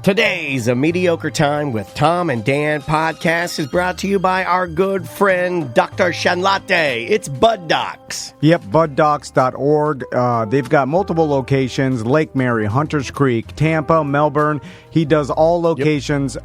Today's A Mediocre Time with Tom and Dan podcast is brought to you by our good friend, Dr. Shanlate. It's Bud Docs. Yep, buddocs.org. They've got multiple locations, Lake Mary, Hunters Creek, Tampa, Melbourne. He does all locations. Yep.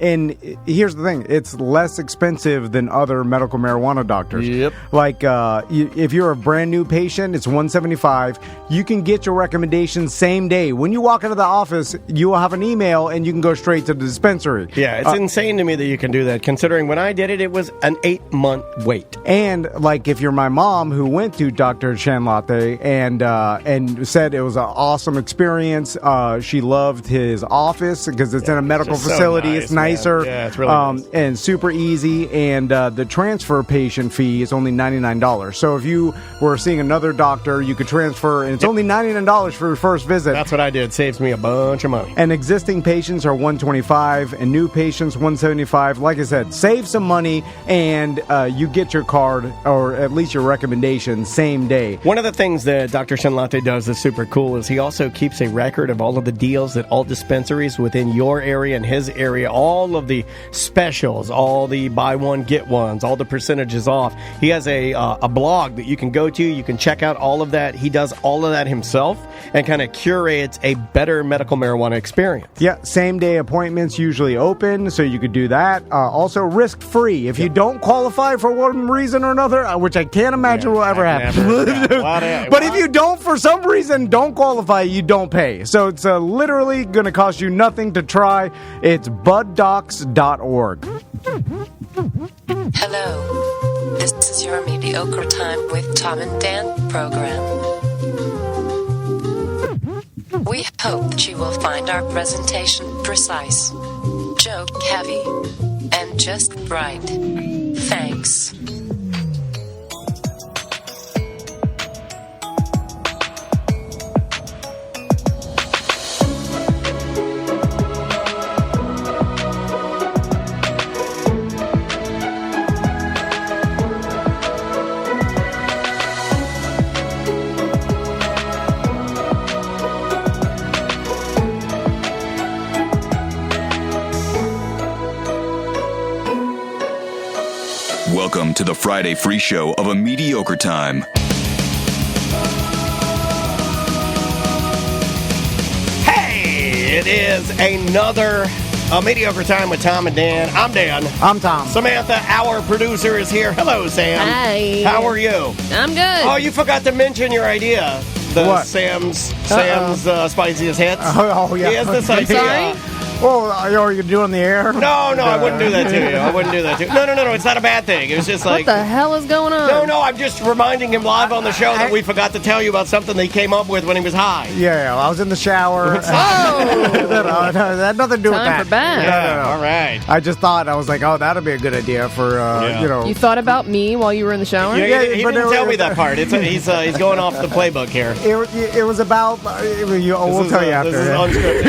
And here's the thing. It's less expensive than other medical marijuana doctors. Yep. Like, if you're a brand new patient, it's $175. You can get your recommendations same day. When you walk into the office, you will have an email and you can go straight to the dispensary. Yeah, it's insane to me that you can do that, considering when I did it, it was an 8-month wait. And, like, if you're my mom who went to Dr. Shanlate and said it was an awesome experience, she loved his office because it's in a medical facility. So nice, it's nicer. Man. Yeah, it's really nice. And super easy. And the transfer patient fee is only $99. So if you were seeing another doctor, you could transfer, and it's only $99 for your first visit. That's what I did. It saves me a bunch of money. And existing patients are $125 and new patients $175. Like I said, save some money and you get your card or at least your recommendation same day. One of the things that Dr. Shanlate does that's super cool is he also keeps a record of all of the deals that all dispensaries within your area and his area, all of the specials, all the buy one get ones, all the percentages off. He has a blog that you can go to. You can check out all of that. He does all of that himself and kind of curates a better medical marijuana experience. Yeah, same day appointments usually open, so you could do that. Also, risk free. If you don't qualify for one reason or another, which I can't imagine will ever happen. But if you don't, for some reason, don't qualify, you don't pay. So it's literally going to cost you nothing to try. It's buddocs.org. Hello. This is your Mediocre Time with Tom and Dan program. We hope that you will find our presentation precise, joke heavy, and just right. Thanks. Welcome to the Friday free show of A Mediocre Time. Hey, it is another A Mediocre Time with Tom and Dan. I'm Dan. I'm Tom. Samantha, our producer, is here. Hello, Sam. Hi. How are you? I'm good. Oh, you forgot to mention your idea. What? Sam's spiciest hits. Oh, yeah. He has this idea. Sorry? Oh, are you doing the air? No, I wouldn't do that to you. I wouldn't do that to you. No, it's not a bad thing. It was just like... What the hell is going on? No, I'm just reminding him live on the show that we forgot to tell you about something that he came up with when he was high. Yeah, I was in the shower. Oh! That had nothing to do with that. Time for bad. Yeah, all right. I just thought, I was like, oh, that'd be a good idea for, you know. You thought about me while you were in the shower? He didn't tell me that part. He's going off the playbook here. It was about, we'll tell you after. This is unscripted.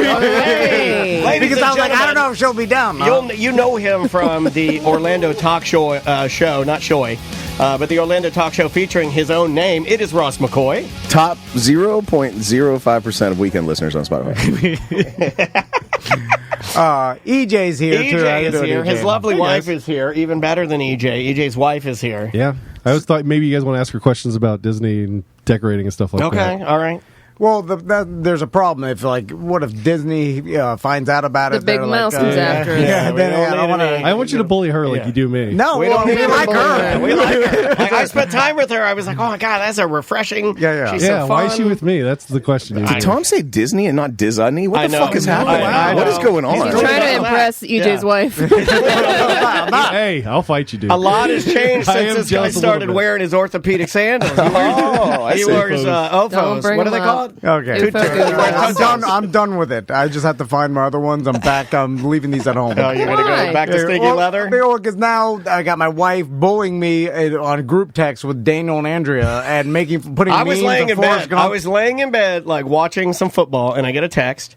Hey. Ladies Because and I was like, I don't gentlemen, know if she'll be down. You know him from the Orlando talk show, not Shoy, but the Orlando talk show featuring his own name. It is Ross McCoy. Top 0.05% of weekend listeners on Spotify. EJ's here, too. EJ is here. EJ. His lovely Hey, wife guys. is here. Even better than EJ. EJ's wife is here. Yeah. I always thought maybe you guys want to ask her questions about Disney and decorating and stuff like that. Okay, all right. Well, there's a problem. What if Disney finds out about The it? big They're mouse like, comes after us. Yeah, we then don't I don't need want any- I want you to bully her like Yeah. you do me. No, We well, don't we need like to her. We like her. I spent time with her. I was like, oh my God, that's a refreshing. Yeah. She's Yeah, so why fun. is she with me? That's the question. Did Tom say Disney and not Disney? What I the know. fuck is I happening? know. What is going on? He's He's trying to Relax. impress EJ's Yeah. wife. Hey, I'll fight you, dude. A lot has changed I since am this guy jealous a little started bit. wearing his orthopedic sandals. I He see. wears Don't Ofos. bring What are they them up. called? Okay. Ufo. I'm done with it. I just have to find my other ones. I'm back. I'm leaving these at home. Oh, you're going to Why? go back to stinky leather? Because now I got my wife bullying me on a group text with Daniel and Andrea and putting I was memes laying of in Forrest bed. Gump. I was laying in bed, like watching some football, and I get a text.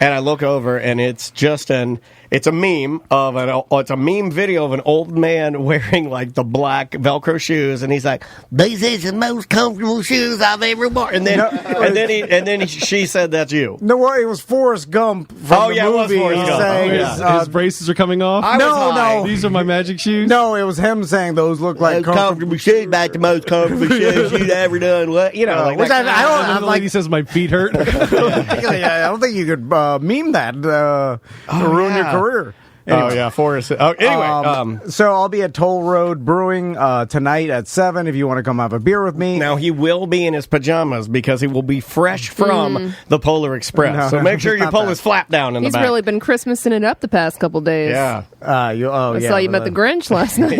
and I look over, and it's just it's a meme it's a meme video of an old man wearing like the black Velcro shoes, and he's like, "These is the most comfortable shoes I've ever worn." And then she said, "That's you." No, well, it was Forrest Gump from the it was movie. Forrest Gump. Saying, His braces are coming off. No. These are my magic shoes. No, it was him saying those look like comfortable shoes, back the most comfortable shoes you've ever done. What like which that. I don't The like. lady says my feet hurt. I don't think you could meme that to ruin your career. Anyway. Oh yeah, Forrest. Anyway, so I'll be at Toll Road Brewing tonight at 7 if you want to come have a beer with me. now he will be in his pajamas because he will be fresh from the Polar Express. No, so make sure you not pull that. his flap down in He's the back. really been Christmassing it up the past couple days. Yeah. I saw you met the Grinch last night.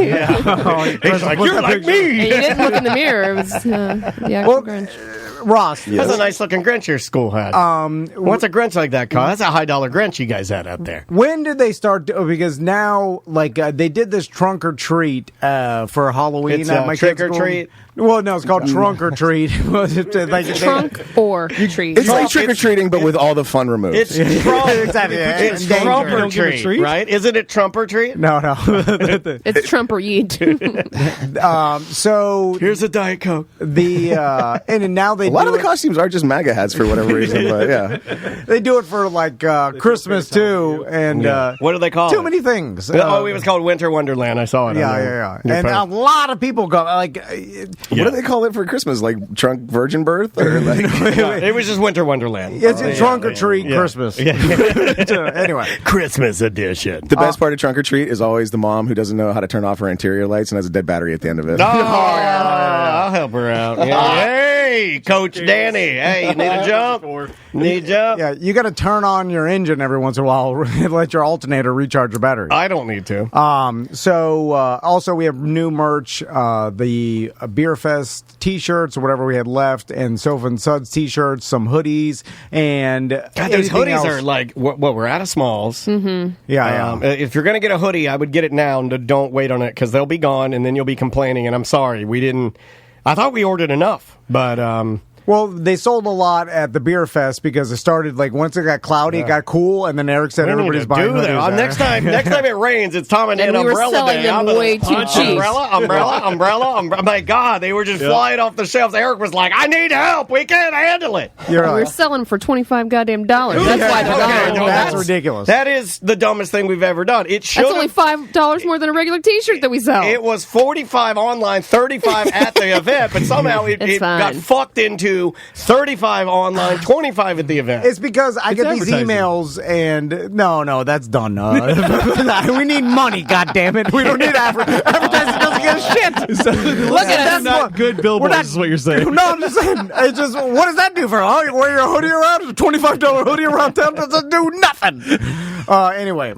He's like, you're like And me. you didn't look in the mirror. It was the actual Grinch. Ross. That's a nice looking Grinch your school had. What's a Grinch like that called? That's a high dollar Grinch you guys had out there. When did they start? Because now, they did this trunk or treat for Halloween It's, at my trick kids' or school. treat? Well, no, it's called trunk or treat. Trunk or treat. It's like trick or treating, but with all the fun removed. It's Trump. Exactly. It's Danger. Trump or Don't give a treat, treat? right? Isn't it Trump or treat? No. It's Trump or yeet. So Here's a Diet Coke. and now they a lot do of the it, costumes are just MAGA hats for whatever reason, but yeah. they do it for Christmas too, and What do they call too it? many things. It was called Winter Wonderland. I saw it. Yeah. And a lot of people go What do they call it for Christmas? Like drunk virgin birth? Or like it was just Winter Wonderland. it's a trunk or treat Christmas. Anyway, Christmas edition. the best part of trunk or treat is always the mom who doesn't know how to turn off her interior lights and has a dead battery at the end of it. Oh, yeah. I'll help her out. Yeah. Hey, Coach Danny. Hey, you need a jump? Need a jump? yeah, you got to turn on your engine every once in a while and let your alternator recharge your battery. I don't need to. So also we have new merch, the Beer Fest T-shirts or whatever we had left, and Sofa and Suds T-shirts, some hoodies, and God, those anything hoodies else. are like, we're out of smalls. Mm-hmm. Yeah. If you're going to get a hoodie, I would get it now and don't wait on it because they'll be gone and then you'll be complaining. And I'm sorry, I thought we ordered enough, but Well, they sold a lot at the Beer Fest because it started once it got cloudy, it got cool, and then Eric said everybody's buying hoodies. Next time it rains, it's Tom and And Dan we were umbrella selling day. them I'm way too cheap. Umbrella. My God, they were just flying off the shelves. Eric was like, "I need help. We can't handle it." You're We were right. selling for $25 goddamn dollars. That's why they're Okay, gone. no, That's ridiculous. That is the dumbest thing we've ever done. It should That's only $5 more than a regular T-shirt that we sell. It was 45 online, 35 at the event, but somehow it got fine. fucked into 35 online, 25 at the event. It's because I get these advertising. emails, and no, that's done. We need money, goddammit. We don't need advertising. Doesn't get shit. Look at us. Not good billboards is what you're saying. No, I'm just saying. It's just, what does that do for? Oh, you wear your hoodie around? It's a $25 hoodie around town doesn't do nothing. Anyway,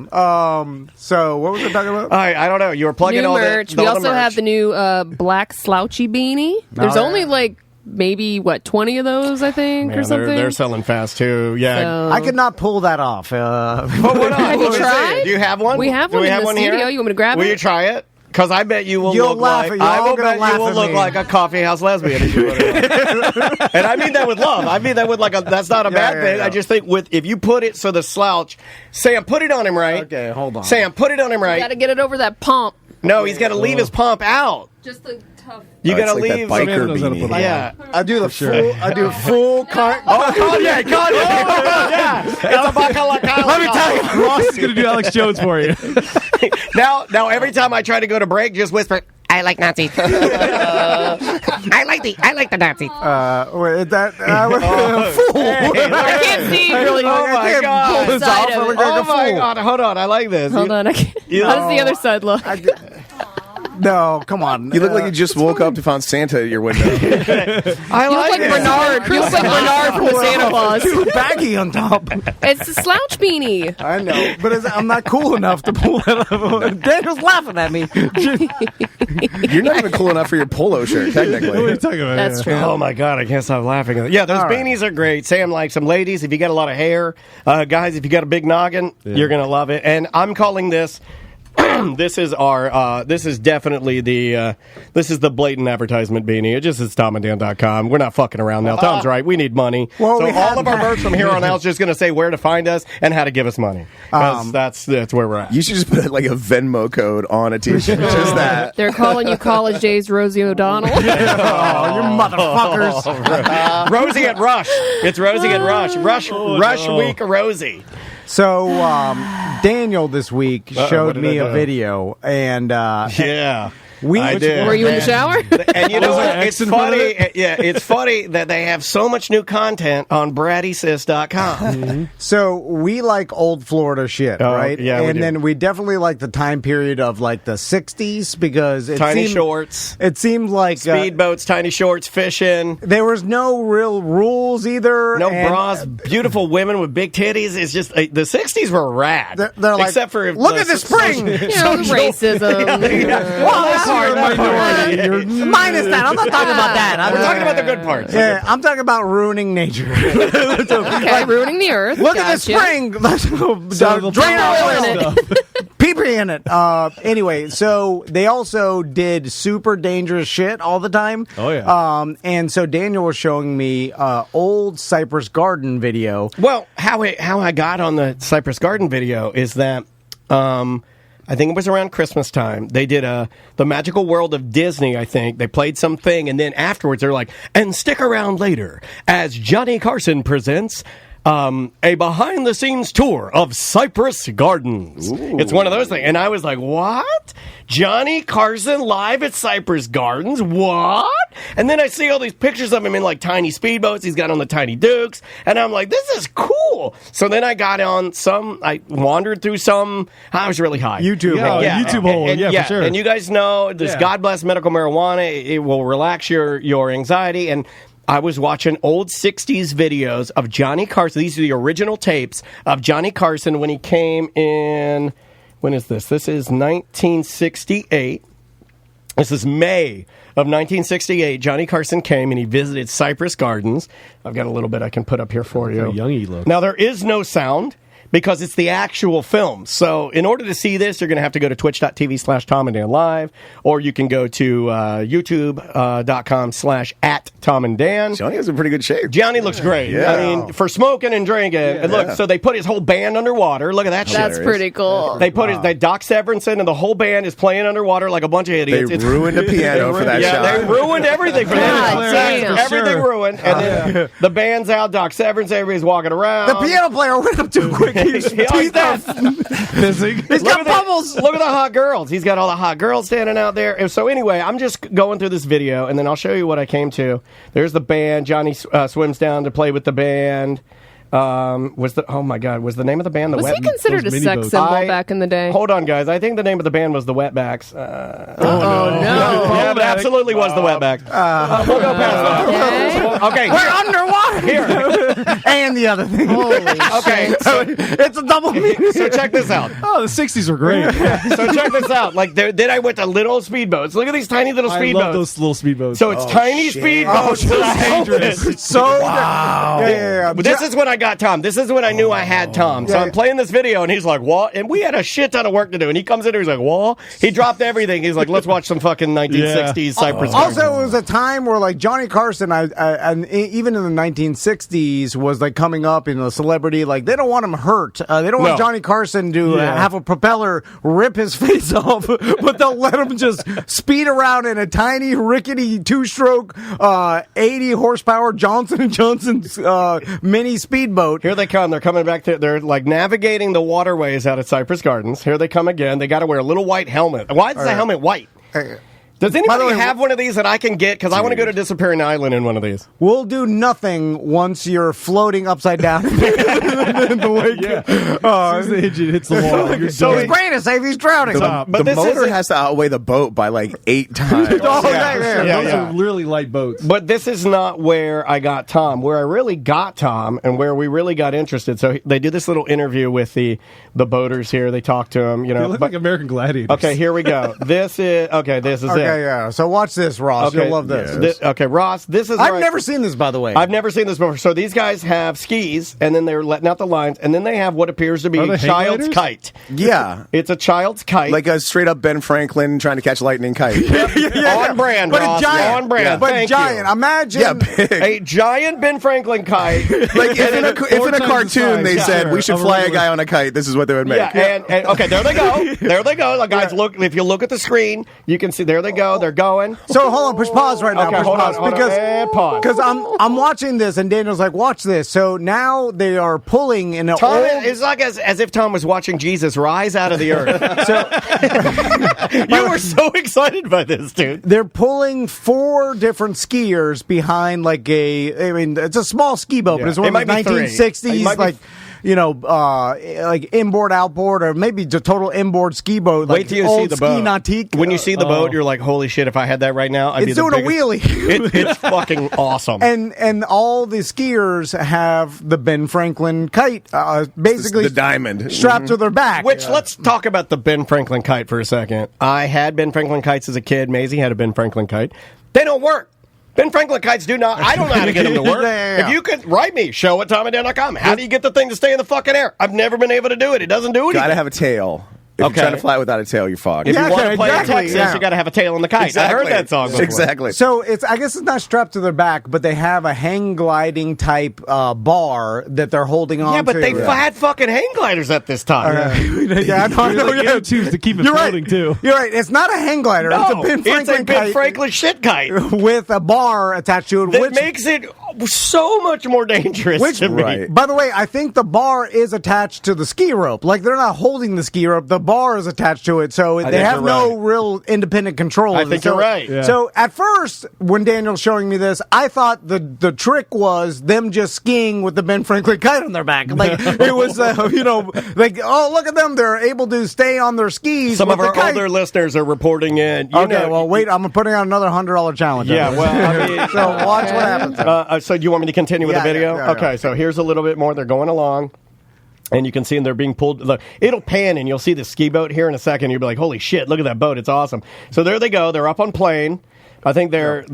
so what was I talking about? All right, I don't know. You were plugging New all merch. the We all also the merch. have the new black slouchy beanie. There's yeah. only maybe 20 of those, I think, Yeah, or something. they're selling fast too. Yeah. So- I could not pull that off. But what else? Have you Let me see. tried? Do you have one? We have Do one we in have the one studio. here? You want me to grab Will it? you try it? Because I bet you will You'll look laugh like at- you're I all will gonna bet laugh you will at look me. like a coffee house lesbian if you put it on. And I mean that with love. I mean that with that's not a bad yeah, thing. yeah. I just think if you put it so the slouch, Sam, put it on him right. Okay, hold on. Sam, put it on him You right. got to get it over that pump. No, he's got to leave his pump out. Just the tough. You got to it's like leave. that biker Savannah knows how to beanie. put it Yeah. I do the full. I do full. Kanye. Yeah. It's a bakalaka. Let me tell you. Ross is going to do Alex Jones for you. Now every time I try to go to break, just whisper, "I like Nazis." I like the Nazis. Wait, that fool. I can't see really. Oh my can't God. pull this Side off. of I it. look like Oh a my fool. God! Hold on, I like this. Hold on. I can't. How does the other side look? No, come on. You look like you just woke up to find Santa at your window. I You look like it. Bernard. You look like Bernard from the Santa Claus. Too baggy on top. It's a slouch beanie. I know, but I'm not cool enough to pull it up. Daniel's laughing at me. You're not even cool enough for your polo shirt, What are you technically. talking about? That's true. Oh my God, I can't stop laughing. Yeah, those All right. beanies are great. Sam likes them. Ladies, if you got a lot of hair, guys, if you got a big noggin, you're going to love it. And I'm calling this This is our. This is definitely the. This is the blatant advertisement beanie. It just is TomandDan.com. We're not fucking around now. Tom's right. We need money. Well, so we all of our merch from here on out is just going to say where to find us and how to give us money. That's where we're at. You should just put like a Venmo code on a T-shirt. Just that. They're calling you College Days Rosie O'Donnell. Oh, you motherfuckers. Rosie at Rush. It's Rosie at Rush. Rush Week Rosie. So, Daniel this week showed me a video, and yeah. I did. Were you in the shower? And you know what? It's funny. Yeah, it's funny that they have so much new content on BrattySis.com. So we like old Florida shit, right? Yeah, and then we definitely like the time period of like the 60s because it tiny seemed, shorts. It seemed like speedboats, tiny shorts, fishing. There was no real rules either. No bras. Beautiful women with big titties. It's just the 60s were rad. They're like, except for look at the spring. Racism. Well, You're a minority. minus that. I'm not talking about that. We're talking about the good parts. Yeah, I'm talking about ruining nature. Okay, ruining the earth. Look at the spring. Drain oil. Pee-pee in it. Anyway, so they also did super dangerous shit all the time. Oh, yeah. And so Daniel was showing me old Cypress Garden video. Well, how I got on the Cypress Garden video is that I think it was around Christmas time. They did the Magical World of Disney, I think. They played something, and then afterwards they're like, and stick around later as Johnny Carson presents a behind-the-scenes tour of Cypress Gardens. Ooh. It's one of those things. And I was like, what? Johnny Carson live at Cypress Gardens? What? And then I see all these pictures of him in, like, tiny speedboats. He's got on the Tiny Dukes. And I'm like, this is cool. So then I got on I wandered through some, I was really high. YouTube hole. Yeah, YouTube hole. For sure. And you guys know this God Bless Medical Marijuana. It will relax your anxiety. And I was watching old 60s videos of Johnny Carson. These are the original tapes of Johnny Carson when he came in. When is this? This is 1968. This is May of 1968. Johnny Carson came and he visited Cypress Gardens. I've got a little bit I can put up here for you. Youngy look. Now, there is no sound because it's the actual film. So in order to see this, you're going to have to go to twitch.tv/TomandDanLive, or you can go to youtube.com/@TomandDan. Johnny is in pretty good shape. Johnny looks great. Yeah. I mean, for smoking and drinking. And look, so they put his whole band underwater. Look at that shit. That's pretty cool. They put Doc Severinsen and the whole band is playing underwater like a bunch of idiots. They ruined the piano for that shot. They ruined everything for that. God damn. Everything ruined. And then the band's out, Doc Severinsen, everybody's walking around. The piano player went up too quick. He's He's got bubbles. Look at the hot girls. He's got all the hot girls standing out there. And so anyway, I'm just going through this video, and then I'll show you what I came to. There's the band. Johnny swims down to play with the band. Was the name of the band the Was Wet? he considered a sex symbol back in the day? Hold on, guys. I think the name of the band was the Wetbacks. No. Yeah, it absolutely was the Wetbacks. We'll go past that. Okay, We're underwater. Here. And the other thing. Holy Okay, So it's a double meaning. so check this out. Oh, the 60s were great. So check this out. Like then I went to little speedboats. Look at these tiny little I speedboats. love those little speedboats. So it's tiny speedboats. Oh, that are dangerous. homeless. So wow. Yeah. But this is when I got Tom. This is when I knew I had Tom. So I'm playing this video, and he's like, what? And we had a shit ton of work to do. And he comes in and he's like, what? He dropped everything. He's like, let's watch some fucking 1960s Cypress Gardens. Also, it was a time where like Johnny Carson, and even in the 1960s, was like coming up in a celebrity. Like they don't want him hurt. They don't want Johnny Carson to have a propeller rip his face off, but they'll let him just speed around in a tiny, rickety two-stroke, 80 horsepower Johnson & Johnson's mini speedboat. Here they come. They're coming back. They're like navigating the waterways out at Cypress Gardens. Here they come again. They got to wear a little white helmet. Why is the helmet white? Does anybody have one of these that I can get? Because I want to go to Disappearing Island in one of these. We'll do nothing once you're floating upside down in the lake. As soon as the engine hits the wall, you're So done. He's praying to save. He's drowning. But The this motor isn't- has to outweigh the boat by like 8 times. Those are really light boats. But this is not where I got Tom. Where I really got Tom and where we really got interested. So they do this little interview with the boaters here. They talk to him. You know, They look like American Gladiators. Okay, here we go. This is it. Okay, yeah. So watch this, Ross. Okay. You'll love this. Okay, Ross, this is... I've never seen this, by the way. I've never seen this before. So these guys have skis, and then they're letting out the lines, and then they have what appears to be a child's kite. Yeah. It's a child's kite. Like a straight-up Ben Franklin trying to catch a lightning kite. On brand, but Ross. a giant. On brand. Yeah. But Thank giant. you. Imagine a giant Ben Franklin kite. Like if in a cartoon they said we should fly a guy on a kite, this is what they would make. Yeah, and okay, there they go. There they go. Like, guys, look. If you look at the screen, you can see. There they go. They're going. So hold on, push pause right now. Okay, Push hold pause on, because pause. I'm watching this and Daniel's like, watch this. So now they are pulling in an Tom, old. it's like as if Tom was watching Jesus rise out of the earth. You were so excited by this, dude. They're pulling 4 different skiers behind like it's a small ski boat, but it's one It of the might be 1960s, like, like inboard, outboard, or maybe the total inboard ski boat. Wait like till you old see the ski boat. nautique. When you see the boat, you're like, holy shit, if I had that right now, I'd be It's the doing a biggest- wheelie. It's fucking awesome. And all the skiers have the Ben Franklin kite, basically The diamond. strapped to their back. Which, let's talk about the Ben Franklin kite for a second. I had Ben Franklin kites as a kid. Maisie had a Ben Franklin kite. They don't work. Ben Franklin kites do not. I don't know how to get them to work. Yeah. If you could write me, show at TomandDan.com. How do you get the thing to stay in the fucking air? I've never been able to do it. It doesn't do anything. Gotta have a tail. If Okay. you're trying to fly without a tail, you're fucked. If you want to play exactly, in Texas, yeah. you got to have a tail on the kite. I heard that song before. Exactly. So I guess it's not strapped to their back, but they have a hang gliding type bar that they're holding on to. Yeah, but they had fucking hang gliders at this time. Yeah, I know. Like tubes to keep it You're floating right. too. You're right. It's not a hang glider. No, it's a Ben Franklin kite Franklin shit kite. with a bar attached to it, That which makes it so much more dangerous to me. Right. By the way, I think the bar is attached to the ski rope. Like, they're not holding the ski rope. The bar is attached to it, so they think have you're no right. real independent control. I of think it. So, you're right. Yeah. So at first, when Daniel's showing me this, I thought the trick was them just skiing with the Ben Franklin kite on their back. Like, it was, like, oh, look at them. They're able to stay on their skis. Some with of our the kite. older listeners are reporting in. Well, wait. I'm putting out another $100 challenge. Yeah, well, I mean, So watch what happens. So do you want me to continue with Yeah, the video? yeah, yeah, Okay, yeah. so here's a little bit more. They're going along, and you can see them. They're being pulled. Look, it'll pan, and you'll see the ski boat here in a second. You'll be like, holy shit, look at that boat. It's awesome. So there they go. They're up on plane. I think they're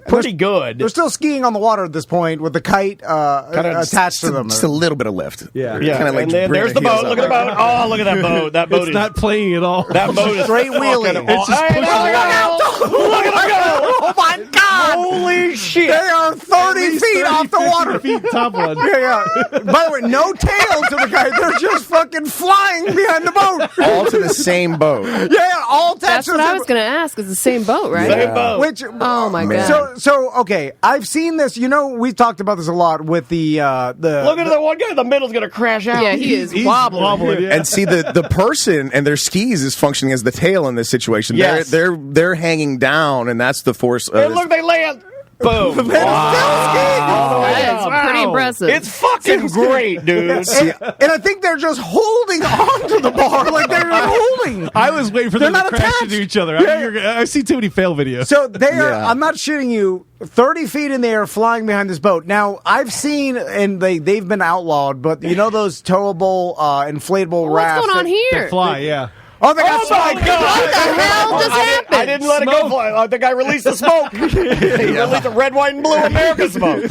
pretty good. They're still skiing on the water at this point with the kite attached to them. Just a little bit of lift. Yeah. Yeah, Kind of like and then bring there's the heels boat. up. Look at the boat. Oh, look at that boat. That boat It's is not playing at all. That boat is Straight wheelie. fucking It's just Hey, pushing look out! Look at them go! Oh my God! Holy shit! They are 30 feet off the water. Feet top one. Yeah. By the way, no tail to the kite. They're just fucking flying behind the boat. All to the same boat. Yeah, all attached That's to what the I same was going to ask. Is the same boat, right? Same boat. Which, Oh my Man. god. So okay, I've seen this. We talked about this a lot with the Look at that one guy in the middle's going to crash out. Yeah, he is He's wobbling. wobbling. Yeah. And see, the person and their skis is functioning as the tail in this situation. Yes. They're hanging down, and that's the force. And look, they land. Boom. That is pretty impressive. It's fucking great, dude. and I think they're just holding on to the bar like they're holding. I was waiting for They're them to not crash attached. into each other. Yeah. I've seen too many fail videos. So they are, Yeah. I'm not shitting you, 30 feet in the air flying behind this boat. Now, I've seen, and they've been outlawed, but you know those towable, inflatable What's rafts? going on here? They fly, yeah. Oh, they got Oh my smoke. God! What the hell just happened? I didn't let it go fly. The guy released the smoke. He released the red, white, and blue America smoke.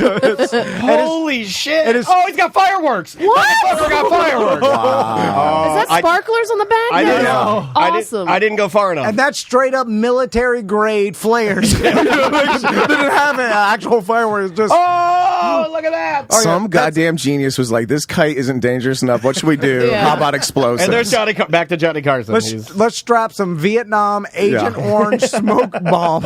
Holy shit! it is- Oh, he's got fireworks. What? Motherfucker got fireworks. Is that I- sparklers on the back? I didn't. That's awesome. I didn't go far enough. And that's straight up military grade flares. They didn't have actual fireworks. Just oh, look at that! Some goddamn genius was like, "This kite isn't dangerous enough. What should we do? Yeah. How about explosives?" And there's back to Johnny Carson. let's strap some Vietnam Agent Orange smoke bomb.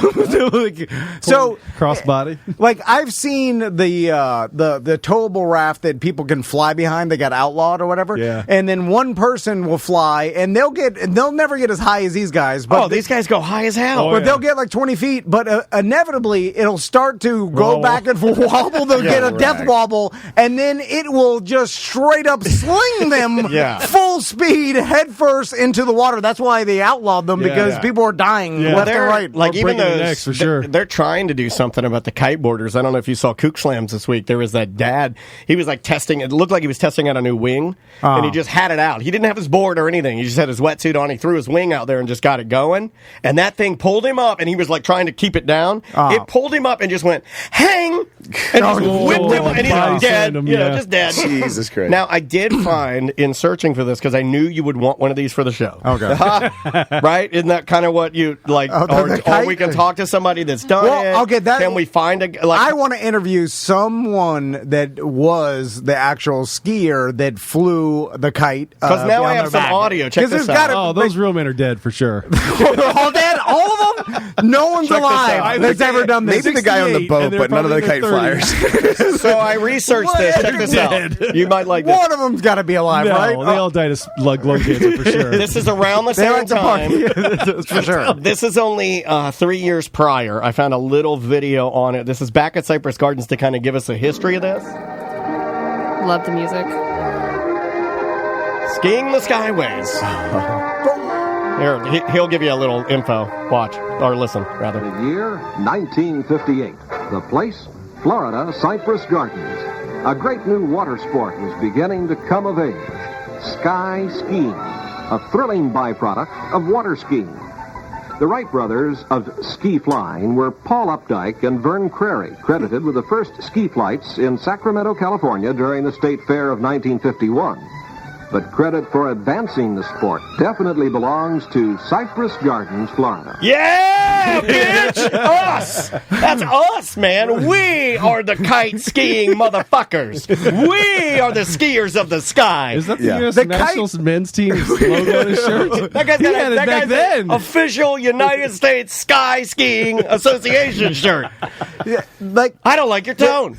So Crossbody. like I've seen the towable raft that people can fly behind. They got outlawed or whatever. Yeah. And then one person will fly, and they'll never get as high as these guys. But these guys go high as hell. Oh, But yeah. they'll get like 20 feet, but inevitably it'll start to go Roll. back and forth, wobble. They'll get a death wobble, and then it will just straight up sling them full speed head first into the water. That's why they outlawed them, because people are dying Yeah. left and right. Like Or even breaking their those, necks, for sure. They're trying to do something about the kiteboarders. I don't know if you saw Kook Slams this week. There was that dad. He was like testing. It looked like he was testing out a new wing, and he just had it out. He didn't have his bored or anything. He just had his wetsuit on. He threw his wing out there and just got it going. And that thing pulled him up, and he was like trying to keep it down. It pulled him up and just went, hang! And just whipped him, and he's like dead. Just dead. Jesus Christ. Now, I did find in searching for this, because I knew you would want one of these for the show. Okay. Right? Isn't that kind of what you like? Or we can talk to somebody that's done it. Okay, Can we find a... Like, I want to interview someone that was the actual skier that flew the kite. Because now I have some audio. Check this out. Those real men are dead for sure. All dead? All of them? No one's alive that's ever done this. Maybe the guy on the boat, but none of the kite flyers. So I researched this. Check this out. You might like this. One of them's got to be alive, right? They all died of lung cancer for sure. This is around the same time. For sure. This is only 3 years prior. I found a little video on it. This is back at Cypress Gardens to kind of give us a history of this. Love the music. Skiing the Skyways. Here, he'll give you a little info. Watch, or listen, rather. The year 1958. The place, Florida Cypress Gardens. A great new water sport was beginning to come of age. Sky skiing, a thrilling byproduct of water skiing. The Wright brothers of ski flying were Paul Updike and Vern Crary, credited with the first ski flights in Sacramento, California during the State Fair of 1951. But credit for advancing the sport definitely belongs to Cypress Gardens, Florida. Yeah, bitch! Us! That's us, man. We are the kite skiing motherfuckers. We are the skiers of the sky. Is that the U.S. National men's team's logo on his shirt? That guy's got that guy's then. Official United States Sky Skiing Association shirt. Yeah, I don't like your tone.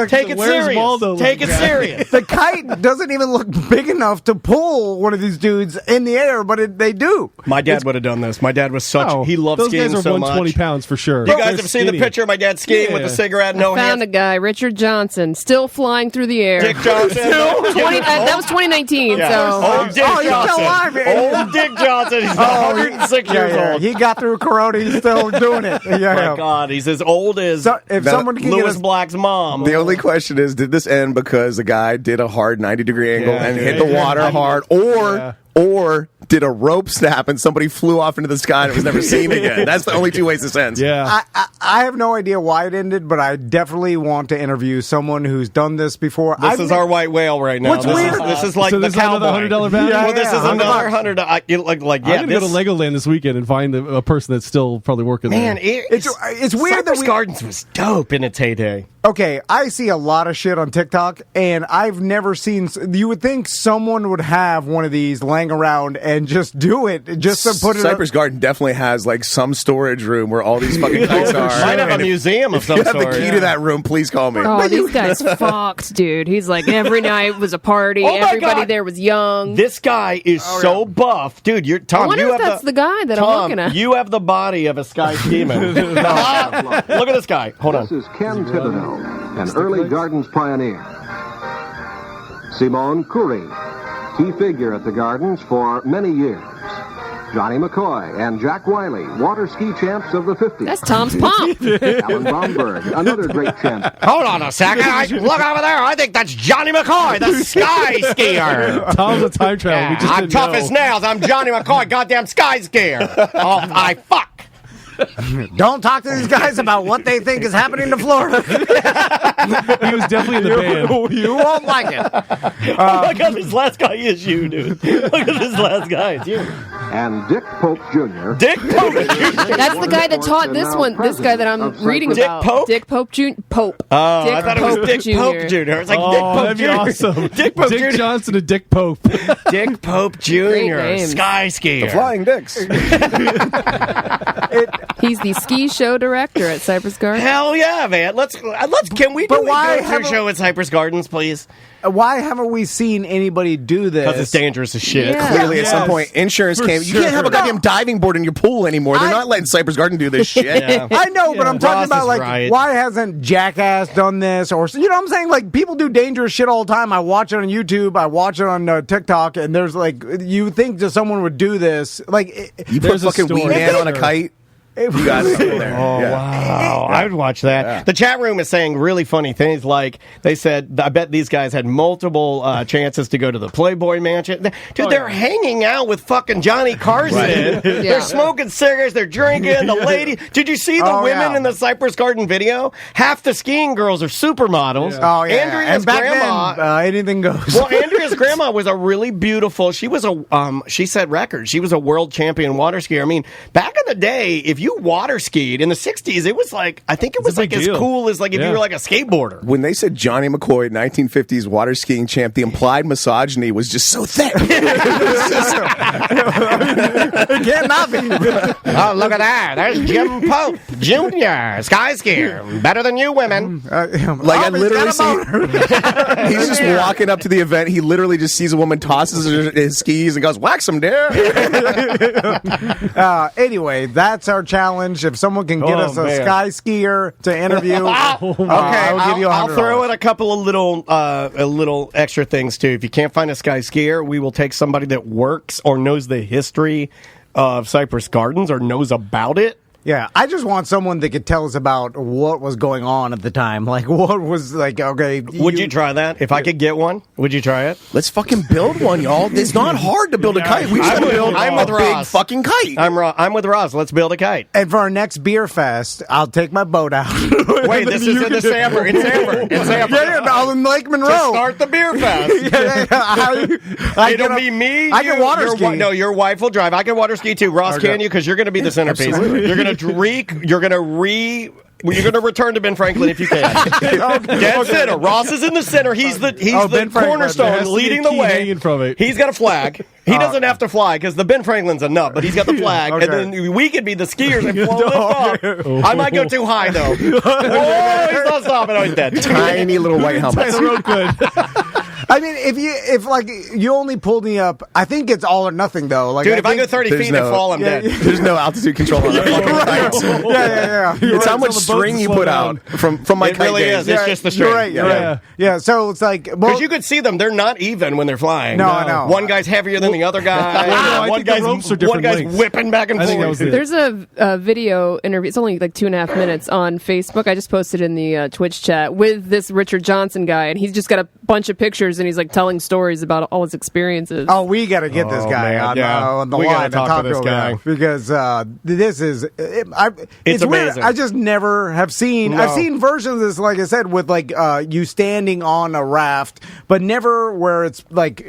Take it serious. Waldo Take it serious. The kite doesn't even look big enough to pull one of these dudes in the air, but they do. My dad would have done this. My dad was he loved those skiing guys are so 120 much. pounds for sure. You guys have seen the picture of my dad skiing with a cigarette, no hands? Found a guy, Richard Johnson, still flying through the air. Dick Johnson. That was 2019. Yeah. So Old Dick he's still alive. Old Dick Johnson. He's 106 years old. He got through Corona. He's still doing it. Yeah. My God, he's as old as someone can Louis Black's mom. The only question is, did this end because the guy did a hard 90-degree angle and hit the water hard, or did a rope snap and somebody flew off into the sky and it was never seen again? That's the only two ways this ends. Yeah. I have no idea why it ended, but I definitely want to interview someone who's done this before. This is our white whale right now. What's weird? This is like so the cowboy. $100 value? Well, this is another $100. I'm going to go to Legoland this weekend and find a person that's still probably working there. Man, it's weird Cypress that Gardens was dope in its heyday. Okay, I see a lot of shit on TikTok, and I've never seen... You would think someone would have one of these laying around and just do it, just to put it... Cypress Garden definitely has, like, some storage room where all these fucking kites are. Might have a museum of some sort. If you have the key to that room, please call me. Oh, these guys fucked, dude. He's like, every night was a party. Everybody there was young. This guy is so buff. Dude, Tom, I wonder if that's the guy that I'm looking at. You have the body of a sky skiman. Look at this guy. Hold on. This is Ken Thibodeau, an early Gardens pioneer. Simone Curie, key figure at the Gardens for many years. Johnny McCoy and Jack Wiley, water ski champs of the 50s. That's Tom's pump. Alan Bromberg, another great champ. Hold on a second. Look over there. I think that's Johnny McCoy, the sky skier. Tom's a time traveler. Yeah, I'm tough as nails. I'm Johnny McCoy, goddamn sky skier. Oh, I fuck. Don't talk to these guys about what they think is happening to Florida. He was definitely in the band. You won't like it. Oh my God, this last guy is you, dude. Look at this last guy. It's you. And Dick Pope Jr. Dick Pope Jr. That's the guy that taught this guy that I'm reading about. Dick Pope? Dick Pope Jr. Pope. Oh, Dick I thought it was Dick Pope Jr. It's like Dick Pope that'd Jr. be awesome. Dick Pope Dick Jr. Johnson and Dick Pope. Dick Pope Jr. names. Sky skier. The Flying Dicks. He's the ski show director at Cypress Gardens. Hell yeah, man. Can we do a go-through show at Cypress Gardens, please? Why haven't we seen anybody do this? Because it's dangerous as shit. Yeah. Clearly, at some point, insurance came. You can't have a goddamn diving board in your pool anymore. They're not letting Cypress Garden do this shit. Yeah. I know, but I'm talking Ross about, like, is right. why hasn't Jackass done this? Or, you know what I'm saying? Like, people do dangerous shit all the time. I watch it on YouTube. I watch it on TikTok. And there's, like, you think that someone would do this. Like, You put fucking Wee Man on a kite. You got something there. Oh, wow. I would watch that. Yeah. The chat room is saying really funny things. Like, they said, I bet these guys had multiple chances to go to the Playboy Mansion. Dude, they're hanging out with fucking Johnny Carson. Yeah. They're smoking cigarettes. They're drinking. The lady. Did you see the women in the Cypress Garden video? Half the skiing girls are supermodels. Oh, yeah. Andrea's And back grandma. then, anything goes. Well, Andrea's grandma was a really beautiful. She was she set records. She was a world champion water skier. I mean, back in the day, if you water skied in the 60s, it was like, I think it was like as cool as like if you were like a skateboarder. When they said Johnny McCoy, 1950s water skiing champ, the implied misogyny was just so thick. It cannot be. Oh, look at that. There's Jim Pope, Jr., sky skier. Better than you women. Like, I literally see he's just walking up to the event. He literally just sees a woman, tosses his skis, and goes, "Wax him, dear." Anyway, that's our challenge. If someone can get us a sky skier to interview, I'll throw in a couple of little extra things too. If you can't find a sky skier, we will take somebody that works or knows the history of Cypress Gardens or knows about it. Yeah, I just want someone that could tell us about what was going on at the time. Like, what was, like, okay. Would you try that? If I could get one, would you try it? Let's fucking build one, y'all. It's not hard to build a kite. We just got to build a big fucking kite. I'm with Ross. Let's build a kite. And for our next beer fest, I'll take my boat out. Wait, this is in the Samber. In Samber. Yeah, in Lake Monroe. To start the beer fest. It'll be me. I can water ski. No, your wife will drive. I can water ski too. Ross, can you? Because you're going to be the centerpiece. Absolutely. You're going to return to Ben Franklin if you can. Dead center. Ross is in the center. He's the cornerstone leading the way. He's got a flag. He doesn't have to fly because the Ben Franklin's enough, but he's got the flag. And then we could be the skiers and float up. I might go too high, though. Oh, he's not stopping. Oh, he's dead. Tiny little white helmets. I mean, if you only pulled me up, I think it's all or nothing though. Like, dude, if I go 30 feet and fall, I'm dead. There's no altitude control on that fucking kite. Yeah. It's how much string you put out from my kite. It really is. It's just the string. You're right. Yeah. So it's like, because you could see them; they're not even when they're flying. No, I know. One guy's heavier than the other guy. One guy's whipping back and forth. There's a video interview. It's only like 2.5 minutes on Facebook. I just posted in the Twitch chat with this Richard Johnson guy, and he's just got a bunch of pictures, and he's like telling stories about all his experiences. Oh, we got to get this guy on the line to talk to this guy because this is it's amazing. Weird. I just never have seen. No. I've seen versions of this, like I said, with like you standing on a raft, but never where it's like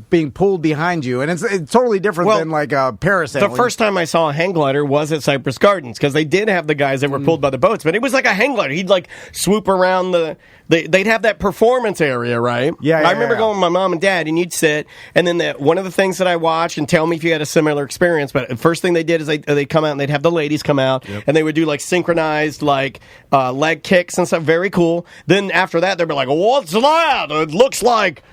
being pulled behind you, and it's totally different than like parasailing. The first time I saw a hang glider was at Cypress Gardens because they did have the guys that were pulled by the boats, but it was like a hang glider. He'd like swoop around they'd have that performance area, right? Yeah. I remember going with my mom and dad, and you'd sit, and then one of the things that I watched, and tell me if you had a similar experience, but the first thing they did is they'd come out and they'd have the ladies come out, and they would do like synchronized like leg kicks and stuff. Very cool. Then after that, they'd be like, "What's that? It looks like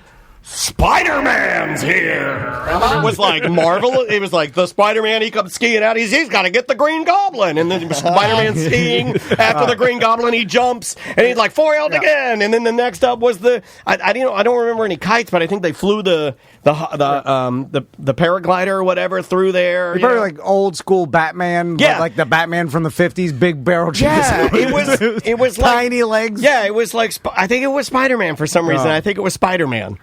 Spider-Man's here." It was like Marvel. It was like the Spider-Man. He comes skiing out. He's got to get the Green Goblin, and then Spider-Man skiing after the Green Goblin. He jumps and he's like foiled again. And then the next up was I don't remember any kites, but I think they flew the paraglider or whatever through there. Probably like old school Batman, but like the Batman from the 50s, big barrel chest. Yeah, it was like, tiny legs. Yeah, it was like I think it was Spider-Man for some reason. I think it was Spider-Man.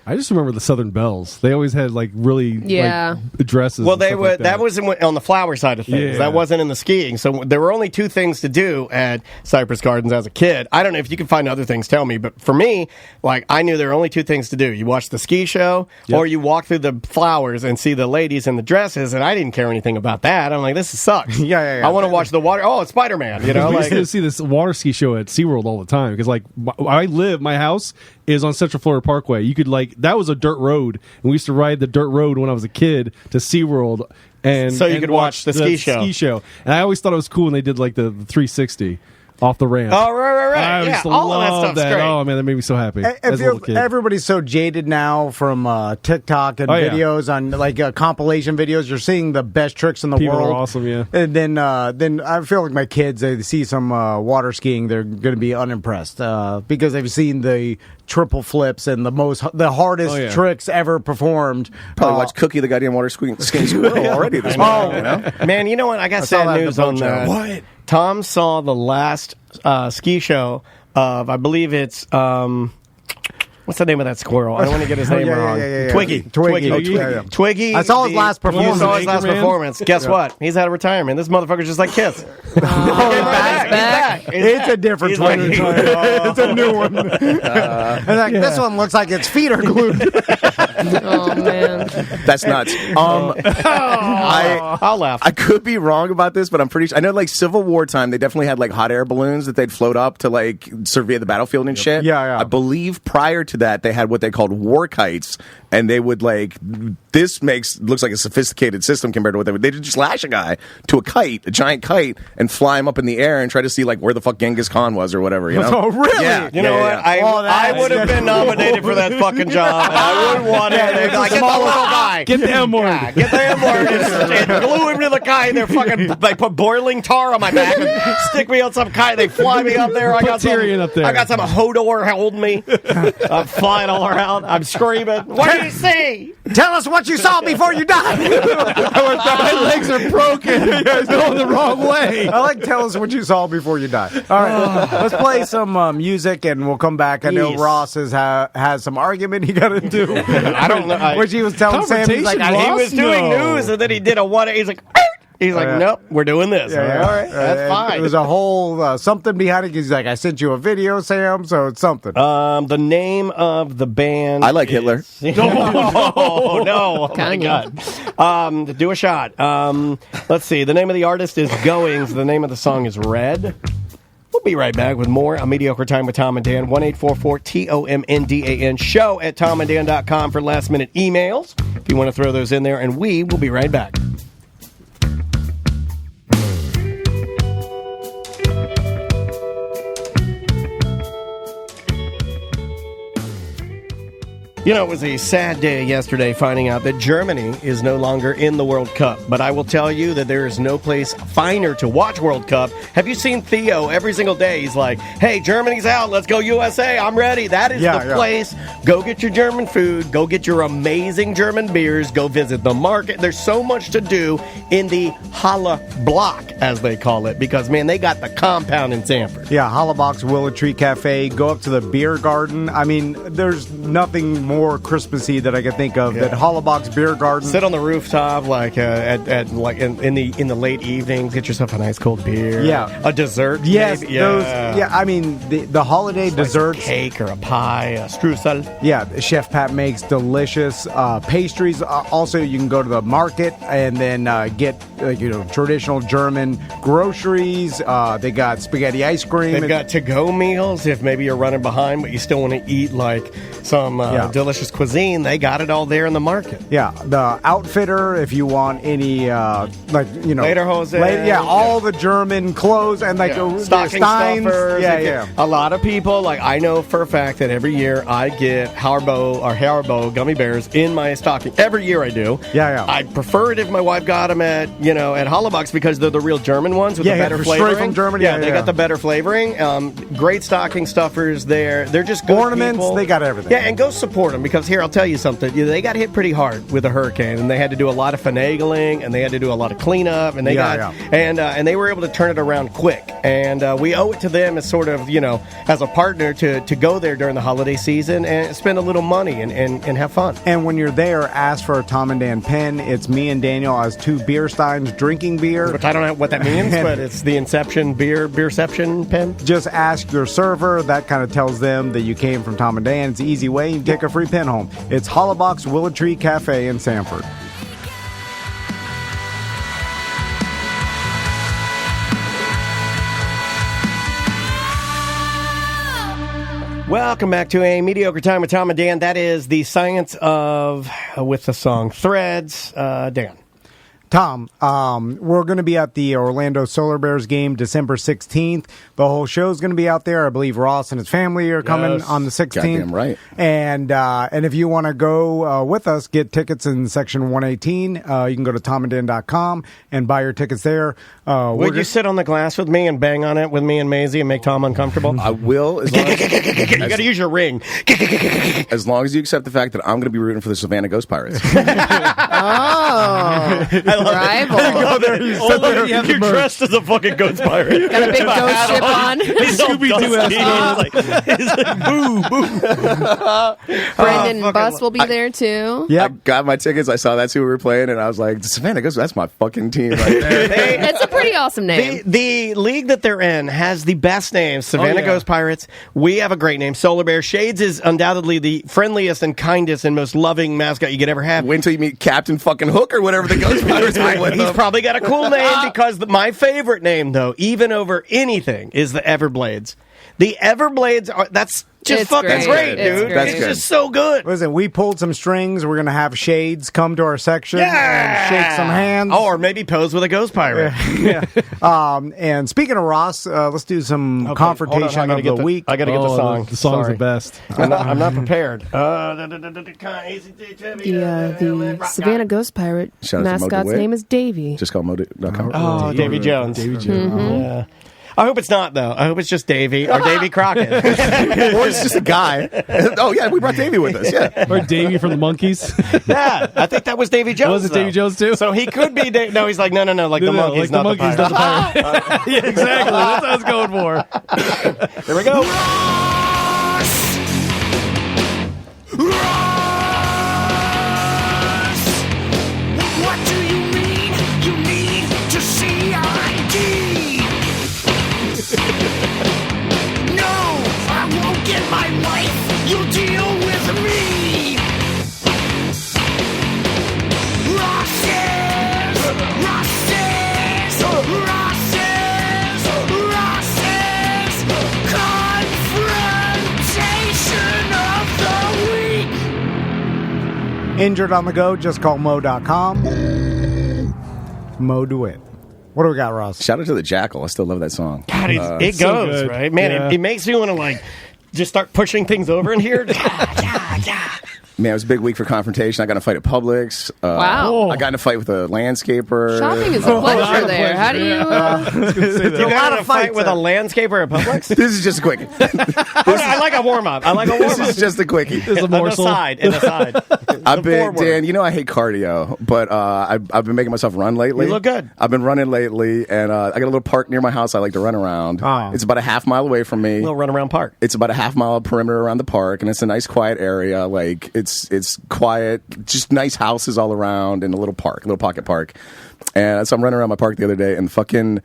I just remember the Southern Bells. They always had like really like, dresses. Well, and stuff like that was on the flower side of things. Yeah. That wasn't in the skiing. So there were only two things to do at Cypress Gardens as a kid. I don't know if you can find other things. Tell me. But for me, like I knew there were only two things to do. You watch the ski show, or you walk through the flowers and see the ladies in the dresses. And I didn't care anything about that. I'm like, this sucks. Yeah. I want to watch the water. Oh, it's Spider-Man. You know, we like used to see this water ski show at SeaWorld all the time because like my house is on Central Florida Parkway. You could that was a dirt road, and we used to ride the dirt road when I was a kid to SeaWorld, and so you could watch the ski show. And I always thought it was cool when they did like the 360. off the ramp. Oh, right. I Yeah, used to all of that love stuff's that. great. Oh man, that made me so happy. It As a little feels, kid. everybody's so jaded now from TikTok and videos on like compilation videos. You're seeing the best tricks in the People world. are awesome, yeah. And then I feel like my kids, they see some water skiing, they're going to be unimpressed because they've seen the triple flips and the hardest tricks ever performed. Probably watched Cookie the goddamn water skiing squirrel already this morning. You know? Man, you know what? I got sad news on that. What? Tom saw the last ski show of, I believe it's, what's the name of that squirrel? I don't want to get his name wrong. Twiggy. Twiggy. Twiggy. I saw his last performance. You saw his last performance. Guess what? He's out of retirement. This motherfucker's just like Kiss. He's back. It's a different Twiggy. It's a new one. This one looks like its feet are glued. Oh man, That's nuts. I'll laugh. I could be wrong about this, but I'm pretty sure. I know, like, Civil War time, they definitely had, like, hot air balloons that they'd float up to, like, survey the battlefield and shit. Yeah. I believe prior to that, they had what they called war kites, and they would, like, this looks like a sophisticated system compared to what they would. They'd just lash a guy to a kite, a giant kite, and fly him up in the air and try to see, like, where the fuck Genghis Khan was or whatever, you know? Oh, really? Yeah. You know what? I would have been nominated for that fucking job, and I wouldn't want it. Like, get the little guy. Get the M word. Yeah, get the M word and glue him to the kite. They put boiling tar on my back and stick me on some kite. They fly me up there. I got Tyrion up there. I got some Hodor holding me. I'm flying all around. I'm screaming. What do you see? Tell us what you saw before you died. My legs are broken. You guys going the wrong way. I like tell us what you saw before you died. All right, let's play some music and we'll come back. I know Yes. Ross has some argument he got into. I don't know. Which he was telling Sam. He's like, Confrontation, He was doing news, and then he did a one. He's like, nope, we're doing this. All right, that's fine. There was a whole something behind it. He's like, I sent you a video, Sam, so it's something. The name of the band. I like Hitler. Oh no! Oh my God. Do a shot. Let's see. The name of the artist is Goings. The name of the song is Red. We'll be right back with more on Mediocre Time with Tom and Dan. 1-844-TOMNDAN. Show at tomanddan.com for last minute emails if you want to throw those in there, and we will be right back. You know, it was a sad day yesterday finding out that Germany is no longer in the World Cup. But I will tell you that there is no place finer to watch World Cup. Have you seen Theo every single day? He's like, hey, Germany's out. Let's go USA. I'm ready. That is the place. Go get your German food. Go get your amazing German beers. Go visit the market. There's so much to do in the Halle Block, as they call it, because, man, they got the compound in Sanford. Yeah, Hollebox, Willow Tree Cafe. Go up to the beer garden. I mean, there's nothing more Christmassy that I could think of than Hollebox Beer Garden. Sit on the rooftop, like at like in the late evenings. Get yourself a nice cold beer. Yeah, a dessert. Yes, maybe. those. Yeah, I mean the holiday desserts, cake or a pie, a streusel. Yeah, Chef Pat makes delicious pastries. Also, you can go to the market and then get traditional German groceries. They got spaghetti ice cream. They've got to-go meals if maybe you're running behind, but you still want to eat like some delicious cuisine. They got it all there in the market. Yeah, the Outfitter if you want any Lederhosen. All the German clothes and stocking Steins. stuffers. Yeah. A lot of people, like I know for a fact that every year I get Haribo gummy bears in my stocking. Every year I do. Yeah. I prefer it if my wife got them at Hollebox because they're the real German ones with the better flavoring. Straight from Germany. They got the better flavoring. Great stocking stuffers there. They're just good ornaments. People. They got everything. Yeah, and go support them because here I'll tell you something. They got hit pretty hard with a hurricane, and they had to do a lot of finagling, and they had to do a lot of cleanup, and and they were able to turn it around quick. And we owe it to them as sort of as a partner to go there during the holiday season and spend a little money and have fun. And when you're there, ask for a Tom and Dan pen. It's me and Daniel as two beer steins drinking beer. Which I don't know what that means, but it's the Inception beerception pen. Just ask your server. That kind of tells them that you came from Tom and Dan. It's an easy way. You can take a free pen home. It's Hollebox Willow Tree Cafe in Sanford. Welcome back to a Mediocre Time with Tom and Dan. That is the science of, with the song Threads. Dan. Tom, we're going to be at the Orlando Solar Bears game December 16th. The whole show's going to be out there. I believe Ross and his family are coming on the 16th. Goddamn right. And if you want to go with us, get tickets in section 118. You can go to tomandan.com and buy your tickets there. Would you sit on the glass with me and bang on it with me and Maisie and make Tom uncomfortable? I will. As long as, you got to use your ring. As long as you accept the fact that I'm going to be rooting for the Savannah Ghost Pirates. Rival. You're dressed as a fucking ghost pirate. Got a big ghost ship on. He's like, boo, boo. Brendan Buss will be there too. I got my tickets. I saw that's who we were playing, and I was like, Savannah Ghost, that's my fucking team right there. It's a pretty awesome name. The league that they're in has the best names. Savannah Ghost Pirates. We have a great name. Solar Bear. Shades is undoubtedly the friendliest and kindest and most loving mascot you could ever have. Wait until you meet Captain fucking Hook or whatever the Ghost Pirates are with. He's probably got a cool name because my favorite name, though, even over anything, is the Everblades. The Everblades that's just It's fucking great, great. It's dude. great. It's just so good. Listen, we pulled some strings. We're going to have Shades come to our section and shake some hands. Oh, or maybe pose with a ghost pirate. And speaking of Ross, let's do some confrontation of the week. I got to get the song. The song's Sorry. the best. I'm not prepared. The Savannah Ghost Pirate Shout out to Mo mascot's DeWitt. name is Davey. Just call Mode.com. Oh, Davy Jones. Davy Jones. Yeah. I hope it's not, though. I hope it's just Davy or Davy Crockett. Or it's just a guy. Oh, yeah, we brought Davey with us, yeah. Or Davy from the Monkees. Yeah, I think that was Davy Jones. Was it Davy Jones, too? So he could be. No, he's like, no, like the Monkees, like not the Monkees, the not the Pirates. Pirates. Yeah, exactly. That's what I was going for. There we go. What do you mean? You need to see ID. No, I won't get my wife. You'll deal with me. Ross's confrontation of the week. Injured on the go, just call Mo.com. Mo DeWitt. What do we got, Ross? Shout out to the Jackal. I still love that song. God, it so goes, good. right? Man, Yeah. it makes me want to, like, just start pushing things over in here. Man, it was a big week for confrontation. I got in a fight at Publix. Wow. I got in a fight with a landscaper. Shopping is a pleasure there. How do you... You got in a fight with a landscaper at Publix? This is just a quickie. I like a warm-up. This is just a quickie. This is a morsel. An aside. I've been, Dan, you know I hate cardio, but I've been making myself run lately. You look good. I've been running lately, and I got a little park near my house I like to run around. Oh. It's about a half mile away from me. Little run-around park. It's about a half mile perimeter around the park, and it's a nice quiet area. Like it's quiet, just nice houses all around, and a little park, a little pocket park. And so I'm running around my park the other day, and fucking,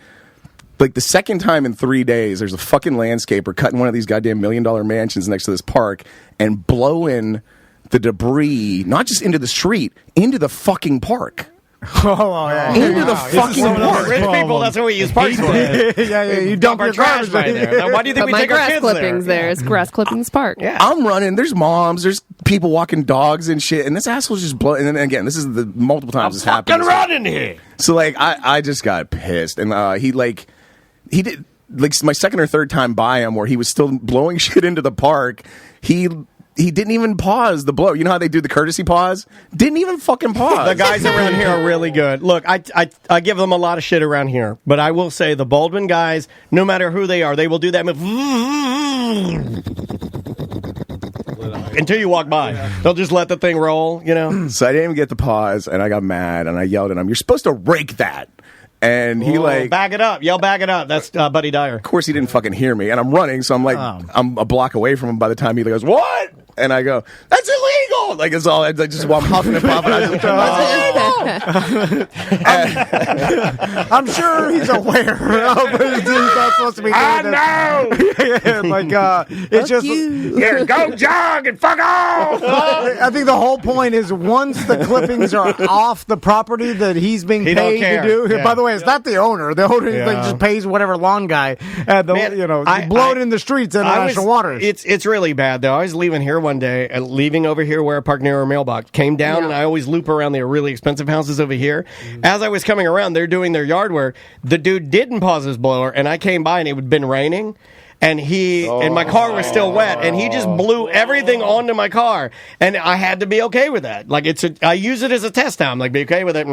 like the second time in 3 days, there's a fucking landscaper cutting one of these goddamn $1 million mansions next to this park and blowing the debris, not just into the street, into the fucking park. Into the fucking park. Rich people, that's what we use parks for. You dump our your trash garbage right there. Now, why do you think But we my take our grass kids clippings there. It's Grass Clippings Park. Yeah. I'm running. There's moms. There's people walking dogs and shit. And this asshole's just blowing. And then again, this is the multiple times this happened. Fucking run in here. So like, I just got pissed, and he did like my second or third time by him where he was still blowing shit into the park. He didn't even pause the blow. You know how they do the courtesy pause? Didn't even fucking pause. The guys around here are really good. Look, I give them a lot of shit around here, but I will say the Baldwin guys, no matter who they are, they will do that move until you walk by. They'll just let the thing roll, you know? So I didn't even get the pause, and I got mad, and I yelled at him, "You're supposed to rake that." And he back it up. Yell, back it up. That's Buddy Dyer. Of course, he didn't fucking hear me, and I'm running, so I'm like, I'm a block away from him by the time he goes, "What?" And I go, "That's illegal!" Like it's all just while I'm huffing and puffing. I'm sure he's aware. He's not supposed to be doing I know. It's just Here, go jog and fuck off. I think the whole point is once the clippings are off the property that he's being He don't paid to care. do. Yeah. By the way, it's not the owner. The owner like, just pays whatever lawn guy. Man, blow it in the streets in international waters. It's really bad though. I was leaving here one day, leaving over here where I park near our mailbox, came down, and I always loop around the really expensive houses over here. As I was coming around, they're doing their yard work. The dude didn't pause his blower, and I came by, and it had been raining. And and my car was still wet, and he just blew everything onto my car, and I had to be okay with that. Like I use it as a test now. I'm like, be okay with it.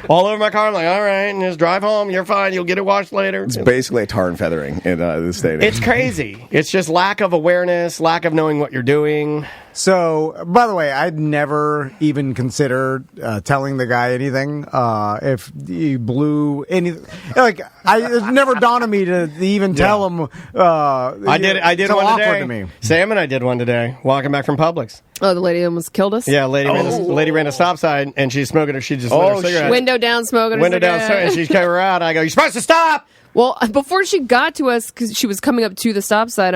All over my car. I'm like, all right, and just drive home. You're fine. You'll get it washed later. It's basically a tar and feathering in the state. It's crazy. It's just lack of awareness, lack of knowing what you're doing. So, by the way, I'd never even considered telling the guy anything if he blew anything. Like, it never dawned on me to even tell him. I did so one today. To me. Sam and I did one today, walking back from Publix. Oh, the lady almost killed us? Yeah, lady ran a stop sign, and she's smoking her. She just lit her cigarette. Window down, smoking her Window cigarette. down, and she came around. I go, you're supposed to stop! Well, before she got to us, because she was coming up to the stop sign,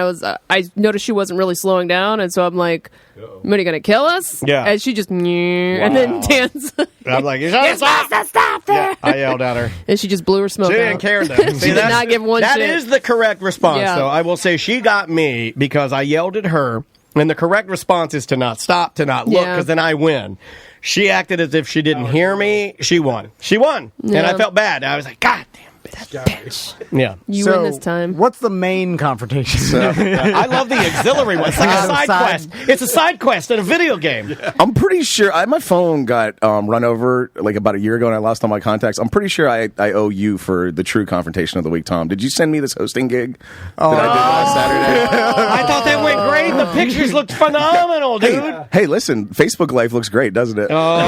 I noticed she wasn't really slowing down, and so I'm like, "What, are you going to kill us?" Yeah. And she just, and then danced. I'm like, you're supposed to stop there! Yeah, I yelled at her. And she just blew her smoke She out. didn't care, though. She did not give one That shit. is the correct response, Yeah. though. I will say she got me because I yelled at her, and the correct response is to not stop, to not look, because then I win. She acted as if she didn't hear me. She won. She won. Yeah. And I felt bad. I was like, God damn. Bitch. Yeah. You win this time. What's the main confrontation? I love the auxiliary one. It's like a side quest. It's a side quest in a video game. Yeah. I'm pretty sure my phone got run over like about a year ago, and I lost all my contacts. I'm pretty sure I owe you for the true confrontation of the week, Tom. Did you send me this hosting gig that I did last Saturday? I thought that went great. The pictures looked phenomenal, dude. Hey, listen, Facebook Life looks great, doesn't it? Oh,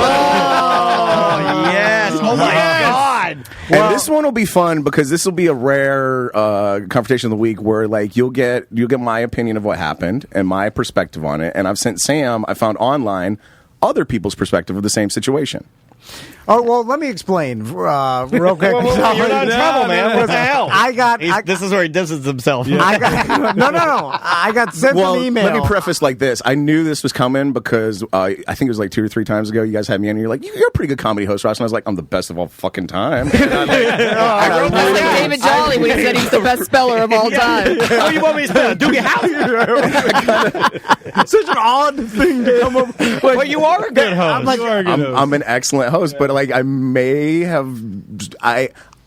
yes. Oh, my God. And this one will be fun because this will be a rare confrontation of the week where like you'll get my opinion of what happened and my perspective on it, and I've sent Sam. I found online other people's perspective of the same situation. Oh, well, let me explain real quick. You're not in trouble, man. What the hell? This is where he distances himself. No. I got sent an email. Let me preface like this. I knew this was coming because I think it was like 2 or 3 times ago you guys had me in and you're like, you're a pretty good comedy host, Ross. And I was like, I'm the best of all fucking time. I wrote like David Jolly when he said he's the best speller of all time. Oh, you want me to spell Doogie House? Such an odd thing to come up with. Well, you are a good host. I'm an excellent host, but like I may have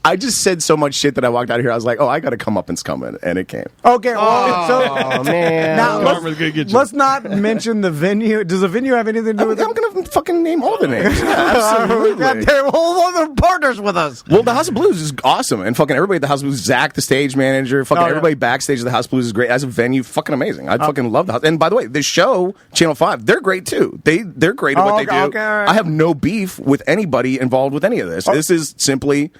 I just said so much shit that I walked out of here. I was like, I got to come up and scum it, and it came. Okay, well, man. Now, let's not mention the venue. Does the venue have anything to do with it? I'm going to fucking name all the names. Yeah, absolutely. All the partners with us. Well, the House of Blues is awesome, and fucking everybody at the House of Blues, Zach, the stage manager, everybody backstage at the House of Blues is great. As a venue, fucking amazing. I fucking love the House. And by the way, this show, Channel 5, they're great too. They're great at what they do. Okay, all right. I have no beef with anybody involved with any of this. This is simply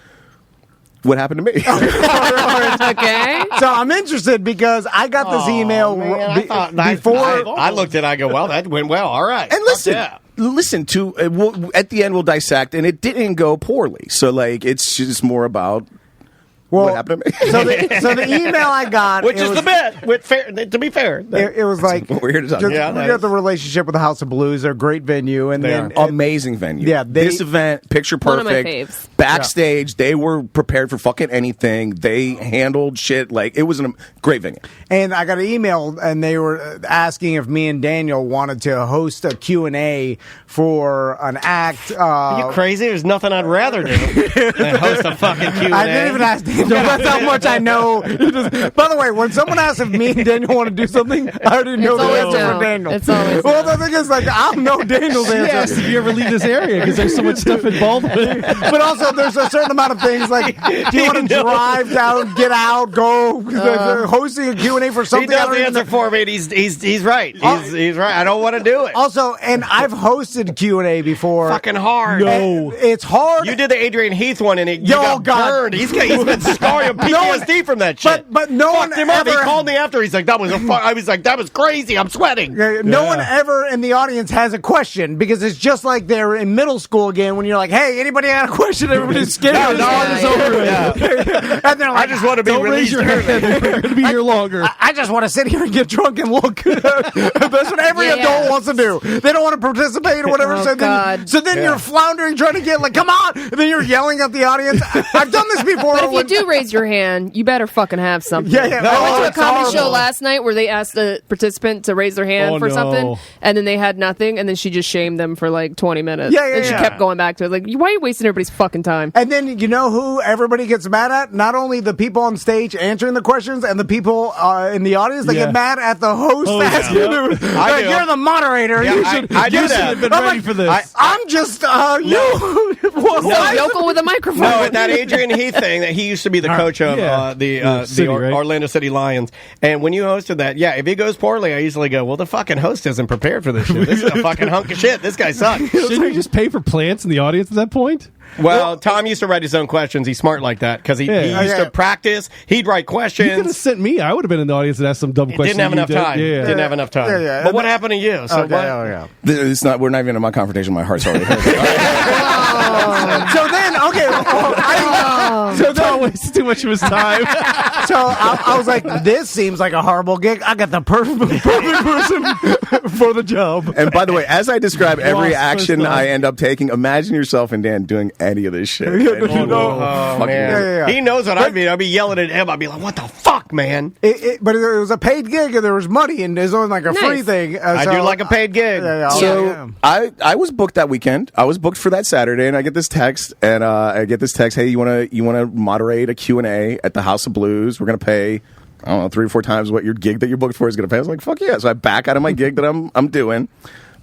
what happened to me. Okay. So I'm interested because I got this email before. I looked at it, I go, well, that went well. All right. And listen to at the end we'll dissect, and it didn't go poorly. So like it's just more about what happened to me. So the email I got, which is the bit. To be fair, it was like we're here to talk. We got the relationship with the House of Blues. They're a great venue, and then amazing venue. Yeah, this event, picture perfect. One of my faves. Backstage, they were prepared for fucking anything. They handled shit like it was a great venue. And I got an email, and they were asking if me and Daniel wanted to host a Q&A for an act. Are you crazy? There's nothing I'd rather do than host a fucking Q&A. I didn't even ask Daniel. That's how much I know. By the way, when someone asks if me and Daniel want to do something, I already know the answer for Daniel. It's always the thing is, like, I'll know Daniel's answer. Yes, if you ever leave this area because there's so much stuff involved with it. But also, there's a certain amount of things like, do you want to drive down, get out, go, hosting a Q&A for something? He does the answer for me. And he's right. He's right. I don't want to do it. Also, and I've hosted Q&A before. Fucking hard. No, it's hard. You did the Adrian Heath one, and you got burned. He's been scarring PTSD from that shit. But no one ever. He called me after. He's like, that was I was like, that was crazy. I'm sweating. No one ever in the audience has a question because it's just like they're in middle school again when you're like, hey, anybody got a question? Everybody's scared. It's over with. And they're like, I just want to be released. We're going to be here longer. I just want to sit here and get drunk and look. That's what every adult wants to do. They don't want to participate or whatever. So then you're floundering trying to get like, come on. And then you're yelling at the audience. I've done this before. But if you do raise your hand, you better fucking have something. Yeah, yeah. I went to a it's comedy show horrible. last night where they asked the participant to raise their hand for something, and then they had nothing, and then she just shamed them for like 20 minutes. Yeah, yeah, and she yeah. kept going back to it. Like, why are you wasting everybody's fucking time? And then you know who everybody gets mad at? Not only the people on stage answering the questions and the people in the audience, they get mad at the host asking them. Like, you're the moderator. Yeah, you should have been ready for this. I'm just you. Yokel with a microphone. No, that Adrian Heath thing that he used to be the coach of the City, right? Orlando City Lions. And when you hosted that, if it goes poorly, I usually go, well, the fucking host isn't prepared for this shit. This is a fucking hunk of shit. This guy sucks. Shouldn't you just pay for plants in the audience at that point? Well, Tom used to write his own questions. He's smart like that because he used to practice. He'd write questions. You could have sent me. I would have been in the audience and asked some dumb questions. Didn't have enough time. Yeah. Didn't have enough time. Yeah. But what happened to you? So It's not. We're not even in my confrontation. My heart's already hurt. So then, So Tom wasted too much of his time. So I was like, this seems like a horrible gig. I got the perfect person for the job. And by the way, as I describe every Lost action first time. I end up taking, imagine yourself and Dan doing any of this shit. Oh, man. Yeah. He knows what I'd be. I'd be yelling at him. I'd be like, what the fuck, man? But it was a paid gig and there was money and there's only like a free Nice. thing. I do like a paid gig. So I was booked that weekend. I was booked for that Saturday, and I get this text, hey, you wanna moderate a Q&A at the House of Blues? We're gonna pay, I don't know, 3 or 4 times what your gig that you're booked for is gonna pay. I was like, fuck yeah! So I back out of my gig that I'm doing.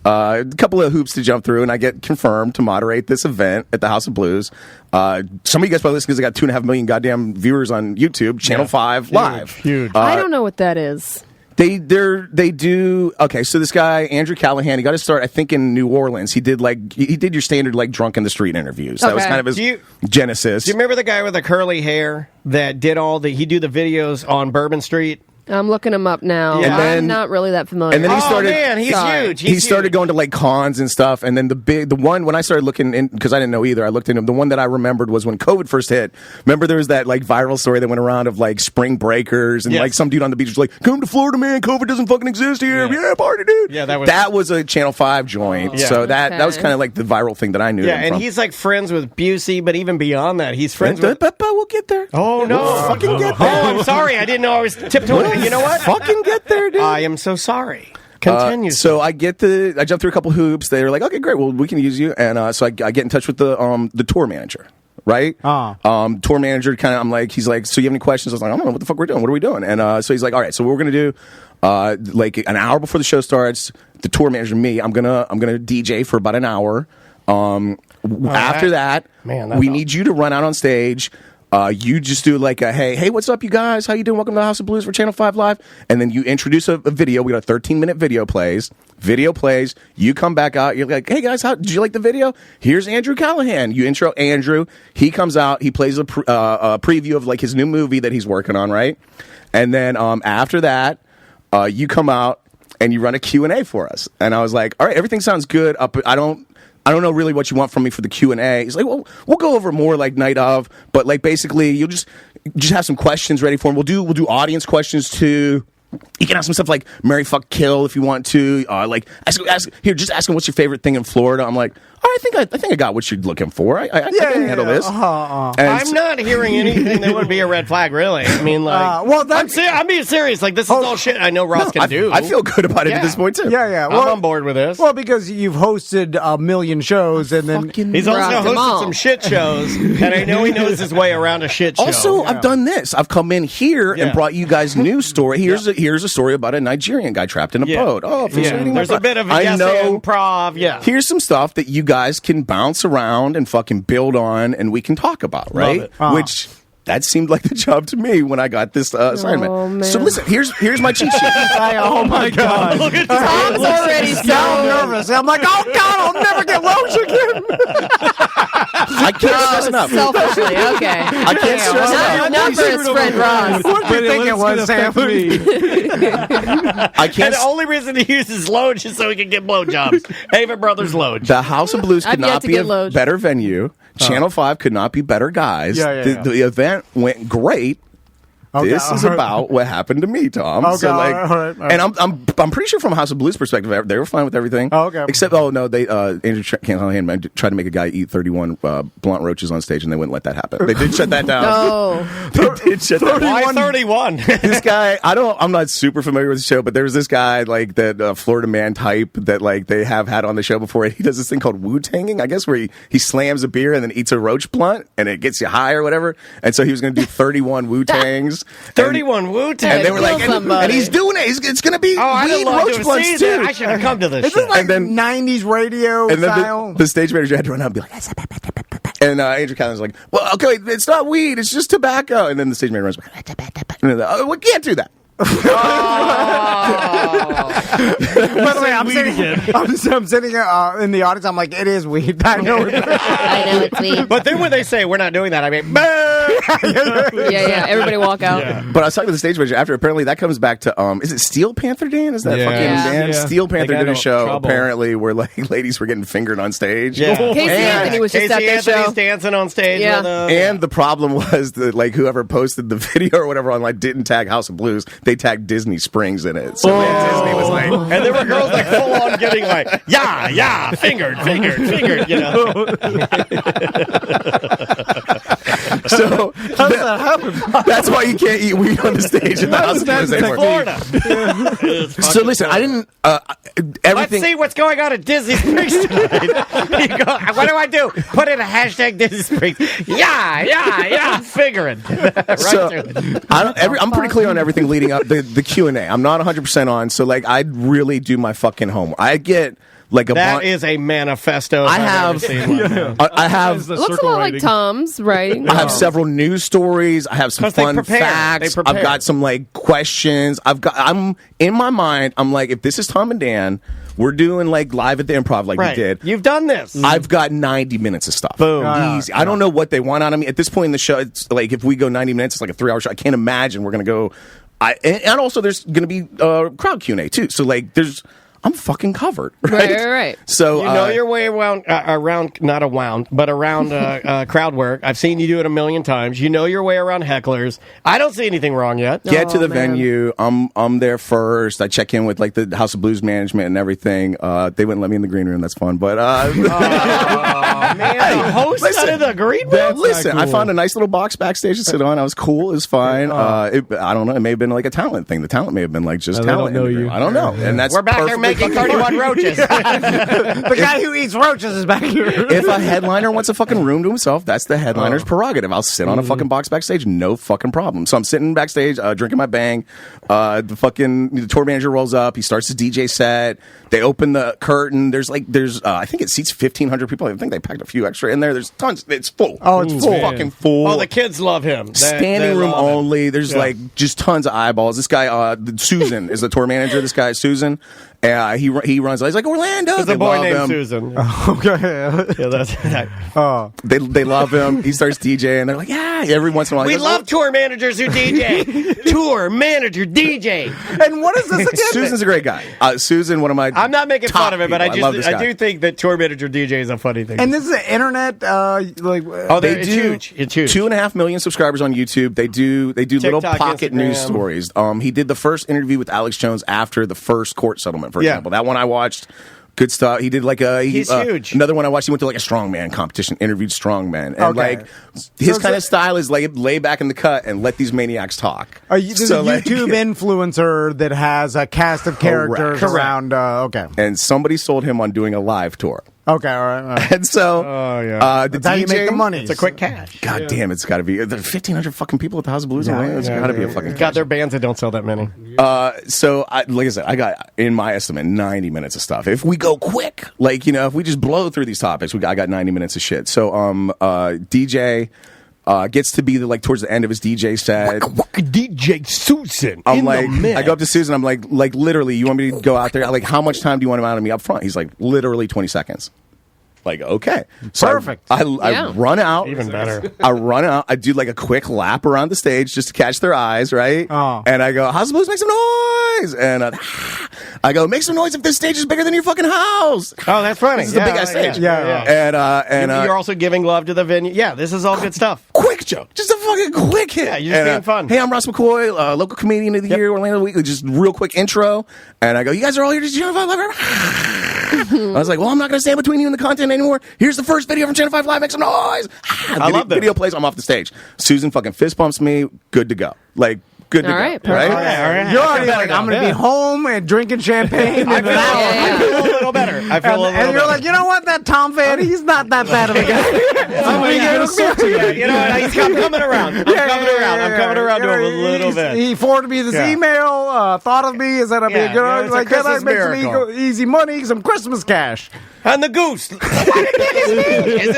A couple of hoops to jump through, and I get confirmed to moderate this event at the House of Blues. Some of you guys probably listen because I got 2.5 million goddamn viewers on YouTube, Channel 5 Live. Huge. I don't know what that is. They do okay. So this guy Andrew Callahan, he got to start I think in New Orleans. He did your standard like drunk in the street interviews. That was Okay. kind of his genesis. Do you remember the guy with the curly hair that did he do the videos on Bourbon Street? I'm looking him up now. And then- I'm not really that familiar. and then he started. man, he's Sorry. huge. He started going to like cons and stuff, and then the one when I started looking in because I didn't know either. I looked into him. The one that I remembered was when COVID first hit. Remember there was that like viral story that went around of like spring breakers and Yes. like some dude on the beach was like, "Come to Florida, man! COVID doesn't fucking exist here. Yeah, party, dude." Yeah, that was a Channel 5 joint. Yeah. So that was Okay. kind of like the viral thing that I knew. Yeah, him and from. he's like friends with Boosie, but even beyond that, he's friends with. But we'll get there. Oh no! We'll fucking get Oh, there. I'm sorry. I didn't know I was tiptoeing. You know what? Fucking get there, dude. I am so sorry. Continue. So I jump through a couple hoops. They were like, okay, great. Well, we can use you. And so I get in touch with the tour manager, right? Tour manager he's like, so you have any questions? I was like, I don't know what the fuck we're doing. What are we doing? And so he's like, all right, so what we're going to do, like an hour before the show starts, the tour manager, me, I'm going to DJ for about an hour. After that, we need you to run out on stage. You just do like a hey, what's up, you guys? How you doing? Welcome to the House of Blues for Channel 5 Live. And then you introduce a video. We got a 13-minute video plays. You come back out. You're like, hey guys, did you like the video? Here's Andrew Callahan. You intro Andrew. He comes out. He plays a preview of like his new movie that he's working on, right? And then after that, you come out and you run a Q&A for us. And I was like, all right, everything sounds good. I don't know really what you want from me for the Q&A. He's like, well, we'll go over more like night of, but like basically you'll just have some questions ready for him. We'll do audience questions too. You can ask some stuff like marry, fuck, kill if you want to. Like ask him what's your favorite thing in Florida. I'm like, all right, I think I got what you're looking for. I can handle this. I'm not hearing anything that would be a red flag, really. I mean, like, I'm being serious. Like, this is all shit I know Ross can do. I feel good about it at this point too. Yeah. I'm on board with this. Well, because you've hosted a million shows and then he's also hosted some shit shows, and I know he knows his way around a shit show. Also, I've done this. I've come in here and brought you guys news story. Here's a story about a Nigerian guy trapped in a boat. Oh, there's a bit of improv. Yeah, here's some stuff that you guys can bounce around and fucking build on, and we can talk about, right? Which that seemed like the job to me when I got this assignment. Oh, so listen, here's my cheat sheet. oh my god, look at Tom's already so nervous. I'm like, oh god, I'll never get loans again. I can't stress enough. selfishly. Okay. I can't stress enough. Not for his friend Ross. What do you think it was, Sam? I can't. And the only reason he uses Loge is so he can get blowjobs. Ava Brothers Loge. The House of Blues could I've yet not to be get a Loge. better venue. Channel 5 could not be better guys. Yeah. The event went great, This is about what happened to me, Tom. Okay, so like, all right. and I'm pretty sure from House of Blues perspective, they were fine with everything. Oh, okay. Except, they Andrew Callahan tried to make a guy eat 31 blunt roaches on stage, and they wouldn't let that happen. They did shut that down. Oh, They did shut that down. Why 31? This guy, I'm not super familiar with the show, but there was this guy like that Florida man type that like they have had on the show before. He does this thing called Wu-Tanging, I guess, where he slams a beer and then eats a roach blunt, and it gets you high or whatever. And so he was going to do 31 Wu-Tangs. 31 Wu-Tang. And they were like, and he's doing it. It's going to be weed roach blunts too. I should have come to this Is it like And then- 90s radio And then style? the stage manager had to run out and be like, and Andrew Callahan's like, well, okay, it's not weed, it's just tobacco. And then the stage manager runs, and they're like, we can't do that. By the way, I'm sitting in the audience. I'm like, it is weed. I know it's weed. But then when they say we're not doing that, I mean, yeah. Everybody walk out. Yeah. But I was talking to the stage manager after. Apparently, that comes back to is it Steel Panther Dan? Is that Yeah. fucking Yeah. Dan? Yeah. Steel Panther They got did a in show trouble. apparently where like ladies were getting fingered on stage. Yeah. Casey Anthony was just Casey at that Anthony's show. dancing on stage Yeah. with them. And the problem was that like whoever posted the video or whatever online didn't tag House of Blues. They tagged Disney Springs in it. So man, Disney was like, and there were girls like full on getting like, yeah, fingered, you know. so that's why you can't eat weed on the stage in the House of Blues anymore. Florida. So listen, I didn't everything. Let's see what's going on at Disney Springs tonight. You go, what do I do? Put in a hashtag Disney Springs. Yeah, figuring. Right So, through it. I'm pretty clear on everything leading up the Q&A. I'm not 100% on, so like I really do my fucking homework. I get like a That is a manifesto. I I've have ever seen one of. I have It looks a lot like Tom's, right? I have several news stories. I have some 'Cause they fun prepare. facts. They prepare. I've got some like questions. I'm in my mind. I'm like, if this is Tom and Dan, we're doing like live at the Improv like Right. we did. You've done this. I've got 90 minutes of stuff. Boom. Easy. I don't know what they want out of me. At this point in the show, it's like if we go 90 minutes, it's like a 3-hour show. I can't imagine we're going to go. And also there's going to be crowd Q&A too. So like I'm fucking covered. Right. So You know your way around crowd work. I've seen you do it a million times. You know your way around hecklers. I don't see anything wrong yet. Get to the man. venue. I'm there first. I check in with like the House of Blues management and everything. They wouldn't let me in the green room. That's fun. But Man, host out of the green room? listen, I found a nice little box backstage to sit on. I was cool. It was fine. I don't know. It may have been like a talent thing. The talent may have been like just They don't talent. know in the you. room. I don't know. And that's We're back there perfectly making fucking 31 roaches. The guy who eats roaches is back here. If a headliner wants a fucking room to himself, that's the headliner's prerogative. I'll sit on a fucking box backstage, no fucking problem. So I'm sitting backstage, drinking my bang. The tour manager rolls up. He starts his DJ set. They open the curtain. There's I think it seats 1,500 people. I think they packed a few extra in there. There's tons. It's full. Oh, it's full. Fucking full. Oh, the kids love him. Standing room only. There's like just tons of eyeballs. This guy, Susan, is the tour manager. This guy, Susan. He runs. He's like Orlando. There's They a boy love named him. Susan. Okay. Yeah, that's They love him. He starts DJing. They're like, yeah. Every once in a while, he We goes, love tour managers who DJ. Tour manager DJ. And what is this again? Susan's a great guy. Susan, one of my. I'm not making top fun of it, but people. love this I guy. do think that tour manager DJ is a funny thing. And this is the internet, It's huge. It's huge. 2.5 million subscribers on YouTube. They do little TikTok, pocket news Instagram. stories. He did the first interview with Alex Jones after the first court settlement, for example. That one I watched. Good stuff. He did like He's huge. Another one I watched. He went to like a strongman competition, interviewed strongmen, and like his kind of style is like lay back in the cut and let these maniacs talk. There's a YouTube influencer that has a cast of characters Correct. around. And somebody sold him on doing a live tour. Okay, all right. And so, the That's how you make the money. It's a quick cash. God damn, it's got to be. There's 1,500 fucking people at the House of Blues. It's got to be a fucking. Got their bands that don't sell that many. So, like I said, I got, in my estimate, 90 minutes of stuff. If we go quick, if we just blow through these topics, I got 90 minutes of shit. So, DJ gets to be towards the end of his DJ set. DJ Susan. I'm like, I go up to Susan. I'm like, literally, you want me to go out there? Like, how much time do you want out of me up front? He's like, literally 20 seconds. Like, okay. So perfect. I run out. Even better. I run out. I do like a quick lap around the stage just to catch their eyes, right? Oh. And I go, House of Blues, make some noise. noise. And I go, make some noise if this stage is bigger than your fucking house. Oh, that's funny. This is the big ass stage. Yeah. And you're also giving love to the venue. Yeah, this is all good stuff. Quick joke. Just a fucking quick hit. Yeah, you're just being fun. Hey, I'm Ross McCoy, local comedian of the year, Orlando Weekly. Just real quick intro. And I go, you guys are all here to Channel 5 Live. I was like, well, I'm not going to stand between you and the content anymore. Here's the first video from Channel 5 Live. Make some noise. I love that. Video plays. I'm off the stage. Susan fucking fist bumps me. Good to go. Like, good to All go. right, perfect. Right? All right. You're already like, I'm going to be home and drinking champagne. I feel a little better. I feel a little and you're better. like, you know what? That Tom fan, he's not that bad of a guy. You know what? I'm coming around. I'm coming around to him a little bit. He forwarded me this email, thought of me, is that I'd be a good it's like, a can I Christmas make some miracle. easy money, some Christmas cash? And the goose. Is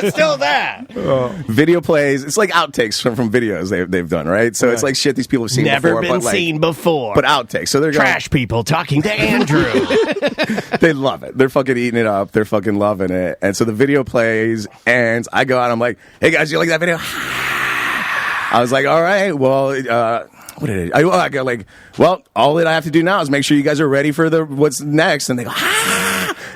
it still that? Video plays. It's like outtakes from videos they've done, right? So it's like shit these people have seen Never before. been but like, seen before. But outtakes. So they're going, Trash people talking to Andrew. they love it. They're fucking eating it up. They're fucking loving it. And so the video plays, and I go out. I'm like, hey guys, you like that video? I was like, all right, well, what did I go like, well, all that I have to do now is make sure you guys are ready for what's next. And they go,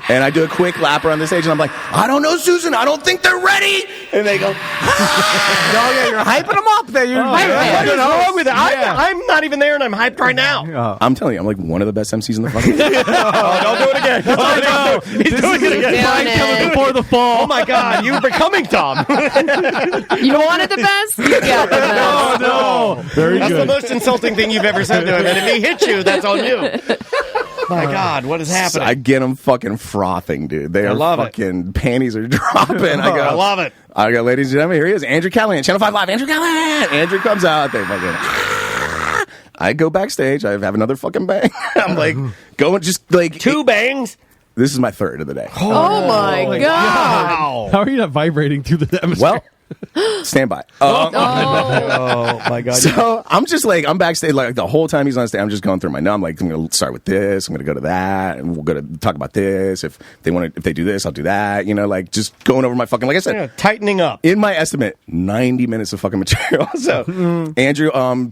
and I do a quick lap around the stage, and I'm like, I don't know, Susan, I don't think they're ready. And they go, No, yeah, you're hyping them up there. What is wrong with it? I'm not even there, and I'm hyped right now. I'm telling you, I'm like one of the best MCs in the fucking Don't do it again. No. He's doing it again. Coming before the fall. Oh my God, you're becoming Tom. You wanted the best? You got the best. No. Very That's good. the most insulting thing you've ever said to him. And if he hits you, that's on you. My God, what is happening? I get them fucking frothing, dude. They are love it. fucking panties are dropping. I love it. I go, ladies and gentlemen, here he is, Andrew Callahan, Channel 5 Live, Andrew Callahan. Andrew comes out. They fucking. I go backstage. I have another fucking bang. I'm like, going just like 2 bangs. This is my third of the day. Oh my God. Wow. How are you not vibrating through the atmosphere? Well, stand by. Oh my God. So I'm just like, I'm backstage like the whole time he's on stage. I'm just going through my notes. I'm like, I'm going to start with this. I'm going to go to that, and we're going to talk about this. If they do this, I'll do that. You know, like just going over my fucking, like I said, tightening up. In my estimate, 90 minutes of fucking material. So Andrew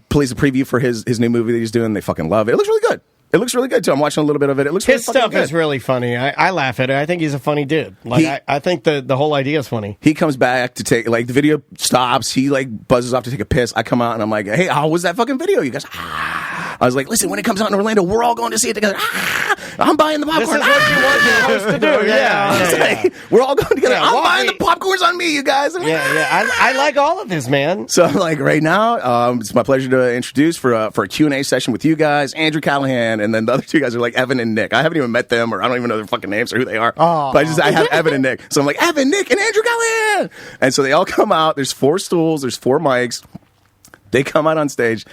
plays a preview for his new movie that he's doing. They fucking love it. It looks really good. It looks really good too. I'm watching a little bit of it. It looks His really stuff good. is really funny. I laugh at it. I think he's a funny dude. Like I think the whole idea is funny. He comes back to take, like, the video stops. He like buzzes off to take a piss. I come out and I'm like, hey, how was that fucking video? You guys, I was like, listen, when it comes out in Orlando, we're all going to see it together. I'm buying the popcorn. This is what you want your host to do. Yeah. We're all going together. Yeah, I'm buying the popcorns on me, you guys. I like all of this, man. So I'm like, right now, it's my pleasure to introduce for a Q&A session with you guys, Andrew Callahan, and then the other two guys are like Evan and Nick. I haven't even met them, or I don't even know their fucking names or who they are. Oh. But I have Evan and Nick. So I'm like, Evan, Nick, and Andrew Callahan. And so they all come out. There's 4 stools. There's 4 mics. They come out on stage.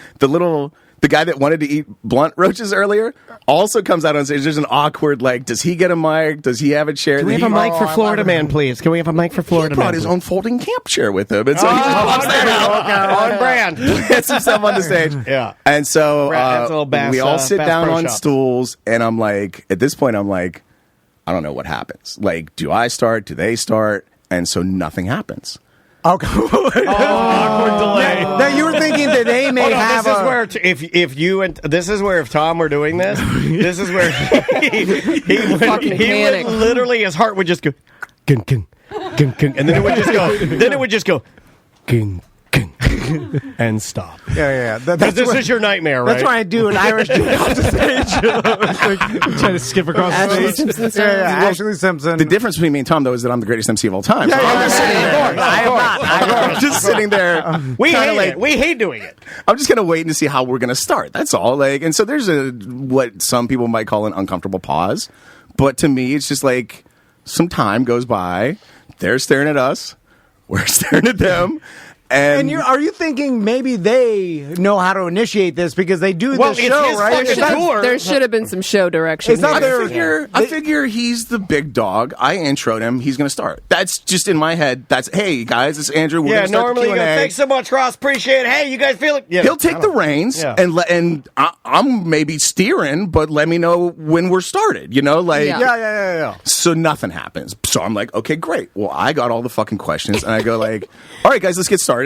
The guy that wanted to eat blunt roaches earlier also comes out on stage. There's an awkward, like, does he get a mic? Does he have a chair? Can we have a mic for Florida Man, please? Can we have a mic for Florida Man? He brought his own folding camp chair with him. And so he just pops that out. On brand. Gets himself on the stage. Yeah. And so That's a little Bass, we all sit Bass down Pro on Shop. stools, and I'm like, at this point, I'm like, I don't know what happens. Like, do I start? Do they start? And so nothing happens. Okay. Awkward delay. Now you were thinking that they may have this is where if Tom were doing this, this is where he would literally, his heart would just go gung, gung, gung, gung, and then it would just go gung, gung, and stop. Yeah. Because this is your nightmare, right? That's why I do an Irish joke off the stage. Trying to skip across the stage. Ashley Simpson. The difference between me and Tom, though, is that I'm the greatest MC of all time. Yeah, So yeah, I'm just yeah, sitting yeah, there. yeah. I am not. I'm just sitting there. We kinda hate like, it. We hate doing it. I'm just kind of waiting to see how we're going to start. That's all. Like, and so there's what some people might call an uncomfortable pause. But to me, it's just like some time goes by. They're staring at us. We're staring at them. And are you thinking maybe they know how to initiate this because they do Well, this it's show, his right? fucking tour. There should have been some show direction. It's not here. their- I figure he's the big dog. I introed him. He's going to start. That's just in my head. That's, hey, guys, it's Andrew. We're Yeah, going to start normally the you go, Q&A. thanks so much, Ross. Appreciate it. Hey, you guys feel it? Yeah. He'll take the reins Yeah. and I'm maybe steering, but let me know when we're started. You know, like Yeah. So nothing happens. So I'm like, okay, great. Well, I got all the fucking questions, and I go like, all right, guys, let's get started.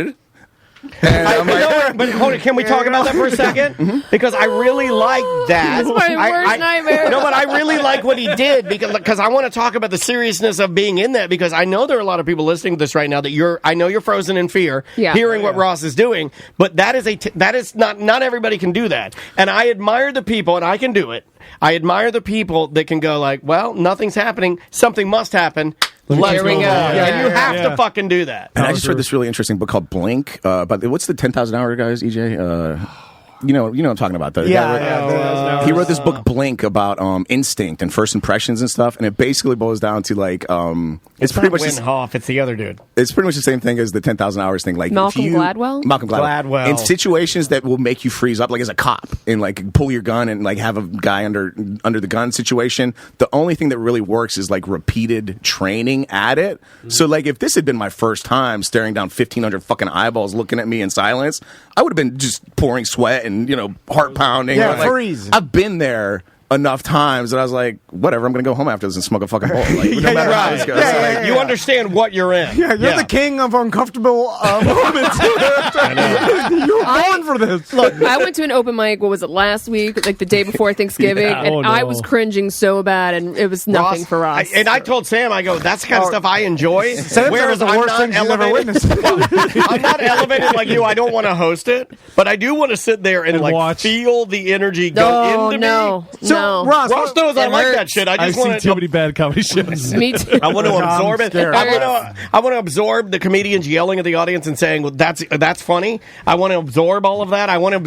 And I'm like, but hold on, can we talk about that for a second? Because I really like that. That's my worst nightmare. No, but I really like what he did because I want to talk about the seriousness of being in that, because I know there are a lot of people listening to this right now that I know you're frozen in fear hearing what Ross is doing, but that is not everybody can do that. And I admire the people, and I can do it. I admire the people that can go like, well, nothing's happening, something must happen. Here we go. And you have to fucking do that. And I just read this really interesting book called Blink. But what's the 10,000 Hour guys, EJ? You know what I'm talking about. He wrote this book, Blink, about instinct and first impressions and stuff, and it basically boils down to like it's pretty much it's the other dude. It's pretty much the same thing as the 10,000 Hours thing. Like Malcolm Gladwell. In situations that will make you freeze up, like as a cop, and like pull your gun and like have a guy under the gun situation. The only thing that really works is like repeated training at it. Mm-hmm. So like if this had been my first time staring down 1,500 fucking eyeballs looking at me in silence, I would have been just pouring sweat and heart pounding. Yeah, freeze. I've been there enough times that I was like, whatever, I'm going to go home after this and smoke a fucking bowl. Like, no matter how this goes. You understand what you're in. Yeah, you're the king of uncomfortable moments. You're born for this. Look, I went to an open mic, what was it, last week, like the day before Thanksgiving, and I was cringing so bad, and it was nothing for us. I told Sam, I go, that's the kind of stuff I enjoy. Whereas the worst thing you've ever witnessed. I'm not elevated like you. I don't want to host it, but I do want to sit there and like watch. Feel the energy go into me. So, Ross knows I like that shit. I've seen too many bad comedy shows. Me too. I want to absorb it. I want to absorb the comedians yelling at the audience and saying, well, that's funny. I want to absorb all of that. I want to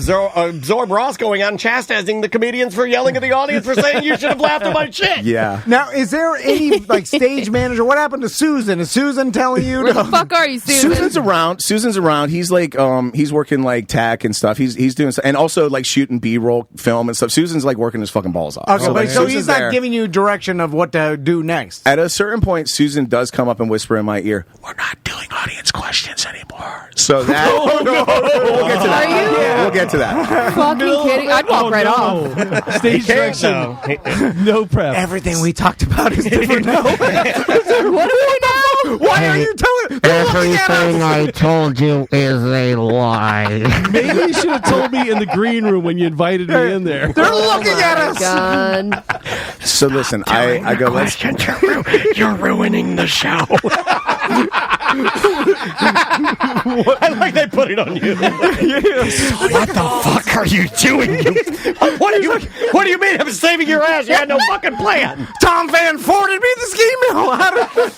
absorb Ross going out and chastising the comedians for yelling at the audience for saying you should have laughed at my shit. Yeah. Now, is there any like stage manager? What happened to Susan? Is Susan telling you? Where the fuck are you, Susan? Susan's around. He's like he's working like tech and stuff. He's doing and also like shooting B-roll film and stuff. Susan's like working his fucking balls off. Okay, so he's not giving you direction of what to do next. At a certain point, Susan does come up and whisper in my ear, "We're not doing audience questions anymore." So that we'll get to that. Are you? We'll get to that. Fucking kidding? I'd walk right off. Stage direction. No prep. Everything we talked about is different now. What do we know? Why are you telling? Everything I told you is a lie. Maybe you should have told me in the green room when you invited me in there. They're looking at us. God. So listen, I go. You're ruining the show. I like they put it on you. What the fuck are you doing? What do you mean? I'm saving your ass. You had no fucking plan. Tom Van forwarded me this email. How could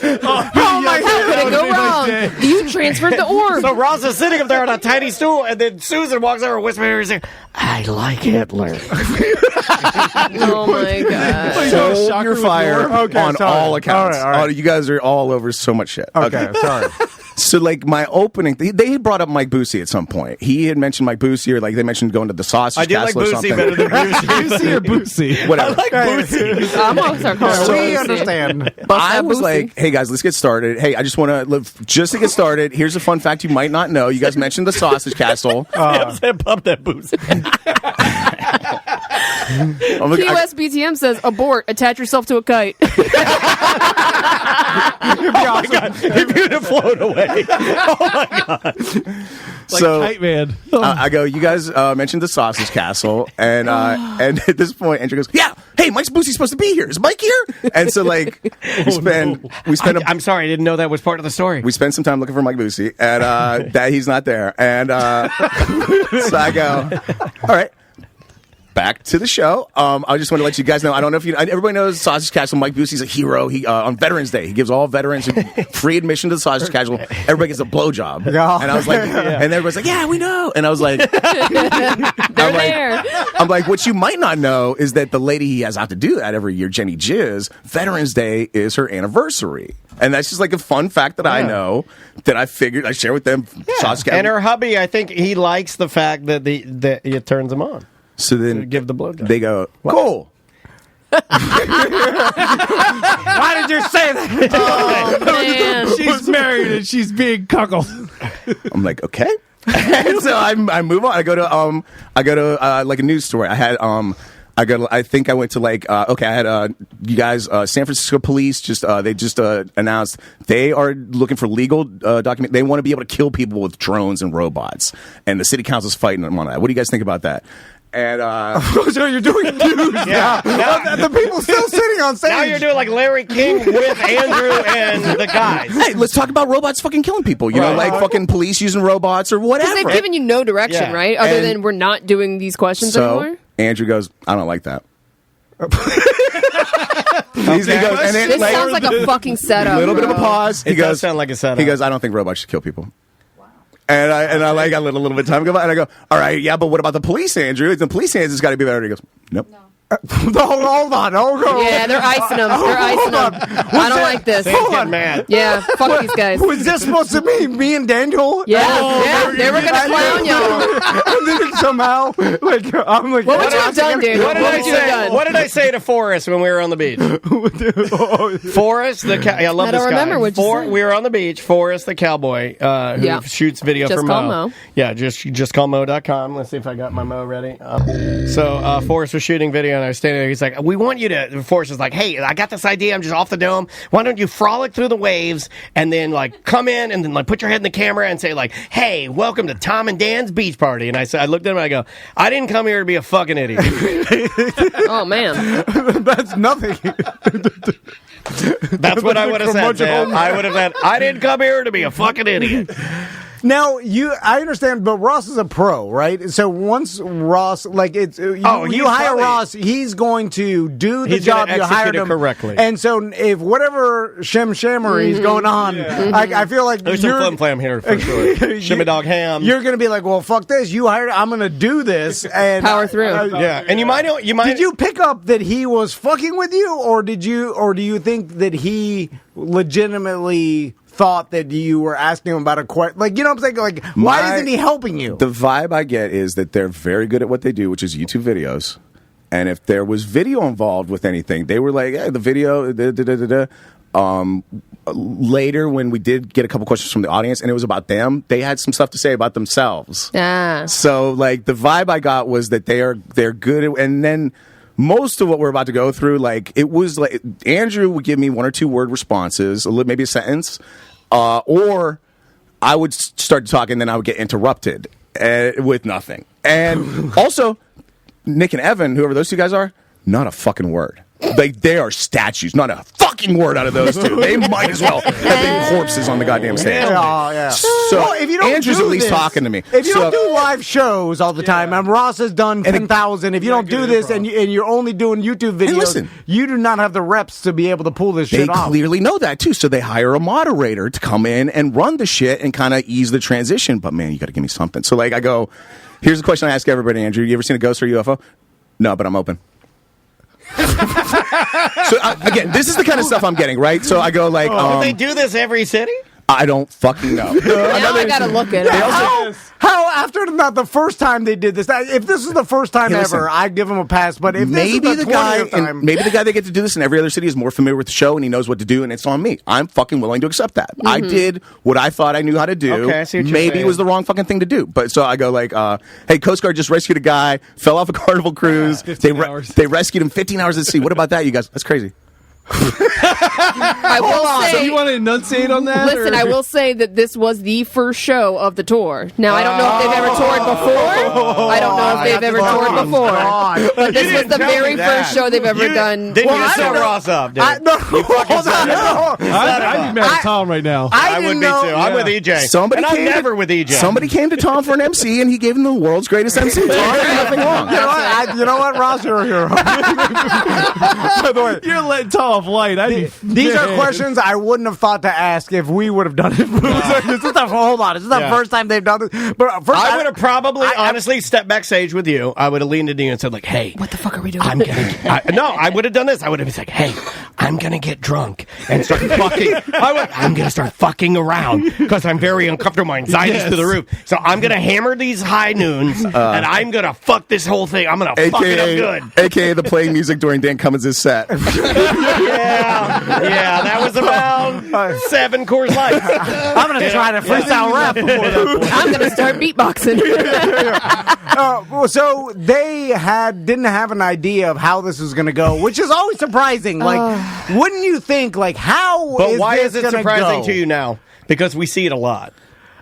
it go wrong? You transferred the orb. So Ross is sitting up there on a tiny stool, and then Susan walks over and whispers, "I like Hitler." Oh my god! So you're fired on all accounts. All right. You guys are all over so much shit. Okay, sorry. So, like, my opening, they had brought up Mike Boosie at some point. He had mentioned Mike Boosie, or, like, they mentioned going to the Sausage Castle or something. I do like Boosie better than Boosie. Boosie or Boosie? Whatever. I like Boosie. I'm gonna start calling her We Boosie. understand. I was like, hey, guys, let's get started. Hey, I just want to, just to get started, here's a fun fact you might not know. You guys mentioned the Sausage Castle. Pump that Boosie. QS BTM says, abort, attach yourself to a kite. Oh my god, if you'd have flown away. Oh my god. Like Kite Man. I go, you guys mentioned the Sausage Castle, and at this point, Andrew goes, yeah, hey, Mike's Boosie's supposed to be here. Is Mike here? And so, like, we spend. I'm sorry, I didn't know that was part of the story. We spend some time looking for Mike Boosie, and that he's not there. And so I go, all right. Back to the show. I just want to let you guys know. I don't know if everybody knows Sausage Castle. Mike Boosie's a hero. He on Veterans Day, he gives all veterans free admission to the Sausage Castle. Everybody gets a blowjob. Yeah. And I was like, and everybody's like, yeah, we know. And I was like, I'm like, what you might not know is that the lady he has out to do that every year, Jenny Jizz, Veterans Day is her anniversary. And that's just like a fun fact that I know that I figured I share with them. Sausage Castle. And her hubby, I think he likes the fact that that it turns him on. So then give the blowjob. They go, cool. Why did you say that? Oh, man. She's married and she's being cuckolded. I'm like, okay. And so I move on. I go to like a news story. I had I think I went to like I had you guys San Francisco police they just announced they are looking for legal document. They want to be able to kill people with drones and robots, and the city council's fighting them on that. What do you guys think about that? And so you're doing news now. The people still sitting on stage. Now you're doing like Larry King with Andrew and the guys. Hey, let's talk about robots fucking killing people. You know, like fucking police using robots or whatever. Because they've given you no direction, right? Other than we're not doing these questions anymore. Andrew goes, I don't like that. This sounds like a fucking setup. A little bit of a pause. It does sound like a setup. He goes, I don't think robots should kill people. And I like a little bit of time go by, and I go, all right, yeah, but what about the police, Andrew? The police hands has got to be better. And he goes, nope. Hold on. Yeah, they're icing them. I don't like this. Hold on, man. Yeah, fuck these guys. Was this supposed to be me and Daniel? Yeah, they were gonna clown y'all. And then somehow, I'm like, what would you have done, dude? What did I say to Forrest when we were on the beach? Forrest, I love this guy. Remember what you said. We were on the beach. Forrest, the cowboy, who shoots video for Mo. Yeah, just call Mo.com. Let's see if I got my Mo ready. So Forrest was shooting video. And I was standing there. He's like, we want you to. Forrest is like, hey, I got this idea. I'm just off the dome. Why don't you frolic through the waves and then like come in and then like put your head in the camera and say like, hey, welcome to Tom and Dan's beach party. And I looked at him and I go, I didn't come here to be a fucking idiot. Oh man, that's nothing. That's what I would have said. Dan. I would have said, I didn't come here to be a fucking idiot. Now I understand, but Ross is a pro, right? So once Ross, you hire Ross, he's going to do the job you hired him correctly. And so if whatever shammery is going on, I feel like there's some flam here for sure. Shimmy dog ham. You're going to be like, well, fuck this. You hired. I'm going to do this and power through. And you might. Did you pick up that he was fucking with you, or do you think that he legitimately thought that you were asking him about a question? Like, you know what I'm saying? Like, why isn't he helping you? The vibe I get is that they're very good at what they do, which is YouTube videos. And if there was video involved with anything, they were like, hey, the video, later, when we did get a couple questions from the audience and it was about them, they had some stuff to say about themselves. So, like, the vibe I got was that they're good at, and then most of what we're about to go through, like, it was like Andrew would give me 1 or 2 word responses, maybe a sentence, or I would start to talk and then I would get interrupted with nothing. And also, Nick and Evan, whoever those 2 guys are, not a fucking word. Like, they are statues, not a fucking word out of those 2. They might as well have been corpses on the goddamn stage. So if you don't Andrew's at least talking to me. If you don't do live shows all the time, and Ross has done 10,000, if you don't do this and you're only doing YouTube videos, you do not have the reps to be able to pull this shit off. They clearly know that too, so they hire a moderator to come in and run the shit and kind of ease the transition. But man, you got to give me something. So like I go, here's the question I ask everybody, Andrew. You ever seen a ghost or UFO? No, but I'm open. So again, this is the kind of stuff I'm getting, right? So I go like, do they do this every city? I don't fucking know. Now I gotta look at it. How after not the first time they did this? If this is the first time ever, I'd give them a pass. But if maybe this is the guy, maybe the guy that gets to do this in every other city is more familiar with the show and he knows what to do, and it's on me. I'm fucking willing to accept that. I did what I thought I knew how to do. Okay, I see what you're maybe saying. it was the wrong fucking thing to do. But so I go like, hey, Coast Guard just rescued a guy, fell off a Carnival cruise. They rescued him 15 hours at sea. What about that, you guys? That's crazy. I will say, so you want to enunciate on that? Listen, I will say that this was the first show of the tour. Now, I don't know if they've ever toured before. I don't know if they've ever toured before. But this was the very first show they've ever done. Didn't you set Ross up, dude? I'd be mad at Tom right now. I would be too. I'm with EJ. I'm never with EJ. Somebody came to Tom for an MC and he gave him the world's greatest MC. Tom did nothing wrong. You know what, Ross, you're a hero. By the way, you're letting Tom off light. These are questions I wouldn't have thought to ask if we would have done it. Hold on, this is the first time they've done this. But first, I would have probably honestly stepped backstage with you. I would have leaned into you and said like, "Hey, what the fuck are we doing?" I would have done this. I would have been like, "Hey, I'm going to get drunk and start fucking. I'm going to start fucking around because I'm very uncomfortable. My anxiety's through the roof. So I'm going to hammer these high noons and I'm going to fuck this whole thing. I'm going to fuck it up good. AKA the playing music during Dan Cummins' set. Yeah, that was about 7 Coors Light. I'm going to try to freestyle rap before that. I'm going to start beatboxing. So they didn't have an idea of how this was going to go, which is always surprising. Like, wouldn't you think, like, how But is why this is it gonna surprising go? to you now? Because we see it a lot.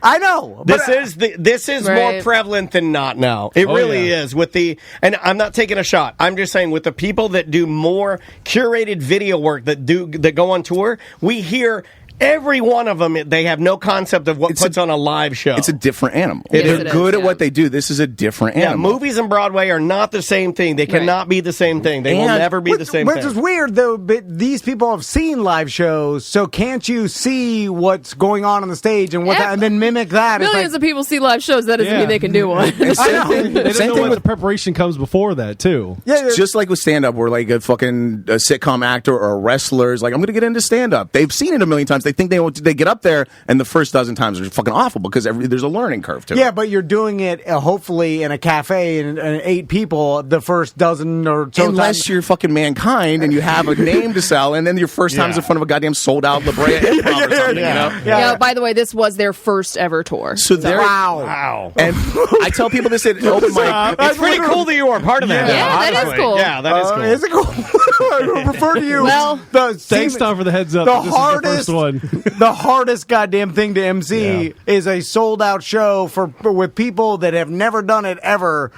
I know. This is more Right. prevalent than not now. It really is with and I'm not taking a shot. I'm just saying with the people that do more curated video work that go on tour, we hear every one of them, they have no concept of what puts on a live show. It's a different animal. Yes, They're it is, good at yeah. what they do. This is a different animal. Movies and Broadway are not the same thing. They cannot be the same thing. They will never be the same which thing. is weird, though. But these people have seen live shows, so can't you see what's going on the stage and and then mimic that? It's Millions of people see live shows. That doesn't mean they can do one. They don't know what the preparation comes before that too. Just like with stand-up, where like a sitcom actor or a wrestler is like, I'm going to get into stand-up. They've seen it a million times. They think they get up there, and the first dozen times are fucking awful because there's a learning curve to it. Yeah, but you're doing it hopefully in a cafe and 8 people the first dozen or so. Unless you're fucking Mankind and you have a name to sell, and then your first time's in front of a goddamn sold-out La Brea Improv or something, you know? Yeah. By the way, this was their first ever tour. So they're... Wow. And I tell people this at open mic. It's pretty cool that you are part of that. Yeah, that is cool. Yeah, that is cool. Is it cool? I refer to you. Well, Thanks, Tom, for the heads up. The This hardest is the first one. The hardest goddamn thing to MC is a sold out show with people that have never done it ever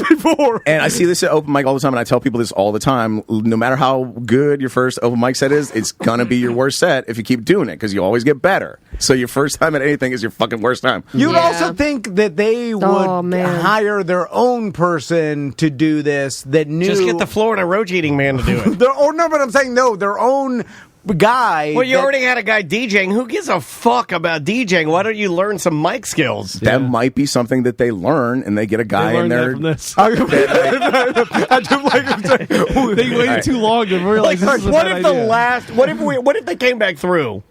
before. And I see this at open mic all the time, and I tell people this all the time. No matter how good your first open mic set is, it's going to be your worst set if you keep doing it, because you always get better. So your first time at anything is your fucking worst time. You'd also think that they would hire their own person to do this that knew... Just get the Florida roach eating man to do it. But I'm saying, no, their own guy. Well, you already had a guy DJing. Who gives a fuck about DJing? Why don't you learn some mic skills? That might be something that they learn, and they get a guy in there. From this. I do like him saying, They waited too long to realize this is a what bad if idea. what if they came back through?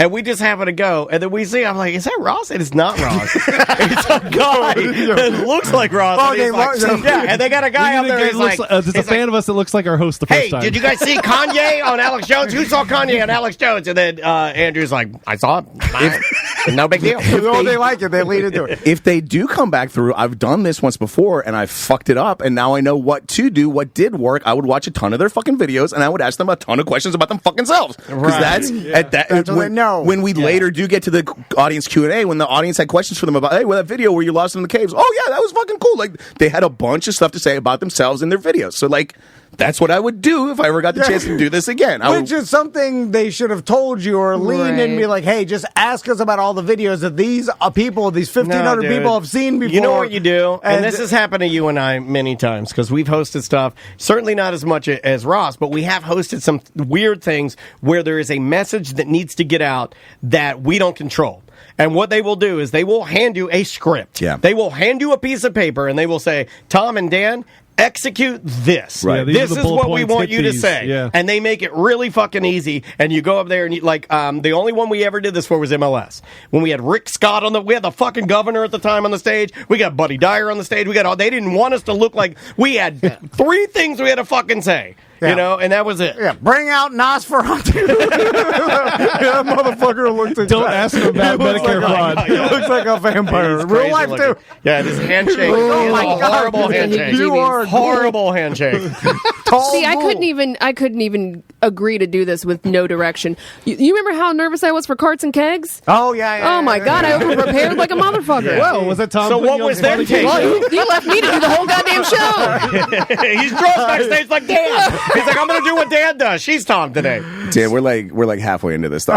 And we just happen to go, and then we see. I'm like, "Is that Ross?" And it's not Ross. It's a guy that looks like Ross. And he's like, and they got a guy up there. He's like, there's a fan of us that looks like our host the first "Hey, time. did you guys see Kanye on Alex Jones? Who saw Kanye on Alex Jones?" And then Andrew's like, "I saw it. No big deal." They like it. They lead into it. If they do come back through, I've done this once before, and I fucked it up, and now I know what to do, what did work. I would watch a ton of their fucking videos, and I would ask them a ton of questions about them fucking selves. Because that's when we later do get to the audience Q&A, when the audience had questions for them about, hey, that video where you lost in the caves, oh yeah, that was fucking cool. Like, they had a bunch of stuff to say about themselves in their videos. So like, that's what I would do if I ever got the chance to do this again. Which is something they should have told you, or lean in and be like, hey, just ask us about all the videos that these people, these 1,500 people have seen before. You know what you do? And this has happened to you and I many times, because we've hosted stuff, certainly not as much as Ross, but we have hosted some weird things where there is a message that needs to get out that we don't control. And what they will do is they will hand you a script. Yeah. They will hand you a piece of paper, and they will say, Tom and Dan, execute this. Right. Yeah, this is what we want you to say. Yeah. And they make it really fucking easy. And you go up there and you, like, the only one we ever did this for was MLS. When we had Rick Scott we had the fucking governor at the time on the stage. We got Buddy Dyer on the stage. They didn't want us to look like we had 3 things we had to fucking say. Yeah. You know, and that was it. Yeah, bring out Nosferatu. That motherfucker looks like... Don't ask him about Medicare fraud. He looks like a vampire. Real life, looking. too. Yeah, this handshake is my a God. horrible handshake. You are horrible handshake. See, I couldn't even agree to do this with no direction. You remember how nervous I was for Carson Kegs? Oh, yeah. Oh my God, I over-prepared like a motherfucker. Well, was that Tom? So putting what you on was the their spot take? again? Well, you left me to do the whole goddamn show. He's drunk backstage like Dan. He's like, I'm going to do what Dan does. She's Tom today. Dan, we're like halfway into this. The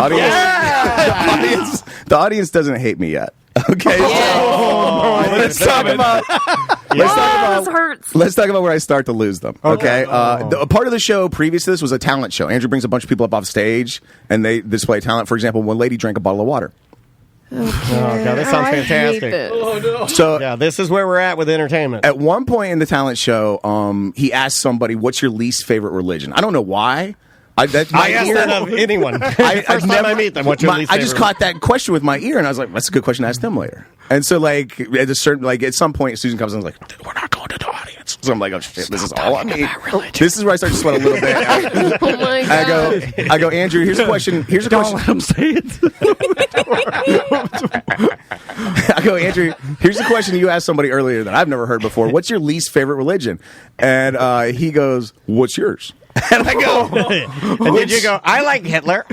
audience doesn't hate me yet. Okay, let's talk about. This hurts. Let's talk about where I start to lose them. Okay, a part of the show previous to this was a talent show. Andrew brings a bunch of people up off stage and they display talent. For example, one lady drank a bottle of water. Okay. Oh God, this sounds fantastic. Oh no! So yeah, this is where we're at with entertainment. At one point in the talent show, he asked somebody, "What's your least favorite religion?" I don't know why, I asked that of anyone. First time I meet them, what's your least I just favorite? caught that question with my ear, and I was like, "That's a good question to ask them later." And so, like at some point, Susan comes in and is like, "We're not going to the audience." So I'm like, "Oh shit, this is all on me." This is where I start to sweat a little bit. Oh my god! I go, Andrew. Here's a question. Here's a question. Don't let him say it. I go, Andrew. Here's a question you asked somebody earlier that I've never heard before. What's your least favorite religion? And he goes, "What's yours?" And I go, and then you go, I like Hitler.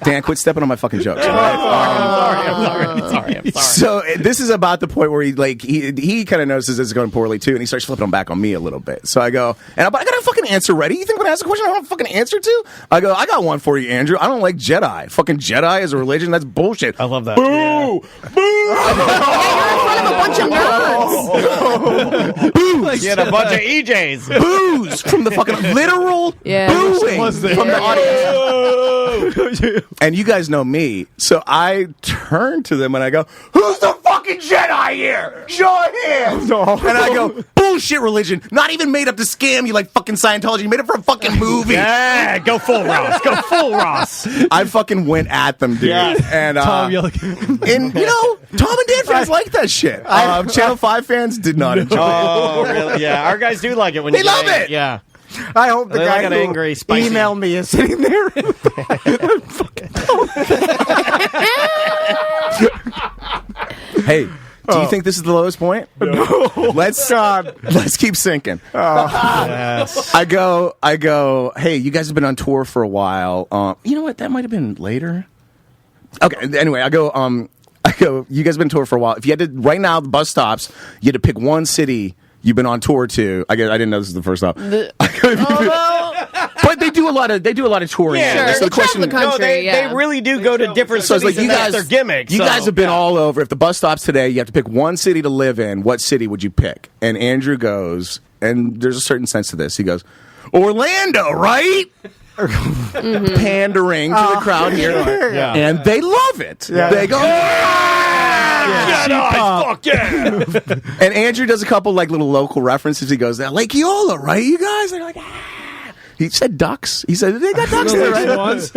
Dan, quit stepping on my fucking jokes. I'm sorry. So this is about the point where he kind of notices it's going poorly too, and he starts flipping them back on me a little bit. So I go, I got a fucking answer ready. You think I'm gonna ask a question I don't have a fucking answer to? I go, I got one for you, Andrew. I don't like Jedi. Fucking Jedi is a religion. That's bullshit. I love that. Boo! You're in front of a bunch of nerds. Booze. Get a bunch of EJs. Booze from the fucking literal booing from the audience. And you guys know me, so I turn to them and I go, "Who's the fucking Jedi here? Show of hands!" And I go, "Bullshit religion, not even made up to scam you like fucking Scientology. You made it for a fucking movie." Yeah, go full Ross. Go full Ross. I fucking went at them, dude. Yeah. And Tom, you're like, Tom and Dan fans like that shit. Channel 5 fans did not enjoy it. Oh, really? Yeah, our guys do like it when They you love get it. Yeah. I hope the They guy like an who angry, spicy- emailed me is sitting there. Hey, do you think this is the lowest point? No. Let's keep sinking. Yes. I go, hey, you guys have been on tour for a while. You know what? That might have been later. Okay, anyway, I go, you guys have been on tour for a while. If you had to, right now, the bus stops, you had to pick one city you've been on tour to. I didn't know this was the first stop. But they do a lot of touring. Sure, So they travel the country. They really do go to different So it's cities, like you and guys, that's their gimmick. You guys have been all over. If the bus stops today, you have to pick one city to live in. What city would you pick? And Andrew goes, and there's a certain sense to this. He goes, Orlando, right? Pandering to the crowd here, and they love it. Yeah. They go, fuck yeah! and Andrew does a couple like little local references. He goes, Lake Eola, right? You guys are like, He said ducks. He said they got ducks there, right?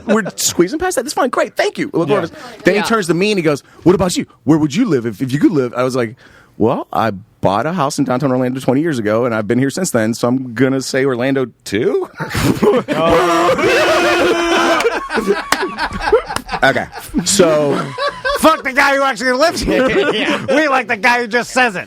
We're squeezing past that. That's fine. Great. Thank you. Then he turns to me and he goes, "What about you? Where would you live if you could live?" I was like, "Well, I bought a house in downtown Orlando 20 years ago, and I've been here since then. So I'm gonna say Orlando too." Okay, so Fuck the guy who actually lives here. We like the guy who just says it.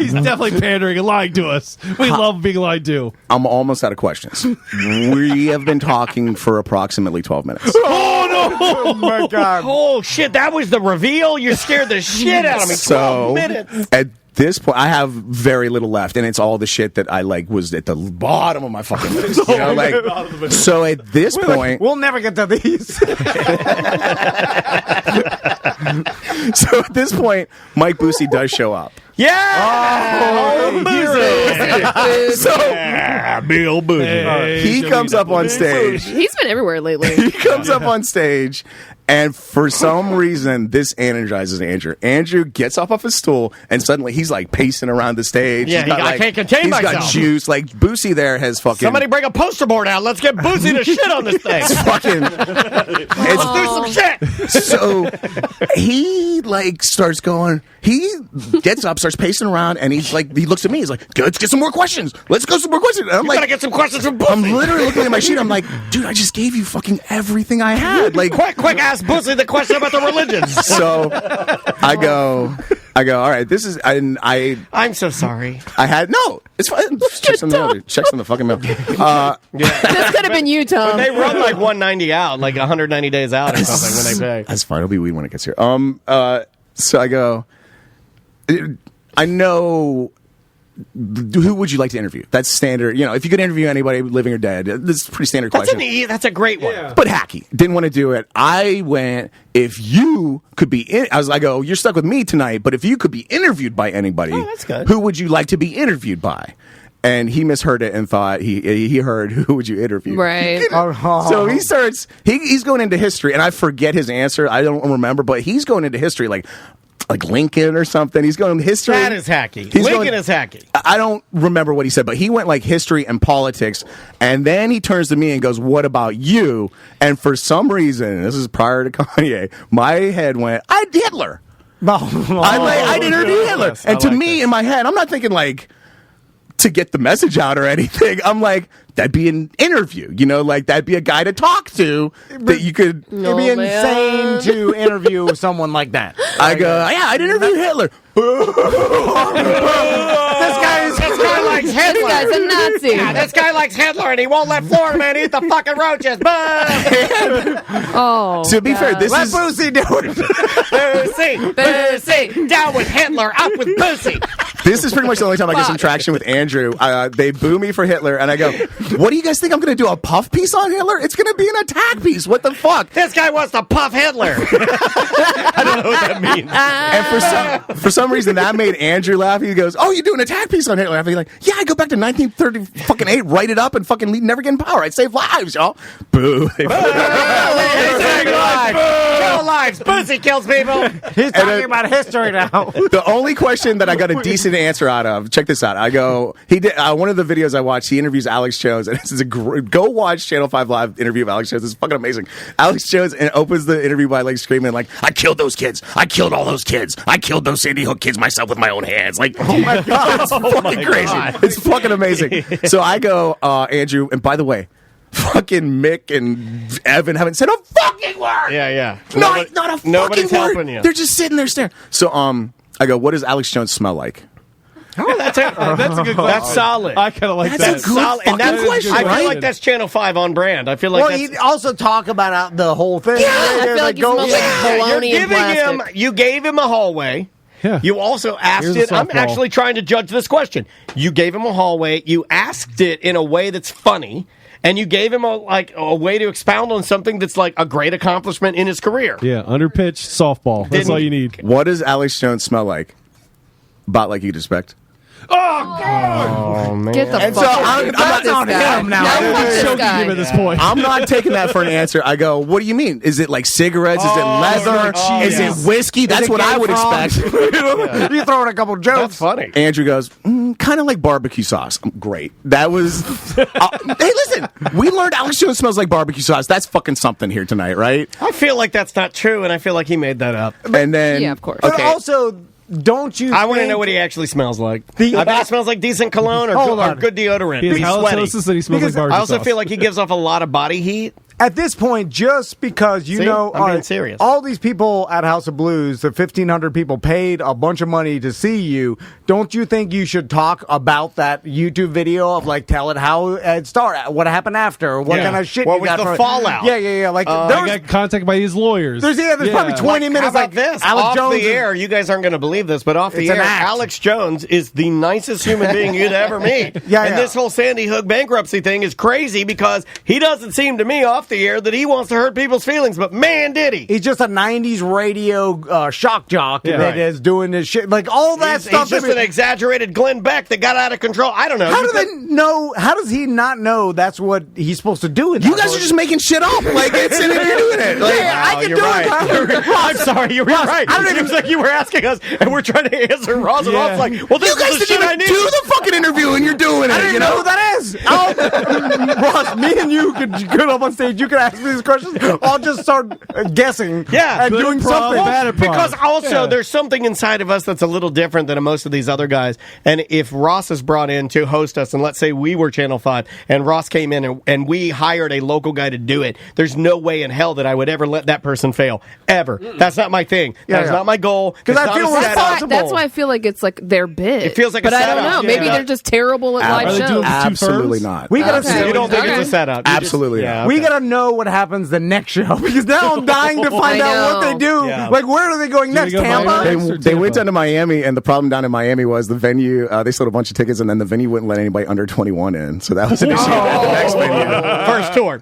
he's definitely pandering and lying to us. We love being lied to. I'm almost out of questions. We have been talking for approximately 12 minutes. Oh no! Oh my god! Oh shit! That was the reveal. You scared the shit out of me. 12 minutes. At this point, I have very little left, and it's all the shit that I was at the bottom of my fucking list. You know, so at this point, we'll never get to these. So at this point, Mike Boosie does show up. Yeah! Bill Boosie. He comes up on stage. He's been everywhere lately. He comes up on stage, and for some reason, this energizes Andrew. Andrew gets off his stool, and suddenly he's like pacing around the stage. Yeah, I can't contain myself. He's got juice. Like Boosie there has fucking. Somebody bring a poster board out. Let's get Boosie to shit on this thing. It's fucking. Let's do some shit. So he starts going. He gets up, starts pacing around, and he looks at me. He's like, "Let's get some more questions. Let's go some more questions." And I'm Gotta get some questions from Boosie. I'm literally looking at my sheet. I'm like, dude, I just gave you fucking everything I had. Like, quick, ask Boosie the question about the religions. So I go. All right, this is. I'm so sorry. I had no. It's fine. Checks on the mail. Dude. Checks on the fucking mail. This could have been you, Tom. They run like 190 out, like 190 days out or something when they pay. That's fine. It'll be weed when it gets here. So I go. I know. Who would you like to interview? That's standard. You know, if you could interview anybody, living or dead, this is a pretty standard question. That's a great one. But hacky. Didn't want to do it. I went, if you could be I go, you're stuck with me tonight, but if you could be interviewed by anybody, that's good. Who would you like to be interviewed by? And he misheard it and thought he heard, who would you interview? Right. So he starts, he's going into history, and I forget his answer. I don't remember, but he's going into history like, like Lincoln or something. He's going history. That is hacky. He's Lincoln going- is hacky. I don't remember what he said, but he went like history and politics, and then he turns to me and goes, "What about you?" And for some reason, this is prior to Kanye, my head went, Hitler. I'd interview Hitler. And to me, in my head, I'm not thinking like to get the message out or anything. I'm like, that'd be an interview, like that'd be a guy to talk to that you could. It'd be insane to interview someone like that. I go, yeah, I'd interview Hitler. This guy likes Hitler. This guy's a Nazi. Yeah, this guy likes Hitler, and he won't let Florida man eat the fucking roaches. To be fair, this Let is Boosie do it. Boosie, down with Hitler, up with Boosie. This is pretty much the only time I get some traction with Andrew. They boo me for Hitler, and I go, what do you guys think I'm going to do, a puff piece on Hitler? It's going to be an attack piece. What the fuck? This guy wants to puff Hitler. I don't know what that means. And for some reason, that made Andrew laugh. He goes, oh, you do an attack piece on Hitler? I'd be like, yeah, I go back to 1938, write it up, and fucking never get in power. I'd save lives, y'all. Boo. Kill lives. Boosie kills people. He's talking about history now. The only question that I got a decent answer out of, check this out. I go, he did one of the videos I watched, he interviews Alex Jones, and this is go watch Channel 5 Live interview of Alex Jones. It's fucking amazing. Alex Jones opens the interview by like screaming like, I killed those kids. I killed all those kids. I killed those Sandy Hook kids myself with my own hands. Like, oh my God, it's fucking crazy. It's fucking amazing. So I go, Andrew, and by the way, fucking Mick and Evan haven't said a fucking word. Yeah. Not a fucking nobody's word. helping you. They're just sitting there staring. So I go, what does Alex Jones smell like? Oh, that's a good question. That's solid. I kind of like That's that. a good solid. And that's question, I right? feel like that's Channel 5 on brand. I feel like Well, that's... you also talk about the whole thing. Yeah, I feel like he smells like bologna and plastic. You gave him a hallway. Yeah. You also asked Here's it. a I'm softball. actually trying to judge this question. You gave him a hallway. You asked it in a way that's funny. And you gave him a way to expound on something that's like a great accomplishment in his career. Yeah, underpitched softball. That's all you need. What does Alex Jones smell like? About like you'd expect. Oh, man. Get the And fuck so out. I'm Fuck not this on guy. him now. Fuck this Choking guy. him at this point. I'm not taking that for an answer. I go, what do you mean? Is it like cigarettes? Is it leather? Is it whiskey? That's what I would expect. You throw in a couple jokes. That's funny. Andrew goes, kind of like barbecue sauce. Great. That was. Hey, listen, we learned Alex Jones smells like barbecue sauce. That's fucking something here tonight, right? I feel like that's not true, and I feel like he made that up. And then, Yeah, of course. But Okay. also, don't you I want to think- know what he actually smells like. The- I bet he smells like decent cologne or Hold good, or on. good deodorant. He has He's sweaty. halitosis and he smells Because like barbecue I also sauce. feel like he gives off a lot of body heat. At this point, just because you See? know, I'm being serious. all these people at House of Blues, the 1,500 people paid a bunch of money to see you. Don't you think you should talk about that YouTube video of like tell it how it started, what happened after, what Yeah. kind of shit What you was got the from it. fallout? Yeah. Like I there was, got contacted by his lawyers. there's probably 20 How minutes about like this? Alex Off Jones the is- air, you guys aren't going to believe this, but off the It's an air, act. Alex Jones is the nicest human being you'd ever meet. Yeah. And this whole Sandy Hook bankruptcy thing is crazy because he doesn't seem to me off the air that he wants to hurt people's feelings, but man, did he. He's just a 90s radio shock jock Yeah. that Right. is doing this shit. Like all that He's stuff. just an exaggerated Glenn Beck that got out of control. I don't know. How You do they know? How does he not know that's what he's supposed to do? In You that guys voice? are just making shit up. Like, it's you're doing it. Like, Yeah, I can you're do right. it. I'm sorry, you were right. I don't It seems like you were asking us, and we're trying to answer Ross, and Ross like, well, this you guys is the didn't shit I even need. do the fucking interview, and you're doing it. I didn't you know know who that is. Ross, me and you could get up on stage. You could ask me these questions. I'll just start guessing. Yeah, and good doing improv, something. bad improv. Because also Yeah. there's something inside of us that's a little different than most of these other guys. And if Ross is brought in to host us, and let's say we were Channel 5, and Ross came in and we hired a local guy to do it, there's no way in hell that I would ever let that person fail. Ever. That's not my thing. That's Yeah. not my goal. 'Cause It's I not feel a responsible. setup. That's why I feel like it's like their bit. It feels like a but I don't setup. know. Maybe Yeah. they're just terrible at Are live they shows. doing the two Absolutely thirds? not. We gotta Okay. see. You don't think Okay. it's a setup? You just- Absolutely not. yeah, We okay. gotta know what happens the next show because now I'm dying to find I out what know. they do. Yeah. Like, where are they going next? go Tampa? Miami? They went down to Miami, and the problem down in Miami was the venue. They sold a bunch of tickets, and then the venue wouldn't let anybody under 21 in. So that was an issue at the next venue. First tour.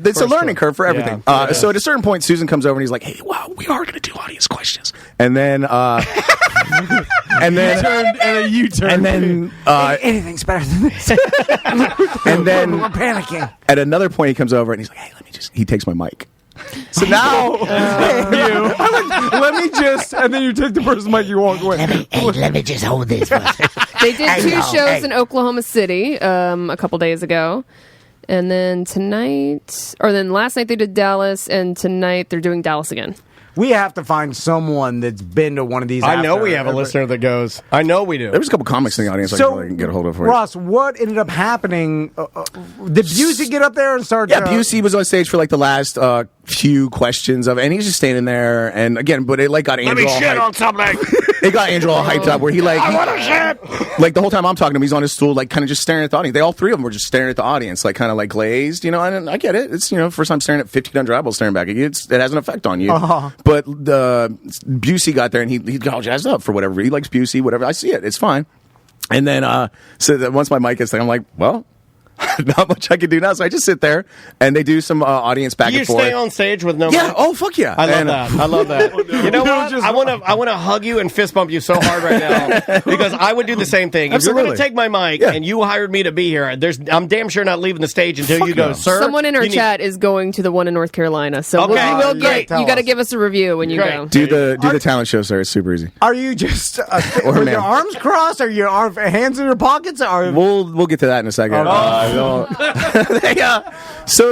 It's a learning curve for everything. So at a certain point, Susan comes over and he's like, "Hey, wow, we are going to do audience questions." And then, and a U-turn. and then, Anything's better than this. and then We're panicking. at another point, he comes over and he's like, "Hey, he takes my mic." So now, Let me and then you take the person's mic, you walk away. Let me just hold this. They did two shows in Oklahoma City a couple days ago. And then last night they did Dallas, and tonight they're doing Dallas again. We have to find someone that's been to one of these. I know we have a listener that goes. I know we do. There was a couple comics in the audience I can get a hold of for you. Ross, what ended up happening? Did Boosie get up there and start? Yeah, Boosie was on stage for like the last few questions of, and he's just standing there. And again, but it like got Andrew. Let me shit on something. It got Andrew all hyped up where he like, I want to shit. Like the whole time I'm talking to him, he's on his stool, like kind of just staring at the audience. All three of them were just staring at the audience, like kind of like glazed, And I get it. It's first time staring at 1,500 eyeballs staring back at you. It has an effect on you. But Boosie got there and he got all jazzed up for whatever. He likes Boosie, whatever. I see it. It's fine. And then so that once my mic gets there, I'm like, well, not much I can do now. So I just sit there and they do some audience back and forth. You stay on stage with no mic? Yeah. Oh, fuck yeah. I love that. You know what? I want to hug you and fist bump you so hard right now because I would do the same thing. If you're going to take my mic and you hired me to be here, I'm damn sure not leaving the stage until you go, sir. Someone in our chat is going to the one in North Carolina. So we will get, you got to give us a review when you go. Do the talent show, sir. It's super easy. Are you just with your arms crossed? Are your hands in your pockets? We'll get to that in a second. So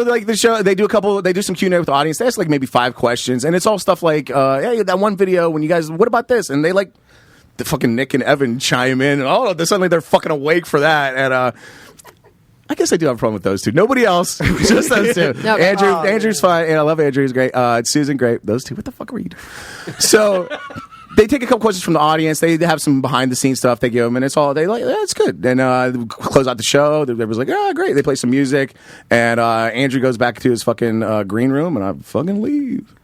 like the show, they do some Q&A with the audience. They ask like maybe 5 questions, and it's all stuff like, hey, that one video when you guys, what about this? And they like the fucking Nick and Evan chime in, and suddenly they're fucking awake for that. And I guess I do have a problem with those two. Nobody else, just those two. Andrew's fine, and I love Andrew. He's great. Susan, great. Those two, what the fuck were you doing? So. They take a couple questions from the audience. They have some behind the scenes stuff they give them, and it's all it's good. And close out the show. They was like, oh, great. They play some music, and Andrew goes back to his fucking green room, and I fucking leave.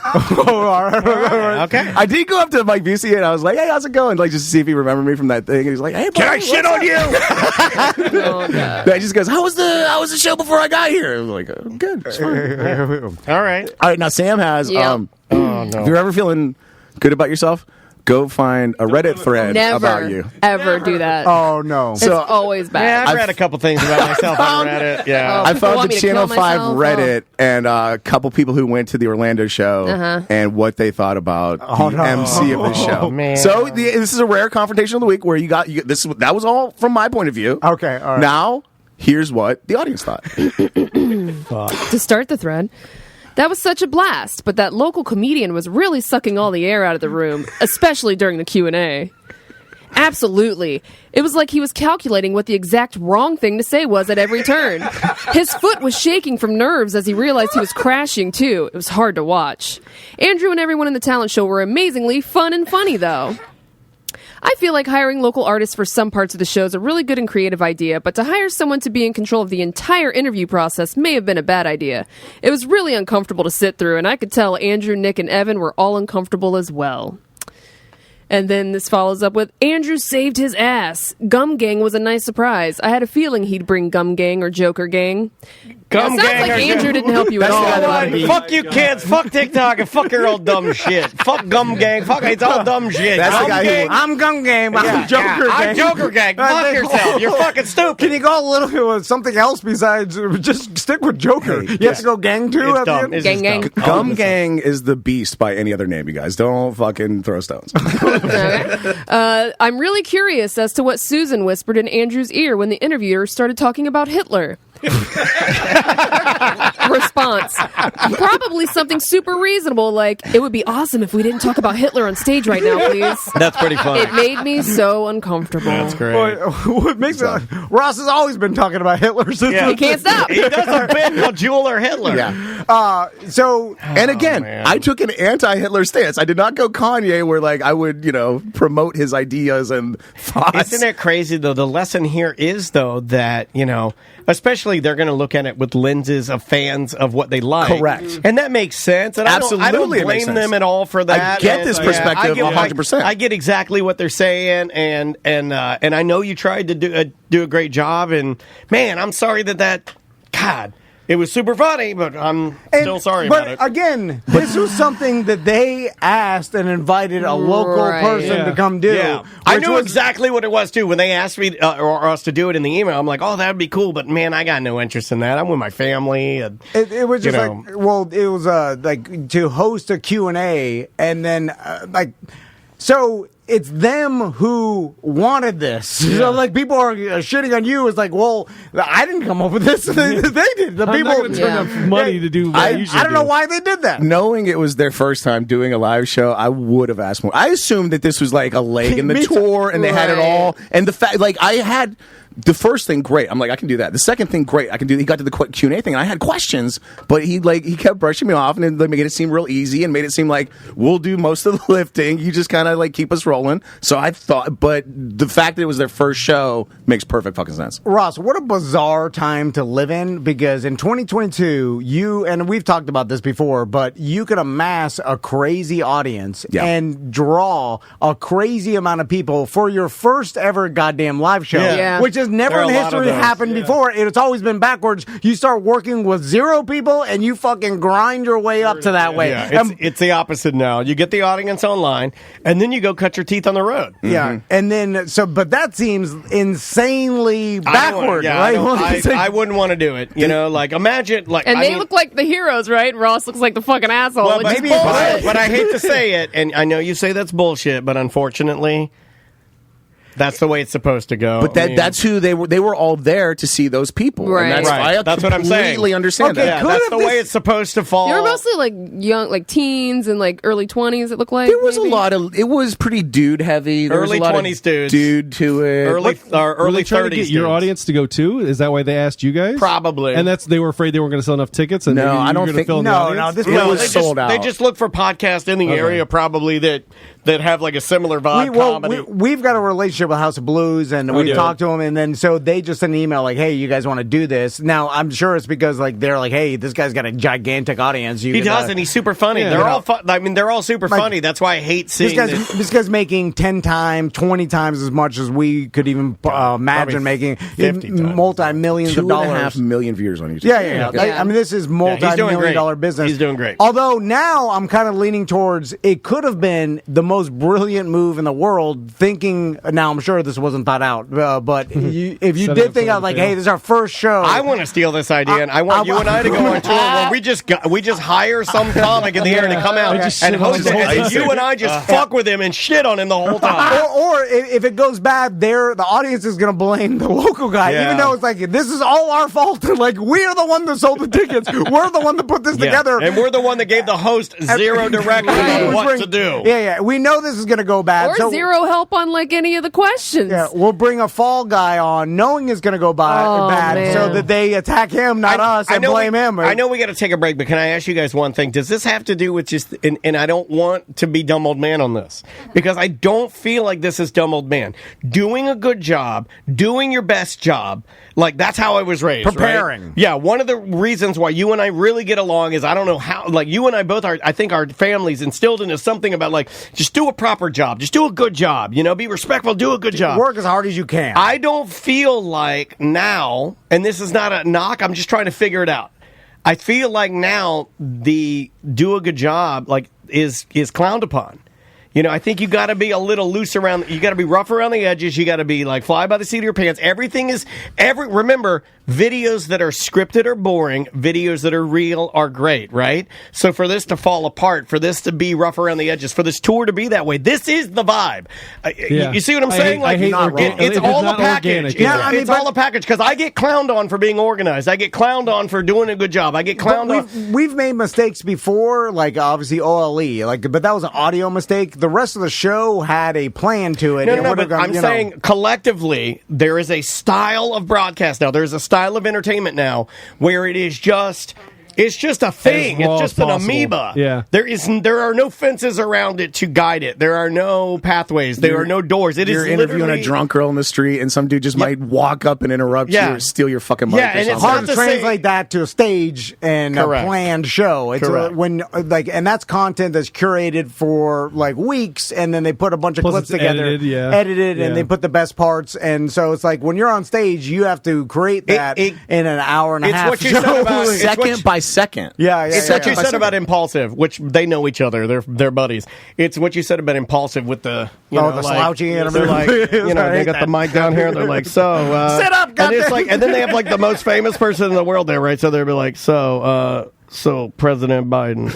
Okay. I did go up to Mike Boosie, and I was like, hey, how's it going? Like just to see if he remembered me from that thing. And he's like, hey, can I shit on you? Oh, God. He just goes, how was the show before I got here? I was like, good. It's fine. All right. Now Sam has. Oh no. If you're ever feeling good about yourself, go find a Reddit thread about you. Ever do that. Oh, no. It's always bad. Yeah, I've read a couple things about myself on Reddit. Yeah. I found the Channel 5 Reddit and a couple people who went to the Orlando show and what they thought about the MC of the show. Man. So this is a rare confrontation of the week where that was all from my point of view. Okay, all right. Now, here's what the audience thought. To start the thread, that was such a blast, but that local comedian was really sucking all the air out of the room, especially during the Q&A. Absolutely. It was like he was calculating what the exact wrong thing to say was at every turn. His foot was shaking from nerves as he realized he was crashing, too. It was hard to watch. Andrew and everyone in the talent show were amazingly fun and funny, though. I feel like hiring local artists for some parts of the show is a really good and creative idea, but to hire someone to be in control of the entire interview process may have been a bad idea. It was really uncomfortable to sit through, and I could tell Andrew, Nick, and Evan were all uncomfortable as well. And then this follows up with, Andrew saved his ass. Gum Gang was a nice surprise. I had a feeling he'd bring Gum Gang or Joker Gang. Gum Sounds Gang like Andrew didn't help you at all. Fuck you kids. Fuck TikTok and fuck your old dumb shit. Fuck Gum Gang. Fuck it's all dumb shit. That's the guy I'm Gum Gang. I'm Joker Gang. I'm Joker Gang. Fuck yourself. You're fucking stupid. Can you go a little bit with something else besides just stick with Joker? You have to go Gang too? It's dumb. Gang Gang. Gum Gang is the beast by any other name, you guys. Don't fucking throw stones. Okay. I'm really curious as to what Susan whispered in Andrew's ear when the interviewer started talking about Hitler. Response. Probably something super reasonable like, it would be awesome if we didn't talk about Hitler on stage right now, please. That's pretty funny. It made me so uncomfortable. That's great. What makes Ross has always been talking about Hitler since He can't stop. He does a bit called Jewel or Hitler. Yeah. And again, I took an anti-Hitler stance. I did not go Kanye where like I would, promote his ideas and thoughts. Isn't it crazy though? The lesson here is though that, especially they're going to look at it with lenses of fans of what they like. Correct. And that makes sense. And Absolutely, I don't blame them at all for that. I get this perspective 100%. I get exactly what they're saying, and I know you tried to do a great job. And man, I'm sorry that God. It was super funny, but I'm still sorry about it. But again, this was something that they asked and invited a local person to come do. Yeah. I knew exactly what it was, too. When they asked me or us to do it in the email, I'm like, oh, that would be cool. But, man, I got no interest in that. I'm with my family. And, it was just it was like to host a Q&A and then, so it's them who wanted this. Yeah. So, like, people are shitting on you. It's like, well, I didn't come up with this. They did. The I'm people not going to turn up money to do what I usually I don't know why they did that. Knowing it was their first time doing a live show, I would have asked more. I assumed that this was like a leg in the tour, and they had it all. And the fact, like, I had... The first thing, great. I'm like, I can do that. The second thing, great. I can do. He got to the Q&A thing, and I had questions, but he kept brushing me off, and then made it seem real easy, and made it seem like we'll do most of the lifting. You just kind of like keep us rolling. So I thought, but the fact that it was their first show makes perfect fucking sense. Ross, what a bizarre time to live in, because in 2022, you and we've talked about this before, but you could amass a crazy audience and draw a crazy amount of people for your first ever goddamn live show, which is never in history happened before. It's always been backwards. You start working with 0 people and you fucking grind your way up to that way. Yeah, it's the opposite now. You get the audience online and then you go cut your teeth on the road. Yeah. And then, but that seems insanely backward, right? I wouldn't want to do it. You know, like imagine, like. And they look like the heroes, right? Ross looks like the fucking asshole. Well, but I hate to say it, and I know you say that's bullshit, but unfortunately, that's the way it's supposed to go. But that's who they were. They were all there to see those people. Right. And that's what I'm saying. I completely understand that. Yeah, that's the way it's supposed to fall. They were mostly like young, like teens and like early 20s. It looked like there was a lot of. It was pretty dude heavy. There early was a lot 20s of dudes, dude to it. Early 30s. To get your audience to go too? Is that why they asked you guys? Probably. And they were afraid they weren't going to sell enough tickets. And no, I don't think. No, this was sold out. They just look for podcasts in the area, probably that have like a similar vibe. Comedy. We've got a relationship with House of Blues, and we've talked to them, and then so they just sent an email like, "Hey, you guys want to do this?" Now I'm sure it's because like they're like, "Hey, this guy's got a gigantic audience." He does, and he's super funny. Yeah, they're all I mean, they're all super funny. That's why I hate seeing this guy's making 10 times, 20 times as much as we could even imagine making, multi-millions of dollars. 2.5 million viewers on YouTube. Yeah. I mean, this is multi-million-dollar business. He's doing great. Although now I'm kind of leaning towards it could have been the most brilliant move in the world. Thinking now, I'm sure this wasn't thought out, but if you did think out like, hey, this is our first show. I want to steal this idea, and I want you and I to go on tour where we just hire some comic in the air to come out and host it, and you and I just fuck with him and shit on him the whole time. Or if it goes bad, the audience is going to blame the local guy, even though it's like this is all our fault. Like we're the one that sold the tickets, we're the one that put this together, and we're the one that gave the host zero direction on what to do. Yeah. We know this is going to go bad, or zero help on like any of the questions. Yeah, we'll bring a fall guy on, knowing it's going to go bad, man. so that they attack him, not us, and blame him. I know we got to take a break, but can I ask you guys one thing? Does this have to do with just? And I don't want to be dumb old man on this because I don't feel like this is dumb old man. Doing a good job, doing your best job, like that's how I was raised. Preparing. Right? Yeah, one of the reasons why you and I really get along is I don't know how. Like you and I both are. I think our families instilled in us something about like just do a proper job, just do a good job. You know, be respectful, do a good job, work as hard as you can. I don't feel like now, and this is not a knock. I'm just trying to figure it out. I feel like now the do a good job like is clowned upon. You know, I think you got to be a little loose around. You got to be rough around the edges. You got to be like fly by the seat of your pants. Everything is remember, videos that are scripted are boring. Videos that are real are great, right? So for this to fall apart, for this to be rough around the edges, for this tour to be that way, this is the vibe. You see what I'm saying? It's all a package. It's all a package because I get clowned on for being organized. I get clowned on for doing a good job. I get clowned on. We've made mistakes before, like obviously OLE, but that was an audio mistake. The rest of the show had a plan to it. No, but I'm saying collectively, there is a style of broadcast now. There's a style of entertainment now where it is just It's just a thing. It's just an amoeba. Yeah. There are no fences around it to guide it. There are no pathways. There are no doors. You're interviewing a drunk girl in the street, and some dude just might walk up and interrupt you or steal your fucking mic. Yeah, and it's hard to translate that to a stage and a planned show. It's and that's content that's curated for like weeks, and then they put a bunch of clips together, edited, and they put the best parts. And so it's like when you're on stage, you have to create that in an hour and a half. What you said about second by second. It's what you said about Impulsive, which they know each other. They're buddies. It's what you said about Impulsive with the the slouching and they're like, they got the mic down here. They're like, so sit up, and it's like, and then they have like the most famous person in the world there, right? So they'll be like, so President Biden,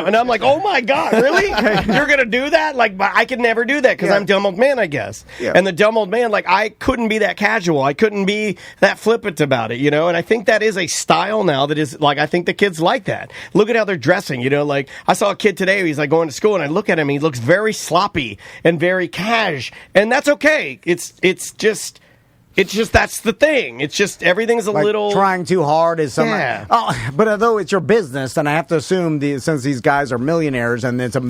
and I'm like, oh my God, really? You're going to do that? Like, I could never do that because I'm dumb old man, I guess. Yeah. And the dumb old man, like, I couldn't be that casual. I couldn't be that flippant about it, and I think that is a style now that is, like, I think the kids like that. Look at how they're dressing, like, I saw a kid today, he's like going to school, and I look at him, he looks very sloppy and very cash, and that's okay. It's just that's the thing. It's just everything's a little trying too hard is something. Yeah. But although it's your business, and I have to assume since these guys are millionaires, and it's a.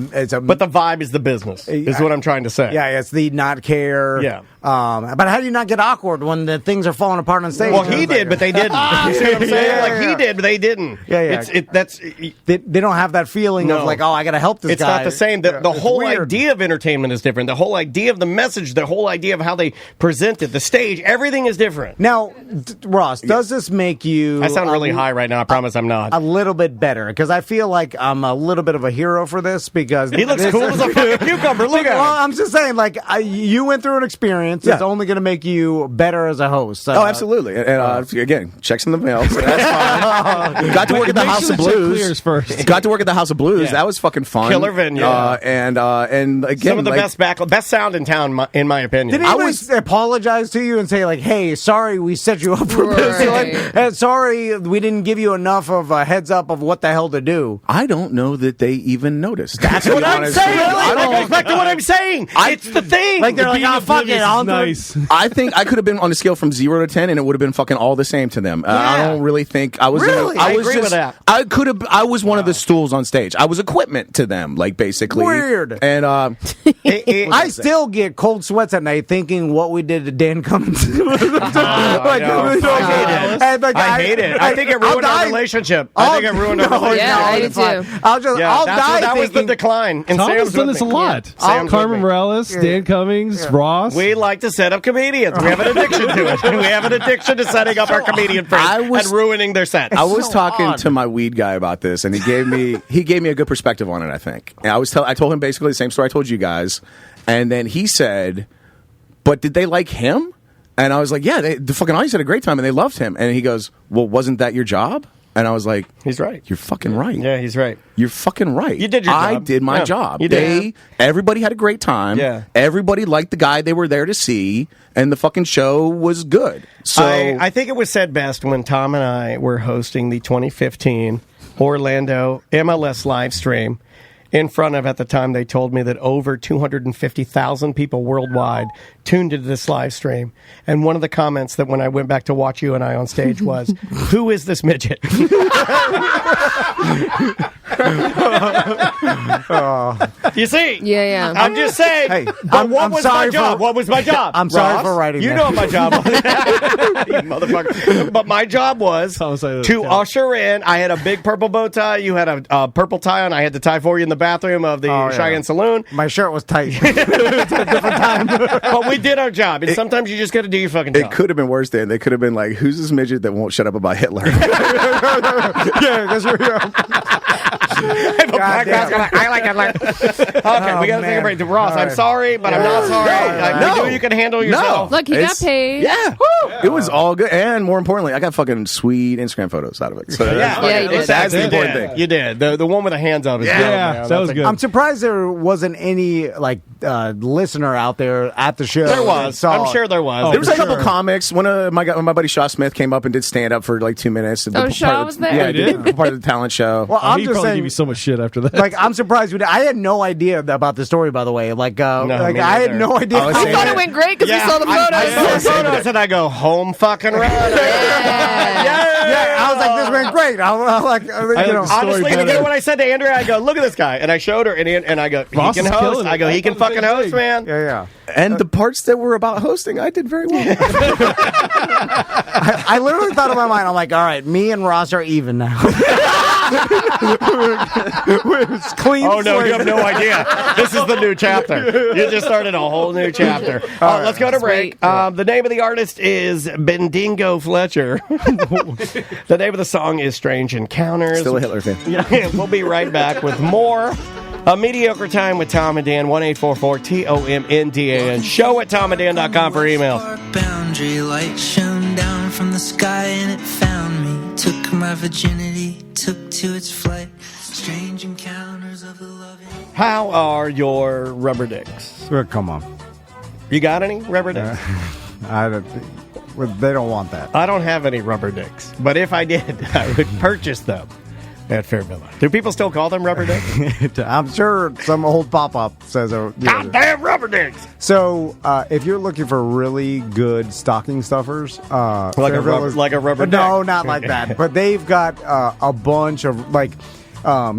But the vibe is the business. Is what I'm trying to say. Yeah, it's the not care. Yeah. But how do you not get awkward when the things are falling apart on stage? Well, he did, but they didn't. You see what I'm saying? Like he did, but they didn't. Yeah. They don't have that feeling of like, I got to help this guy. It's not the same. The whole idea of entertainment is different. The whole idea of the message, the whole idea of how they present it, the stage, everything is different. Now, Ross, does this make you... I sound really high right now. I promise I'm not. A little bit better, because I feel like I'm a little bit of a hero for this, because... He looks cool as a fucking cucumber. Look at him. Well, I'm just saying, like, you went through an experience. It's only going to make you better as a host. Absolutely. And again, checks in the mail. So that's fine. Got to work at the House of Blues. Got to work at the House of Blues. That was fucking fun. Killer venue. And again, some of the best sound in town, in my opinion. Did anyone apologize to you and say, like, hey, sorry we set you up for this? Sorry we didn't give you enough of a heads up of what the hell to do? I don't know that they even noticed. That's what I'm saying. That goes back to what I'm saying. It's the thing. Like, they're like, fuck it. Nice. I think I could have been on a scale from 0 to 10, and it would have been fucking all the same to them. I don't really think I was. Really? I agree with that. I could have. I was one of the stools on stage. I was equipment to them, like basically. Weird. And I still get cold sweats at night thinking what we did to Dan Cummins. I hate it. I think it ruined our relationship. I think it ruined our relationship. Yeah, I do too. I'll die. That was the decline. And Tom's done this a lot. Carmen Morales, Dan Cummings, Ross. We like to set up comedians. We have an addiction to it. We have an addiction to setting up our comedian friends and ruining their sets. I was talking to my weed guy about this, and he gave me a good perspective on it, I think. And I told him basically the same story I told you guys, and then he said, "But did they like him?" And I was like, "Yeah, the fucking audience had a great time, and they loved him." And he goes, "Well, wasn't that your job?" And I was like, he's right. You're fucking right. Yeah, he's right. You're fucking right. You did your job. I did my job. You did. Everybody had a great time. Yeah. Everybody liked the guy they were there to see, and the fucking show was good. So I think it was said best when Tom and I were hosting the 2015 Orlando MLS live stream. In front of, at the time, they told me that over 250,000 people worldwide tuned into this live stream. And one of the comments that when I went back to watch you and I on stage was, "Who is this midget?" You see? Yeah. I'm just saying. Hey, but what was my job? What was my job? I'm sorry for writing You that. know what my job was. You motherfucker. But my job was to usher in. I had a big purple bow tie. You had a purple tie on. I had the tie for you in the bathroom of the Cheyenne Saloon. My shirt was tight. It's a different time. But we did our job. And sometimes you just got to do your fucking job. It could have been worse then. They could have been like, "Who's this midget that won't shut up about Hitler?" Yeah, that's I like Hitler. Okay, we got to take a break. Ross, I'm sorry, but I'm not sorry. We knew you could handle yourself. Look, he got paid. Yeah. It was all good. And more importantly, I got fucking sweet Instagram photos out of it. So you did. that's the important thing. You did. The one with the hands up is good. Yeah, that was good. I'm surprised there wasn't any listener out there at the show. There was. I'm sure there was. There was a couple comics. One of my buddy Shaw Smith came up and did stand up for like 2 minutes. Shaw was there? Yeah, he did. Part of the talent show. Well, I'm he'd just probably saying, give you so much shit after that. Like, I'm surprised. I had no idea about the story, by the way. I had no idea. I thought it went great because we saw the photos. I saw the photos and I go, home fucking run. Yeah. Yeah, I was like, this went great. Honestly, you know what I said to Andrea? I go, look at this guy. And I showed her, and I go, he Ross can is host. killing it. I go, he can fucking host, man. Yeah. And the parts that were about hosting, I did very well. I literally thought in my mind, I'm like, all right, me and Ross are even now. It's clean. Oh, no, slate. you have no idea. This is the new chapter. You just started a whole new chapter. Let's go to break. The name of the artist is Bendingo Fletcher. The name of the song is Strange Encounters. Still a Hitler fan. Yeah, we'll be right back with more. A Mediocre Time with Tom and Dan, 1-844-TOMNDAN. Show at tomanddan.com for emails. Boundary light shone down from the sky and it found me. Took my virginity, took to its flight. Strange encounters of the loving. How are your rubber dicks? Come on. You got any rubber dicks? They don't want that. I don't have any rubber dicks, but if I did, I would purchase them at Fairvilla. Do people still call them rubber dicks? I'm sure some old pop-up says... Goddamn rubber dicks! So, if you're looking for really good stocking stuffers... like a rubber dick? No, not like that. But they've got a bunch of,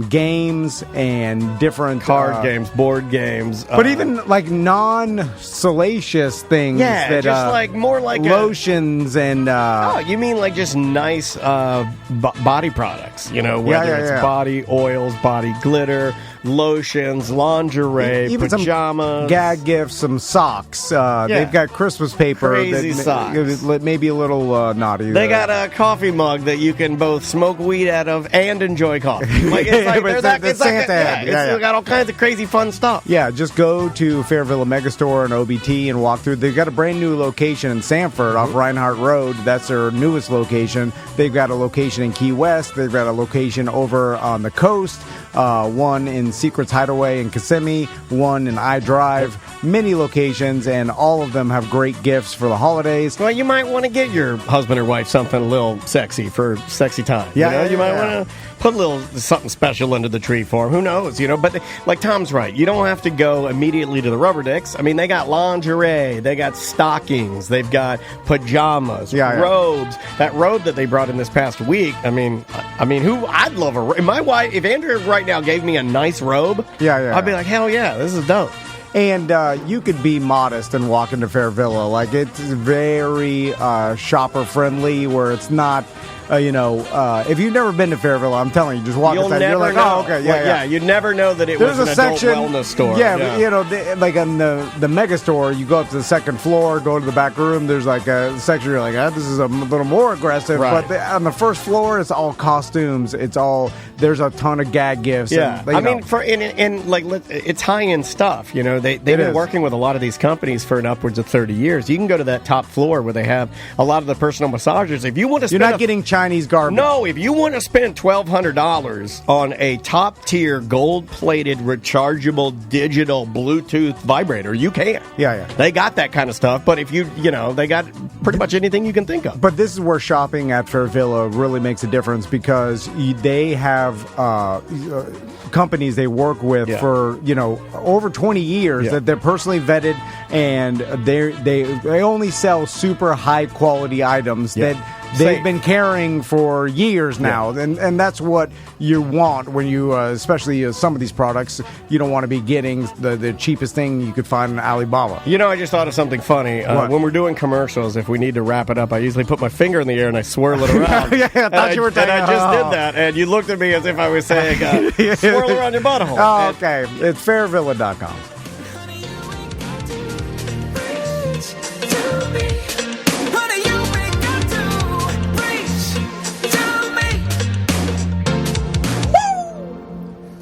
games and different... Card games, board games. But even, non-salacious things. Yeah, that, just more like... lotions and... oh, you mean just nice body products, whether it's body oils, body glitter, lotions, lingerie, even pajamas. Some gag gifts, some socks. They've got Christmas paper. Crazy socks. Maybe a little naughty. They got a coffee mug that you can both smoke weed out of and enjoy coffee. It's got all kinds of crazy fun stuff. Yeah, just go to Fairvilla Megastore and OBT and walk through. They've got a brand new location in Sanford off Reinhardt Road. That's their newest location. They've got a location in Key West. They've got a location over on the coast. One in Secrets Hideaway in Kissimmee, one in iDrive, many locations, and all of them have great gifts for the holidays. Well, you might want to get your husband or wife something a little sexy for sexy time. You might want to put a little something special under the tree for him. Who knows, But like Tom's right, you don't have to go immediately to the rubber dicks. I mean, they got lingerie, they got stockings, they've got pajamas, robes. That robe that they brought in this past week, I'd love a robe. My wife, if Andrew right now gave me a nice robe, I'd be like, hell yeah, this is dope. And you could be modest and walk into Fairvilla. It's very shopper-friendly, where it's not... if you've never been to Fairville, I'm telling you, just walk inside. You're like, know. Oh, okay, you'd never know that it was an adult wellness store. Like on the mega store, you go up to the second floor, go to the back room. There's like a section you're like, this is a little more aggressive. Right. But on the first floor, it's all costumes. There's a ton of gag gifts. Yeah, and, it's high end stuff. They've been working with a lot of these companies for upwards of 30 years. You can go to that top floor where they have a lot of the personal massagers. If you want to, you're not getting Chinese garbage. No, if you want to spend $1,200 on a top-tier, gold-plated, rechargeable, digital Bluetooth vibrator, you can. Yeah. They got that kind of stuff, but if they got pretty much anything you can think of. But this is where shopping at Fairvilla really makes a difference, because they have companies they work with for over 20 years that they're personally vetted, and they only sell super high-quality items that they've been carrying for years now, and that's what you want when you, especially some of these products, you don't want to be getting the cheapest thing you could find in Alibaba. I just thought of something funny. When we're doing commercials, if we need to wrap it up, I usually put my finger in the air and I swirl it around. I thought you were saying. And I just did that, and you looked at me as if I was saying, swirl around your butthole. Oh, okay. It's fairvilla.com.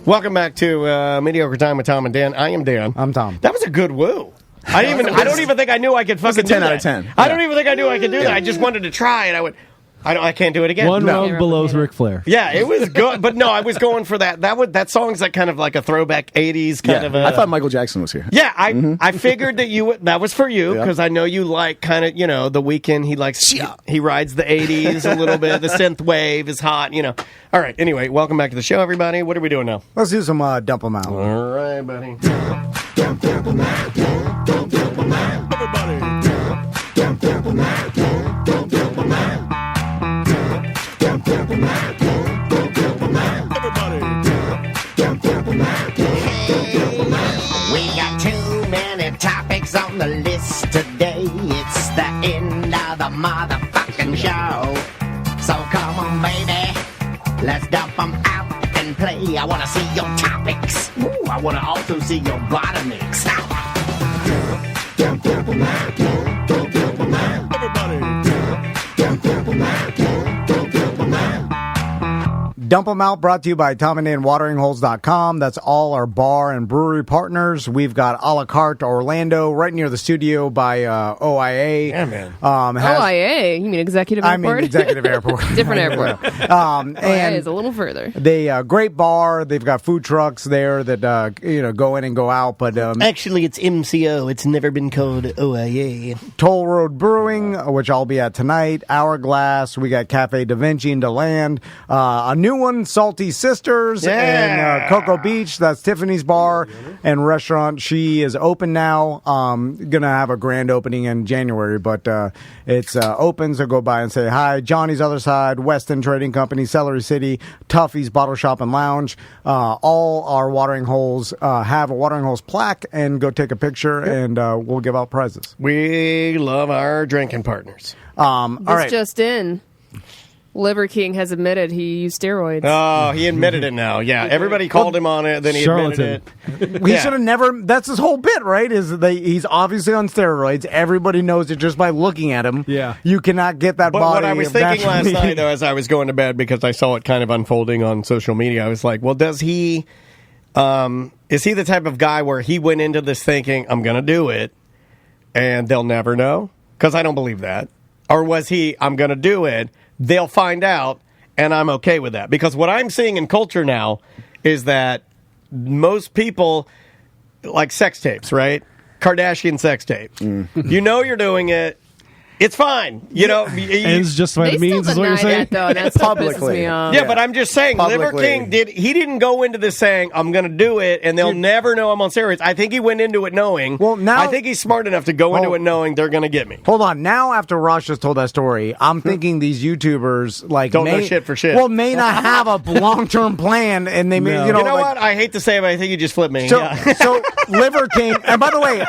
Welcome back to Mediocre Time with Tom and Dan. I am Dan. I'm Tom. That was a good woo. I don't even think I knew I could fucking do that. 10 out of 10. I don't even think I knew I could do that. I just wanted to try, and I went, I can't do it again. One round below Ric Flair. Yeah, it was good, but no, I was going for that. That song's like kind of like a throwback 80s kind of. I thought Michael Jackson was here. Yeah, I figured that was for you, because I know you like kind of The Weeknd. He rides the 80s a little bit. The synth wave is hot. All right. Anyway, welcome back to the show, everybody. What are we doing now? Let's do some Dump 'em Out. All right, buddy. Dump 'em out. Dump 'em out. Everybody. Dump 'em out. Dump 'em out. the list today. It's the end of the motherfucking show. So come on, baby, let's dump them out and play. I wanna see your topics. Ooh, I wanna also see your bottomics. Dump them out, dump them out. Everybody, dump them out, dump them out. Dump 'em Out, brought to you by TomandDanWateringHoles.com. That's all our bar and brewery partners. We've got a la carte Orlando, right near the studio by OIA. Yeah, man. OIA? You mean Executive Airport? I mean Executive Airport. Different airport. OIA is a little further. They great bar. They've got food trucks there that go in and go out. But actually, it's MCO. It's never been called OIA. Toll Road Brewing, which I'll be at tonight. Hourglass. We got Cafe Da Vinci and DeLand. A new one, Salty Sisters, and Cocoa Beach. That's Tiffany's bar and restaurant. She is open now. Gonna have a grand opening in January, but it's open, so go by and say hi. Johnny's Other Side, Weston Trading Company, Celery City, Tuffy's Bottle Shop and Lounge. All our watering holes have a watering holes plaque, and go take a picture, and we'll give out prizes. We love our drinking partners. All right. Just in. Liver King has admitted he used steroids. Oh, he admitted it now. Yeah, everybody called him on it, then he admitted it. He should have never. That's his whole bit, right? He's obviously on steroids. Everybody knows it just by looking at him. Yeah, you cannot get that but body. What I was thinking last night, though, as I was going to bed, because I saw it kind of unfolding on social media, I was like, well, does he? Is he the type of guy where he went into this thinking, I'm going to do it, and they'll never know? Because I don't believe that. Or was he, I'm going to do it, they'll find out, and I'm okay with that. Because what I'm seeing in culture now is that most people like sex tapes, right? Kardashian sex tape. You know you're doing it. It's fine. You know, ends just by the means is what you're saying? That, though. That's publicly. Me off. Yeah, but I'm just saying, Liver King didn't go into this saying, I'm going to do it, and they'll never know I'm on steroids. I think he went into it knowing. Well, now I think he's smart enough to go into it knowing they're going to get me. Hold on. Now, after Ross just told that story, I'm thinking these YouTubers don't know shit for shit. Well, may not have a long-term plan, and they may, you know what? I hate to say it, but I think you just flipped me. So Liver King, and by the way,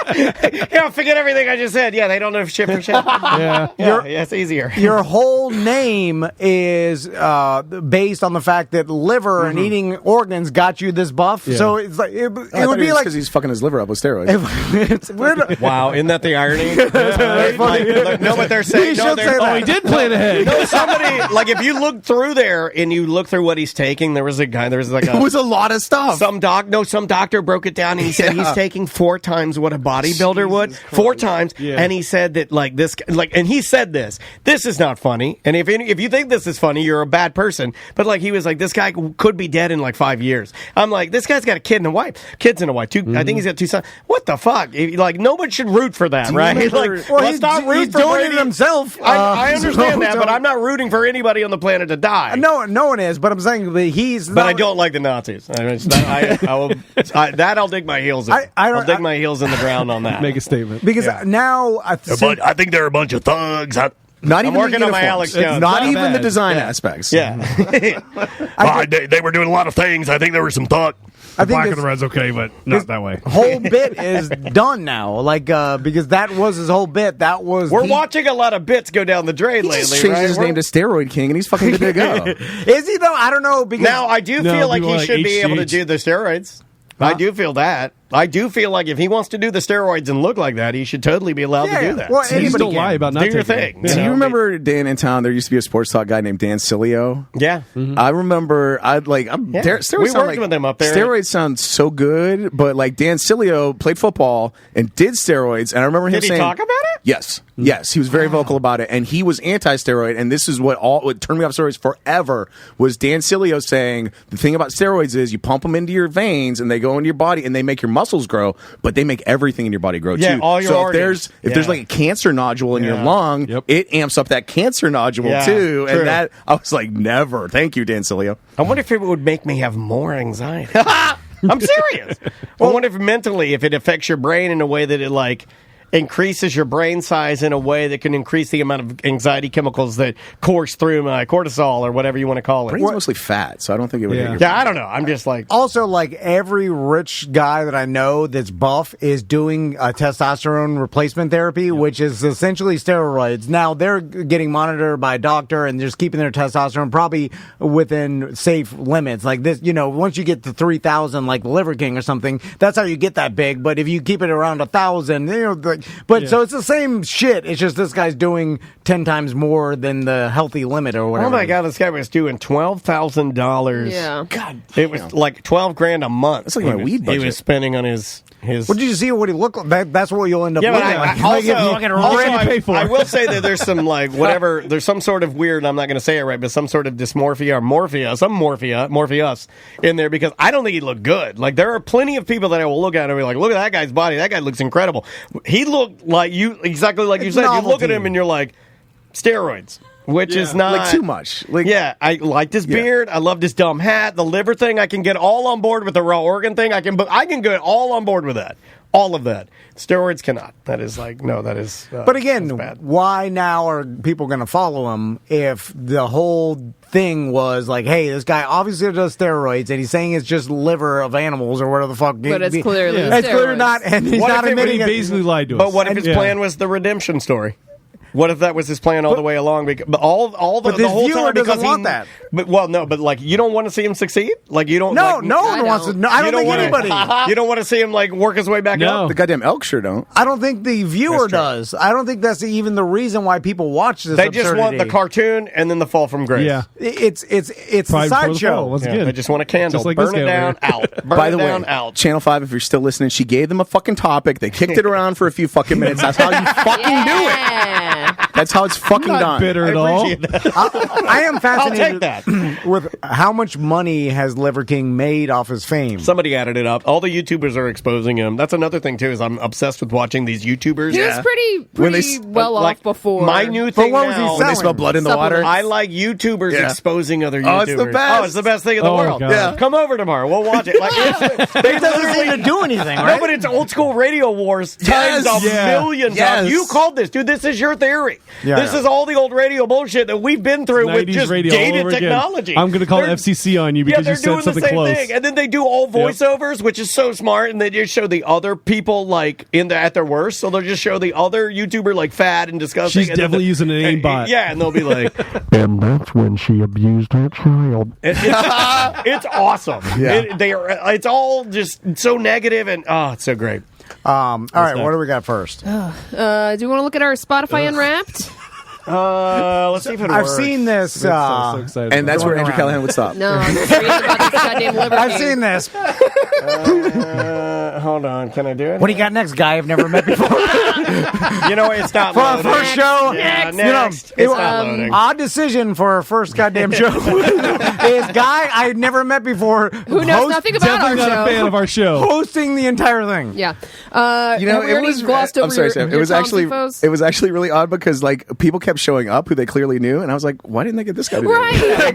forget everything I just said. Yeah, they don't know shit for shit. Yeah, it's easier. Your whole name is based on the fact that liver and eating organs got you this buff. Yeah. So it's like it would be like because he's fucking his liver up with steroids. Wow, isn't that the irony? No, but they're saying he did plan ahead. No, somebody if you look through there and you look through what he's taking, there was like it was a lot of stuff. Some doctor broke it down and he said he's taking 4 times what a bodybuilder would. 4 times, and he said that and he said this is not funny, and if you think this is funny, you're a bad person. But he was like, this guy could be dead in 5 years. I'm like, this guy's got a kid and a wife, kids and a wife, 2. I think he's got 2 sons. What the fuck? Nobody should root for that, right? Let's not root for doing it himself. I understand that, but I'm not rooting for anybody on the planet to die. No one is. But I'm saying that he's. But I don't like the Nazis. I'll dig my heels in. I'll dig my heels in the ground on that. Make a statement because now I think they're a bunch of thugs. I'm working on my Alex Jones. Not even the design aspects. Yeah. They were doing a lot of things. I think there were some thought. The black and the red's okay, but not that way. Whole bit is done now. Because that was his whole bit. We're watching a lot of bits go down the drain lately. He changed his name to Steroid King, and he's fucking good to go. Is he though? I don't know. Because now I do feel like he should be able to do the steroids. I do feel that. I do feel like if he wants to do the steroids and look like that, he should totally be allowed to do that. Well, anybody don't lie about not do your thing. Do you remember Dan in town? There used to be a sports talk guy named Dan Cilio. Yeah, I remember. Steroids we worked with him up there. Steroids sound so good, but Dan Cilio played football and did steroids, and I remember him saying, "Did he talk about it?" Yes, yes, he was very vocal about it, and he was anti-steroid. And this is what turned me off steroids forever was Dan Cilio saying the thing about steroids is you pump them into your veins and they go into your body and they make your muscles grow. But they make everything in your body grow too. All your organs. If there's a cancer nodule in your lung, it amps up that cancer nodule too. True. And that I was like, never. Thank you, Dan Cilio. I wonder if it would make me have more anxiety. I'm serious. I wonder if mentally, if it affects your brain in a way that it increases your brain size in a way that can increase the amount of anxiety chemicals that course through cortisol or whatever you want to call it. Brain's mostly fat, so I don't think it would. Yeah, I don't know. I'm just like. Also, like every rich guy that I know that's buff is doing testosterone replacement therapy, which is essentially steroids. Now they're getting monitored by a doctor and just keeping their testosterone probably within safe limits. Like this, once you get to 3,000, like the Liver King or something, that's how you get that big. But if you keep it around 1,000, so it's the same shit. It's just this guy's doing 10 times more than the healthy limit or whatever. Oh my God, this guy was doing $12,000. Yeah. God, it was like $12,000 a month. That's like my weed budget. He was spending on his. Well, did you see what he looked like? That's what you'll end up looking like. I will say that there's some there's some sort of weird, I'm not going to say it right, but some sort of dysmorphia or morpheus in there, because I don't think he looked good. Like, there are plenty of people that I will look at and be like, look at that guy's body. That guy looks incredible. He looked like exactly like you said. You look at him and you're like, steroids. Which is not like too much. I liked his beard. I loved his dumb hat. The liver thing, I can get all on board with the raw organ thing. I can get all on board with that. All of that. Steroids cannot. That is that is. But again, why now are people going to follow him if the whole thing was like, hey, this guy obviously does steroids and he's saying it's just liver of animals or whatever the fuck. But it's clearly it's clearly not, and he's not admitting it. He basically lied to us. But what if his plan was the redemption story? What if that was his plan all the way along? But all the whole viewer time, doesn't want that. But like you don't want to see him succeed. Like you don't. No, like, no one wants to. No, I don't think anybody. You don't want to see him like work his way back up. The goddamn elk sure don't. I don't think the viewer does. I don't think that's even the reason why people watch this. They just want the cartoon and then the fall from grace. Yeah, it's the sideshow. They just want a candle, like burn it down, out. By the way, Channel 5, if you're still listening, she gave them a fucking topic. They kicked it around for a few fucking minutes. That's how you fucking do it. That's how it's fucking done. Bitter at all. I am fascinated I'll take that. with how much money has Liver King made off his fame. Somebody added it up. All the YouTubers are exposing him. That's another thing too. Is I'm obsessed with watching these YouTubers. He was pretty well off before. My new thing what was he now. selling? When they smell blood in the water. I like YouTubers exposing other YouTubers. Oh, it's the best. Oh, it's the best thing in the world. God. Yeah. Come over tomorrow. We'll watch it. Like It doesn't seem to do anything, right? No, but it's old school radio wars times a million times. You called this, dude. This is your theory. Yeah, this is all the old radio bullshit that we've been through with just dated technology. I'm going to call FCC on you because you said something close. Thing. And then they do all voiceovers, which is so smart, and they just show the other people like at their worst. So they'll just show the other YouTuber like fat and disgusting. She's definitely using an aimbot. Yeah, and they'll be like, and that's when she abused her child. It's awesome. Yeah. It's all just so negative, and it's so great. All right, what do we got first? Do you want to look at our Spotify Unwrapped? Let's see if it works. I've seen this, so excited and that's where Andrew Callahan would stop. No, I'm just reading about this goddamn Liver King. I've seen this. Hold on, can I do it? What do you got next, guy I've never met before? It's not for loading. our first show. Next. It's not loading. Odd decision for our first goddamn show. Is guy I had never met before. Who knows nothing about our Definitely not a fan of our show. Hosting the entire thing. Yeah. It was. I'm sorry, Sam. It was actually really odd because like people kept showing up who they clearly knew, and I was like, why didn't they get this guy to do it? Get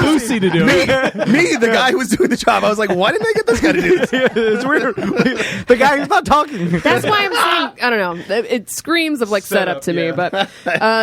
Boosie to do it. Me, the guy who was doing the job. I was like, why didn't they get this guy to do this? It's weird. The guy who's not talking. That's why I'm saying, I don't know. It screams of like setup to me. But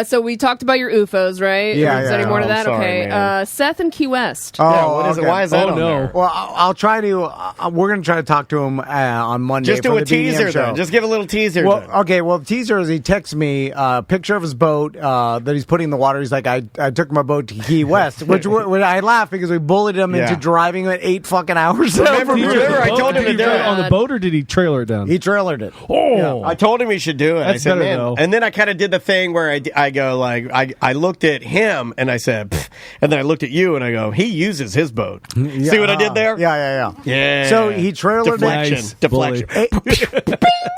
so we talked about your UFOs, right? Yeah. Is there any more to that? Sorry, okay. Seth and Key West. What is it? Why is that on no. there? Well, I'll try to. We're going to try to talk to him on Monday. Just do for a the BDM teaser, show. then. Just give a little teaser. Well, okay. Well, the teaser is he texts me a picture of his boat that he's putting in the water. He's like, I took my boat to Key West, which I laugh because we bullied him into driving it 8 fucking hours. Remember, I told him to do it on the boat, or did he trailer it down? He trailered it. Oh, I told him he should do it. That's I said, better, man. though. And then I kind of did the thing where I go like I looked at him and I said, pfft. And then I looked at you and I go, he uses his boat. Yeah. See what I did there? Yeah. So he trailered deflection.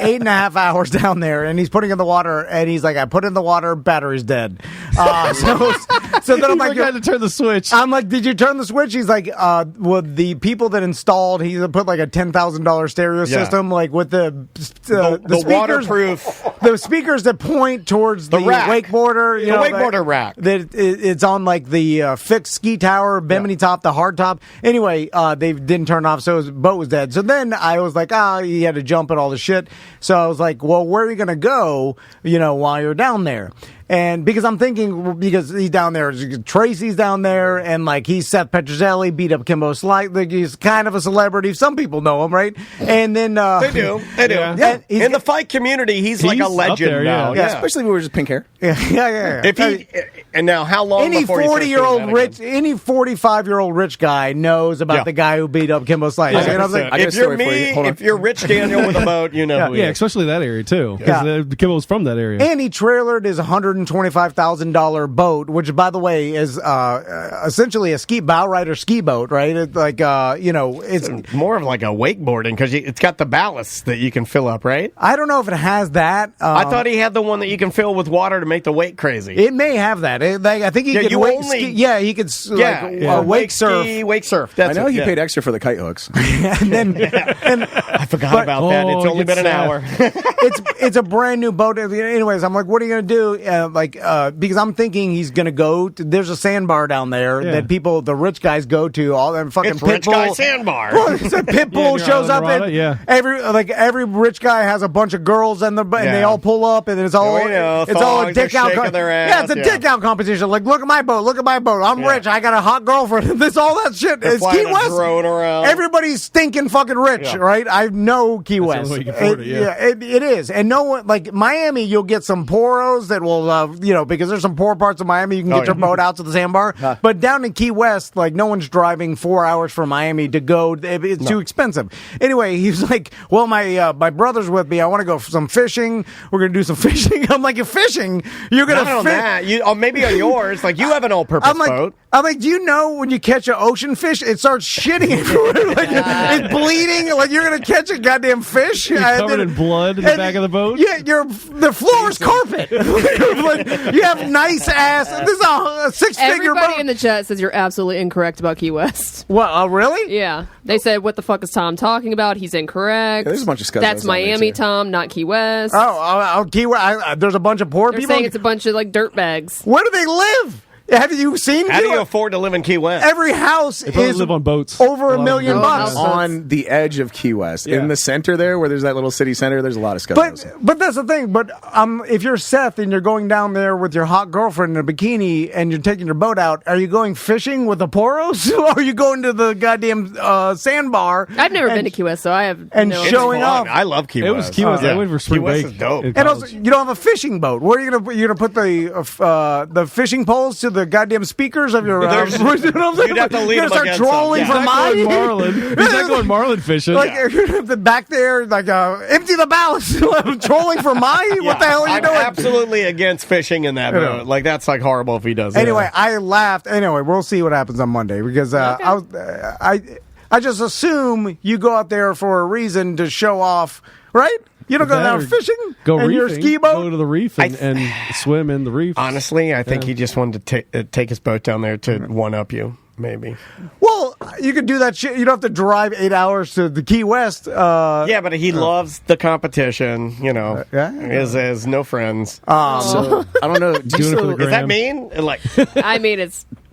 8.5 hours down there, and he's putting in the water, and he's like, I put in the water, battery's dead. So then I'm like, I had to turn the switch. I'm like, did you turn the switch? He's like, well, the people that installed, he put like a $10,000 stereo system, like with the the speakers, waterproof. the speakers that point towards the rack. wakeboarder. The wakeboarder rack. That it's on like the fixed ski tower, bimini top, the hard top. Anyway, they didn't turn off, so his boat was dead. So then I was like, he had to jump and all the shit. So I was like, well, where are you going to go, while you're down there? And because I'm thinking, because he's down there, Tracy's down there, and like he's Seth Petrozelli, beat up Kimbo Slight. Like he's kind of a celebrity. Some people know him, right? And then they do. Yeah. In the fight community, he's like a legend there, now. Yeah, especially if we were just pink hair. Yeah. If he and now, how long? Any before 40-year-old rich, any 45-year-old rich guy knows about the guy who beat up Kimbo Slight. Yeah. And I was like, if you're me, if you're Rich Daniel with a boat, you know. Who he is. Especially that area too, because Kimbo's from that area. And he trailered his $125,000 boat, which, by the way, is essentially a bow rider ski boat, right? It's like, it's more of like a wakeboarding because it's got the ballast that you can fill up, right? I don't know if it has that. I thought he had the one that you can fill with water to make the wake crazy. It may have that. I think he could wake surf. Wake surf. That's I know he paid extra for the kite hooks. and I forgot about that. It's only been an hour. It's a brand new boat. Anyways, I'm like, what are you going to do? Because I'm thinking he's going to go to, there's a sandbar down there that the rich guys go to. All them fucking it's rich guy sandbar. Pitbull shows up and every rich guy has a bunch of girls and they all pull up and it's all a dick out. It's a dick out competition. Like, look at my boat. I'm rich. I got a hot girlfriend. All that shit. It's Key West. Everybody's stinking fucking rich, right? I know Key West. It is. And no one, like Miami, you'll get some poros that will, because there's some poor parts of Miami, you can get your boat out to the sandbar. But down in Key West, like no one's driving 4 hours from Miami to go. It's too expensive. Anyway, he's like, well, my brother's with me. I want to go for some fishing. We're going to do some fishing. I'm like, you're fishing? You're going to that. Maybe on yours. Like you have an all-purpose boat. I'm like, do you know when you catch an ocean fish, it starts shitting everywhere? Like, it's bleeding. Like, you're going to catch a goddamn fish. You're covered in blood in the back of the boat? Yeah, the floor is carpet. Like, you have nice ass. This is a six-figure boat. Everybody in the chat says you're absolutely incorrect about Key West. What, really? Yeah. They said, what the fuck is Tom talking about? He's incorrect. Yeah, there's a bunch of scuzzos. That's Miami, Tom, not Key West. Key West. There's a bunch of poor They're people. saying it's a bunch of, like, dirtbags. Where do they live? Have you seen? How do you afford to live in Key West? Every house is live on boats. Over $1 million bucks on the edge of Key West, in the center there, where there's that little city center. There's a lot of scuzzos. But that's the thing. But if you're Seth and you're going down there with your hot girlfriend in a bikini and you're taking your boat out, are you going fishing with the poros, or are you going to the goddamn sandbar? I've never been to Key West, so I have showing off. I love Key West. It was Key West. I went for spring break. Key West is dope. And also, you don't have a fishing boat. Where are you gonna put the fishing poles to the goddamn speakers of your? You'd have to leave them start trolling for mine. He's not going marlin fishing. Like back there, like empty the ballast. Trolling for mine. What the hell are you doing? I'm absolutely against fishing in that boat. Like that's like horrible if he does. Anyway, I laughed. Anyway, we'll see what happens on Monday because I just assume you go out there for a reason to show off, right? You don't go down fishing? Go in your ski boat? Go to the reef and swim in the reef. Honestly, I think he just wanted to take his boat down there to one-up you, maybe. Well, you could do that shit. You don't have to drive 8 hours to the Key West. Yeah, but he loves the competition, He has no friends. So, I don't know. Is that mean? Like, I mean,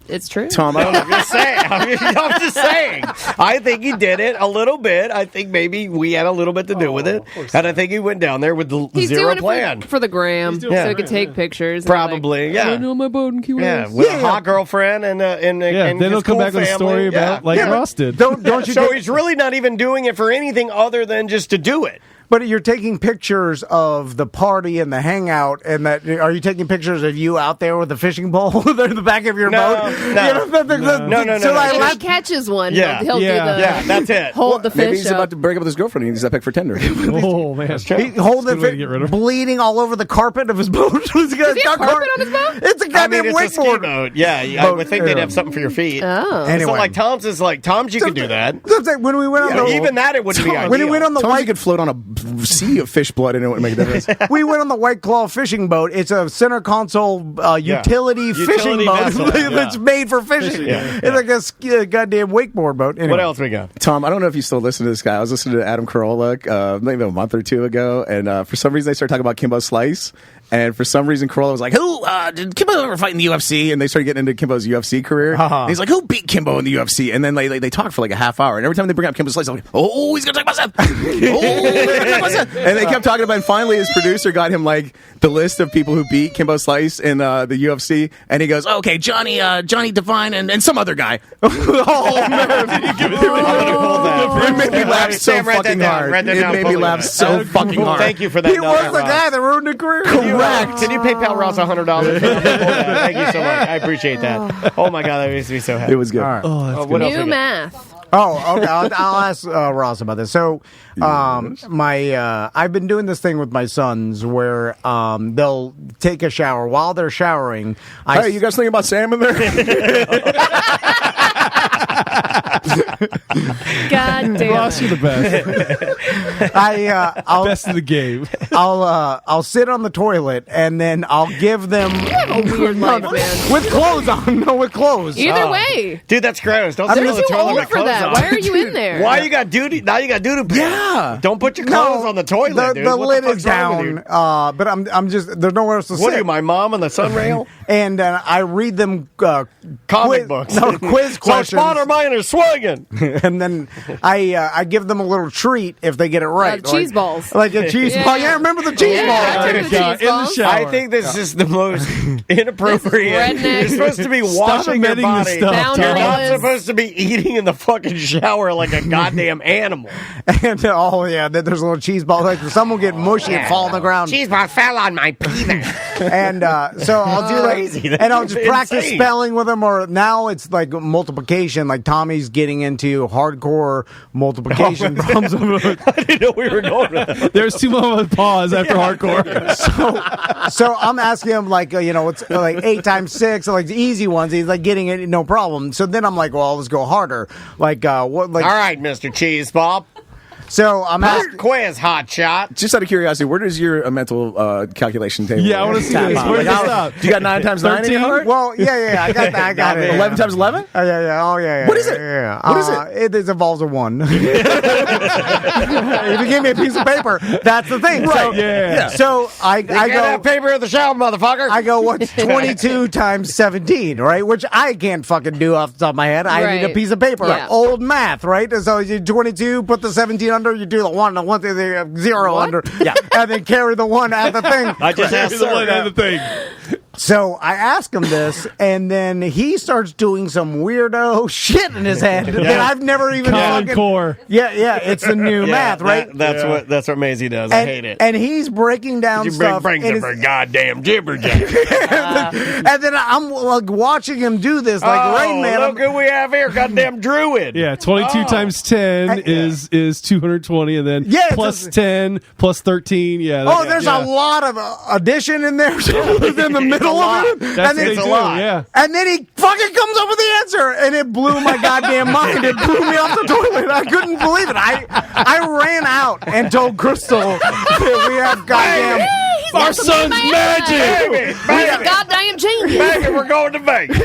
it's true. Tom, I'm just saying. I'm just saying. I think he did it a little bit. I think maybe we had a little bit to do with it. And I think he went down there with He's zero doing plan. It for the gram, so he could take pictures. Probably, I know my boat in Key West. With a hot girlfriend and then his he'll come back with a story about Ross did. Don't you? So he's really not even doing it for anything other than just to do it. But you're taking pictures of the party and the hangout, and are you taking pictures of you out there with the fishing pole in the back of your boat? No. So he catches one. Yeah. He'll do the that's it. Hold the fish. Maybe he's about to break up with his girlfriend and he needs that pick for Tinder. Oh man, he hold the fish, bleeding all over the carpet of his boat. Does he have carpet on his boat? It's a goddamn wakeboard. It's a ski boat. Yeah, I would think they'd have something for your feet. Oh, anyway, so like Tom's, you could do that. When we went on even that, it wouldn't be ideal. When he went on the Tom's, you could float on a sea of fish blood in it wouldn't make a difference. We went on the White Claw fishing boat. It's a center console utility fishing boat that's made for fishing. Yeah. It's like a goddamn wakeboard boat. Anyway. What else we got? Tom, I don't know if you still listen to this guy. I was listening to Adam Carolla maybe a month or two ago, and for some reason they started talking about Kimbo Slice. And for some reason, Carolla was like, "Who did Kimbo ever fight in the UFC?" And they started getting into Kimbo's UFC career. And he's like, "Who beat Kimbo in the UFC?" And then they talk for like a half hour. And every time they bring up Kimbo Slice, I'm like, "Oh, he's gonna talk about Seth." And they kept talking about it. And finally, his producer got him like the list of people who beat Kimbo Slice in the UFC. And he goes, "Okay, Johnny Devine and some other guy." Oh man! It made me laugh so fucking hard. It made me laugh so fucking hard. Thank you for that. He was the guy that ruined the career. Correct. Can you PayPal Ross $100? Thank you so much. I appreciate that. Oh my god, that makes me so happy. It was good. All right. What else we New got? math. Oh, okay. I'll ask Ross about this. So, I've been doing this thing with my sons where they'll take a shower while they're showering. Hey, you guys thinking about Sam in there? God damn. Ross, you're the best. I'll Best in the game. I'll sit on the toilet and then I'll give them You have a weird life, man. with clothes on. No, with clothes. Either way. Dude, that's gross. Don't sit You're on the too toilet old with for clothes that. on. Why are you in there? Why you got duty? Now you got doo-doo pants. Yeah. Don't put your clothes on the toilet, dude. The What lid fuck's is wrong with you? down. But I'm just there's nowhere else to sit. What are you, my mom on the sunrail? And I read them Comic books. No, quiz So questions. Spotter mine is swinging. And then I give them a little treat if they get it right. Cheese balls. Like a cheese ball. Yeah, remember the cheese Yeah, ball. I remember the cheese balls. I think this is the most inappropriate. This is redneck. You're supposed to be washing your admitting body. the stuff, You're not Boundaries. supposed to be eating in the fucking shower like a goddamn animal. And then there's a little cheese ball. Like some will get mushy and fall on the ground. Cheese ball fell on my penis. And so I'll do Crazy. and I'll just That's practice insane. spelling with them. Or now it's like multiplication. Like Tommy's getting into hardcore multiplication problems. I didn't know we were going with that. There's too much of a pause after hardcore. So I'm asking him like it's like 8 times 6, like the easy ones. He's like getting it, no problem. So then I'm like, well, let's go harder. Like what? Like All right, Mr. Cheese Ball. so I'm asking. Quiz, hot shot. Just out of curiosity, where does your mental calculation table? Yeah, I want to see tap this. out? Where's Like, this how- up? Do you got 9 times 9 in your heart? Well, yeah, I got that. I got it. 11 times 11? Yeah. What is it? Yeah. What is it? It involves a 1. If you give me a piece of paper, that's the thing. Right, So, yeah. So I Get that go. paper in the shower, motherfucker. I go, what's 22 times 17, right? Which I can't fucking do off the top of my head. I need a Right. piece of paper. Yeah. Old math, right? So you do 22, put the 17 under, you do the 1, the 0 under. Yeah. And then carry the 1 at the thing. I just asked The one sir. and the thing. So I ask him this, and then he starts doing some weirdo shit in his head that I've never even Common fucking... Core. Yeah, it's the new math, right? That's what Maisie does. I hate it. And he's breaking down You stuff. bring and different goddamn jibber jabber. and then I'm like watching him do this, like Rain Man. Look who we have here, goddamn druid. Yeah, 22 times 10 is 220, and then Yeah, plus it's 10 plus 13. Yeah. There's a lot of addition in there in the middle of it. That's And what then, they do. Yeah. and then he fucking comes up with the answer, and it blew my goddamn mind. It blew me off the toilet. I couldn't believe it. I ran out and told Crystal that we have goddamn. Our son's magic. He's a goddamn genius. Baby, we're going to Vegas.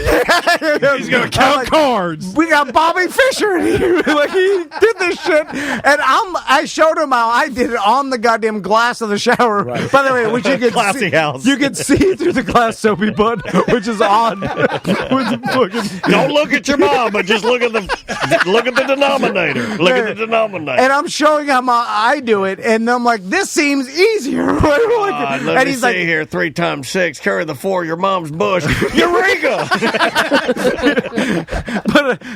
He's gonna count cards. We got Bobby Fischer in here. Like he did this shit, and I showed him how I did it on the goddamn glass of the shower. Right. By the way, which you could Classy see, house. you could see through the glass soapy butt, which is odd. Don't look at your mom, but just look at the denominator. Look at the denominator. And I'm showing him how I do it, and I'm like, this seems easier. Let and me he's see like, here. 3 times 6. Carry the 4. Your mom's bush. Eureka!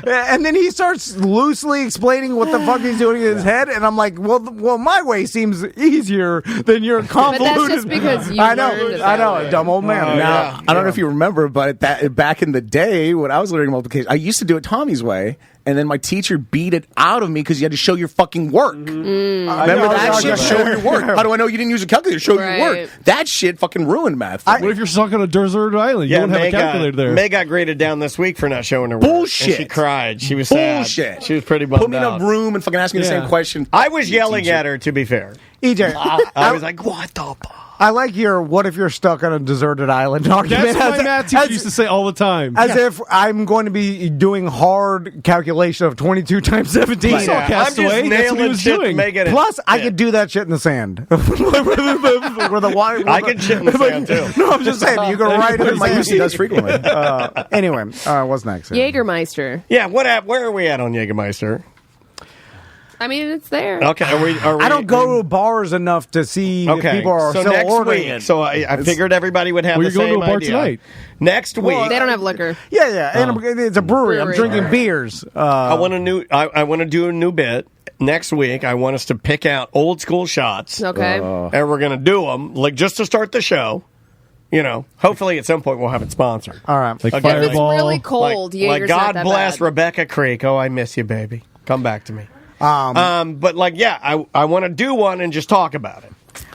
and then he starts loosely explaining what the fuck he's doing in his head, and I'm like, well, my way seems easier than your convoluted. But that's just because you I know, learned it that way. dumb old man. Now, I don't know if you remember, but back in the day when I was learning multiplication, I used to do it Tommy's way. and then my teacher beat it out of me because you had to show your fucking work. Remember that shit? Show your work. How do I know you didn't use a calculator? Show your work. That shit fucking ruined math. What if you're stuck on a deserted island? You don't have a calculator there. May got graded down this week for not showing her work. Bullshit. And she cried. She was sad. Bullshit. She was pretty bummed Put me in out. a room and fucking ask me the same question. I was yelling at her, to be fair. EJ, I was like, what the fuck? I like your what if you're stuck on a deserted island argument. That's what my math teacher used to say all the time. As if I'm going to be doing hard calculation of 22 times 17. Right. I'm just nailing shit to make it. Plus, I could do that shit in the sand. Where the water, I can shit in the sand, too. No, I'm just saying, you can write it in My my UC does frequently. Anyway, what's next? Jagermeister. Yeah, where are we at on Jagermeister? I mean, it's there. Okay, are we I don't go to bars enough to see if people are so still next ordering week, it. So I figured everybody would have the you're going same to a bar idea. tonight. Next week, They don't have liquor. Yeah, and it's a brewery. I'm drinking beers. I want to do a new bit. Next week, I want us to pick out old school shots. Okay. And we're going to do them, like, just to start the show. You know, hopefully at some point we'll have it sponsored. All right. Like Okay. If it's Fireball. really cold, Like Jaeger's God not that bless bad. Rebecca Creek. Oh, I miss you, baby. Come back to me. But like, yeah, I want to do one and just talk about it.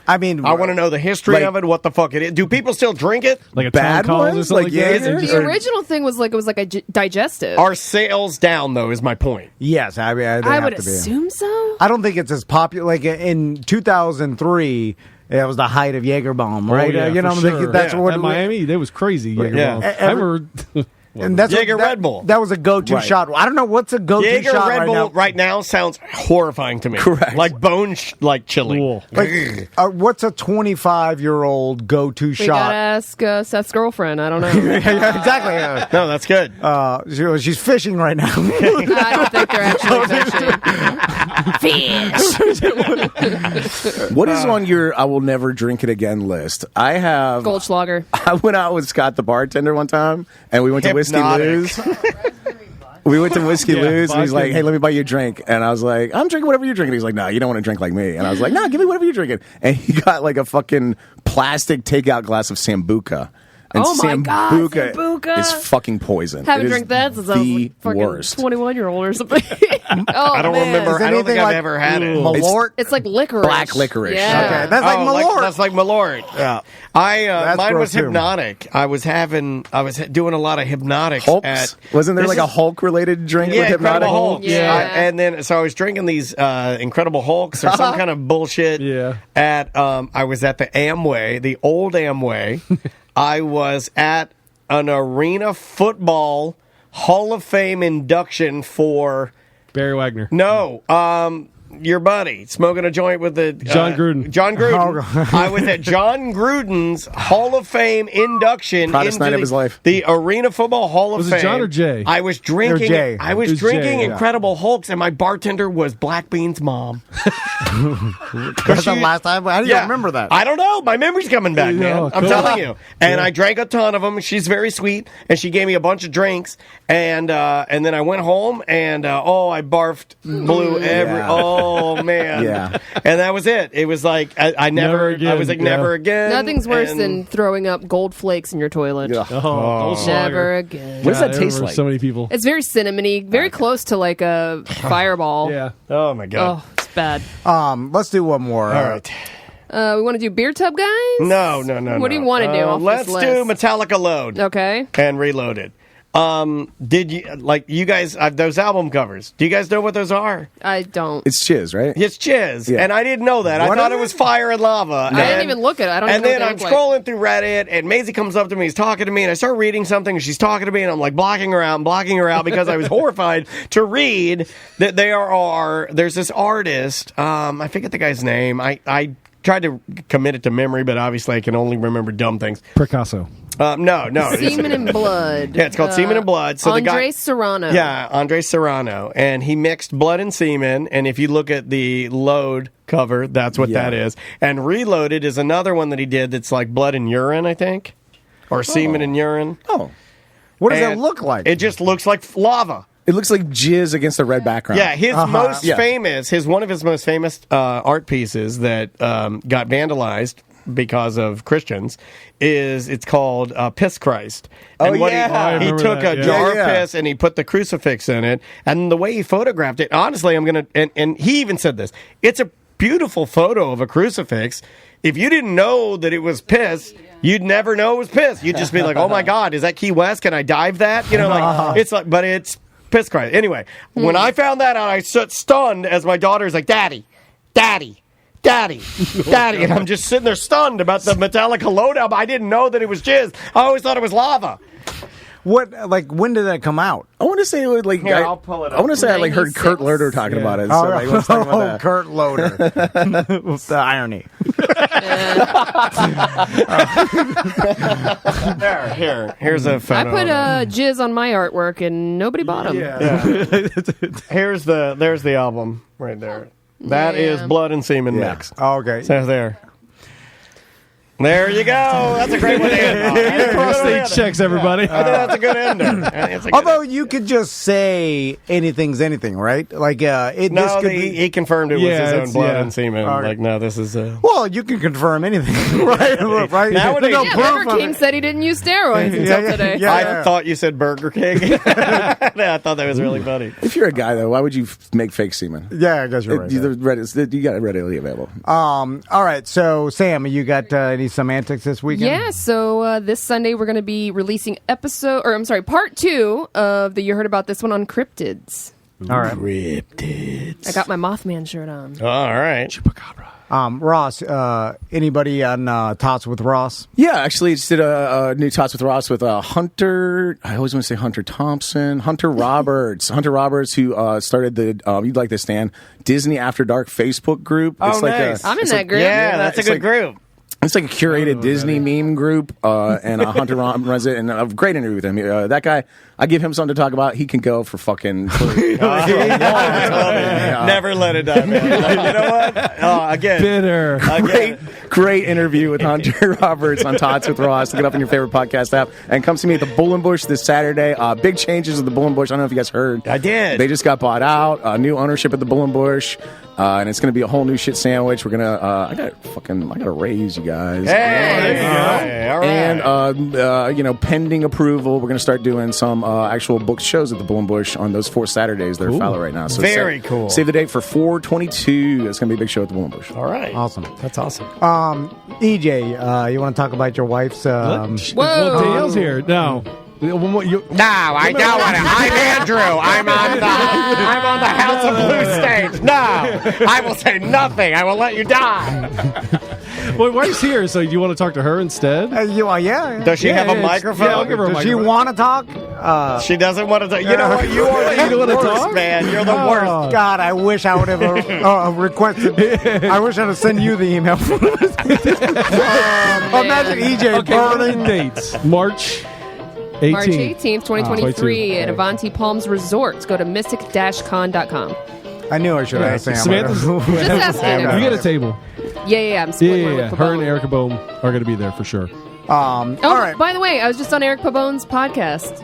I mean, I want to know the history of it, what the fuck it is. Do people still drink it? Like a Bad town calls or ones? something Like, like that? yeah, The original thing was like a digestive. Are sales down though? Is my point. yes, I mean, I would assume so. I don't think it's as popular. Like in 2003, it was the height of Jagerbomb, right? Oh, yeah, you know, for sure. that's what At Miami, that was crazy. Yeah. I remember. And that's Jaeger what, that, Red Bull. That was a go-to Right. shot. I don't know what's a go-to Jaeger shot Red right Bull now. right now sounds horrifying to me. Correct. Like bone like chili. Cool. Like, what's a 25-year-old go-to We shot? gotta ask Seth's girlfriend. I don't know. Yeah, exactly. Yeah. No, that's good. She's fishing right now. I don't think they're actually fishing. What is on your I will never drink it again list? I have. Goldschlager. I went out with Scott, the bartender, one time, and we went to Whiskey Hypnotic. Lou's. We went to Whiskey Lou's, and he's vodka. like, "Hey, let me buy you a drink." And I was like, "I'm drinking whatever you're drinking." He's like, "No, you don't want to drink like me." And I was like, "No, give me whatever you're drinking." And he got like a fucking plastic takeout glass of Sambuca. And Oh my God, Sambuca. is fucking poison. Haven't It is drank that since I was the like fucking worst. 21-year-old or something. I don't remember. I don't think I've ever had it. Malort? It's like licorice. Black licorice. Yeah. Okay, that's like Malort. That's like Malort. Yeah. Mine gross, was too. hypnotic. I was doing a lot of hypnotics. Hulks? Wasn't there like a Hulk-related drink with hypnotic? Incredible Hulk. Yeah. And then so I was drinking these Incredible Hulks or some kind of bullshit. Yeah. I was at the Amway, the old Amway. I was at an arena football Hall of Fame induction for Barry Wagner. No, your buddy smoking a joint with the John Gruden. John Gruden. I was at John Gruden's Hall of Fame induction. Proudest night of his life. The Arena Football Hall of Was Fame. it John or Jay? I was drinking. Jay. I was It was drinking Jay, yeah. Incredible Hulks, and my bartender was Black Bean's mom. That's the last time. How do you remember that? I don't know. My memory's coming back, man. Yeah, I'm cool. telling you. And I drank a ton of them. She's very sweet, and she gave me a bunch of drinks. And then I went home, and I barfed blue every. Yeah. Oh man. Yeah. And that was it. It was like I never. Never I was like again, never yeah. again. Nothing's worse And- than throwing up gold flakes in your toilet. Yeah. Goldschlager. Never again. What does that God, taste there were like? So many people. It's very cinnamony, very close to like a fireball. Yeah. Oh my god. Oh, it's bad. Let's do one more. All right. We want to do beer tub guys? No. What do you want to do off Let's this do list? Metallica Load Okay. and Reloaded. Did you guys those album covers? Do you guys know what those are? I don't. It's Chiz, right? It's Chiz, Yeah. and I didn't know that. What I thought are it was Fire and Lava. I didn't even look at it. I don't And even know then what I'm they look like. scrolling through Reddit, and Maisie comes up to me, he's talking to me, and I start reading something, and she's talking to me, and I'm like blocking her out because I was horrified to read that there's this artist, I forget the guy's name. I tried to commit it to memory, but obviously I can only remember dumb things. Picasso. No. Semen and Blood. Yeah, it's called Semen and Blood. So the guy, Andre Serrano. Yeah, Andre Serrano. And he mixed blood and semen. And if you look at the Load cover, that's what that is. And Reloaded is another one that he did that's like blood and urine, I think. Or semen and urine. Oh. What does And it look like? It just looks like lava. It looks like jizz against a red background. Yeah, his most Yeah. famous, one of his most famous art pieces that got vandalized because of Christians, it's called Piss Christ. Oh, and what yeah. he took a jar of piss and he put the crucifix in it. And the way he photographed it, honestly, and he even said this, it's a beautiful photo of a crucifix. If you didn't know that it was piss, you'd never know it was piss. You'd just be like, oh my God, is that Key West? Can I dive that? You know, like, it's like, but it's Piss Christ. Anyway, when I found that out, I stood stunned as my daughter's like, Daddy. And I'm just sitting there stunned about the Metallica loadout. I didn't know that it was jizz. I always thought it was lava. When did that come out? I want to say it was like I'll pull it up. I want to say I like heard Kurt Loder talking about it. So like, let's talk about that. Kurt Loder. What's the irony? Here's a photo. I put jizz on my artwork and nobody bought them. There's the album right there. That is Blood and Semen Mix. Oh, okay. So there. There you go. That's a great one to end. Prostate checks, everybody. I think that's a good ender. Although you could just say anything's anything, right? Like he confirmed it was his own blood and semen. Like, no, this is. Well, you can confirm anything, right? Right? Nowadays, Burger King said he didn't use steroids until today. I thought you said Burger King. I thought that was really funny. If you're a guy, though, why would you make fake semen? Yeah, I guess you're right. You got it readily available. All right. So, Sam, you got any semantics this weekend? Yeah, so this Sunday we're going to be releasing part 2 of the You Heard About This One on cryptids. All right. Cryptids. I got my Mothman shirt on. All right. Chupacabra. Ross, anybody on Tots with Ross? Yeah, actually, just did a new Tots with Ross with Hunter. I always want to say Hunter Thompson, Hunter Roberts, who started the You'd Like This, Stan, Disney After Dark Facebook group. It's nice. I'm in that group. Yeah, that's a good group. It's like a curated Disney meme group, and Hunter runs it, and a great interview with him. That guy, I give him something to talk about. He can go for fucking... Never let it die, man. You know what? Again. Bitter. Great interview with Hunter Roberts on Tots with Ross. Look it up in your favorite podcast app. And come see me at the Bull and Bush this Saturday. Big changes at the Bull and Bush. I don't know if you guys heard. I did. They just got bought out. New ownership at the Bull and Bush. And it's going to be a whole new shit sandwich. We're going to... I got to raise you guys. Hey, all right. And, pending approval, we're going to start doing some actual booked shows at the Bull and Bush on those 4 Saturdays that are fallow right now. So very cool. Save the date for 4/22. That's going to be a big show at the Bull and Bush. All right. Awesome. That's awesome. EJ, you want to talk about your wife's... Whoa. Well, Dale's here. No. No, I don't want to. I'm Andrew. I'm on the House of Blue stage. No, I will say nothing. I will let you die. Well, wife's here, so you want to talk to her instead? Yeah. Does she have a microphone? Yeah, I'll give her a Does microphone. she want to talk? She doesn't want to talk. You know what? You are the worst, man. You're the worst. God, I wish I would have requested. I wish I would have sent you the email. Imagine EJ burning dates. March 18th. March 18th, 2023 at Avanti Palms Resorts. Go to mystic-con.com. I knew I should ask Sam. Samantha's Just asking. You get a table. Yeah. I'm splitting one with Her and Erica Bohm are going to be there for sure. All right. By the way, I was just on Eric Pabone's podcast,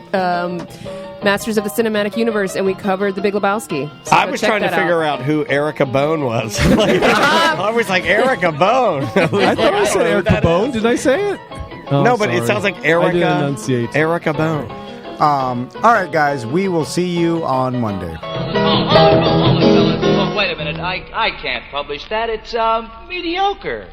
Masters of the Cinematic Universe, and we covered The Big Lebowski. So I was trying to figure out who Erica Bone was. I was like, Erica Bone. I thought I said Erica Bone. Did I say it? Oh, no, but it sounds like Erica. I didn't enunciate. Erica Bone. All right, guys. We will see you on Monday. Oh, wait a minute. I can't publish that. It's mediocre.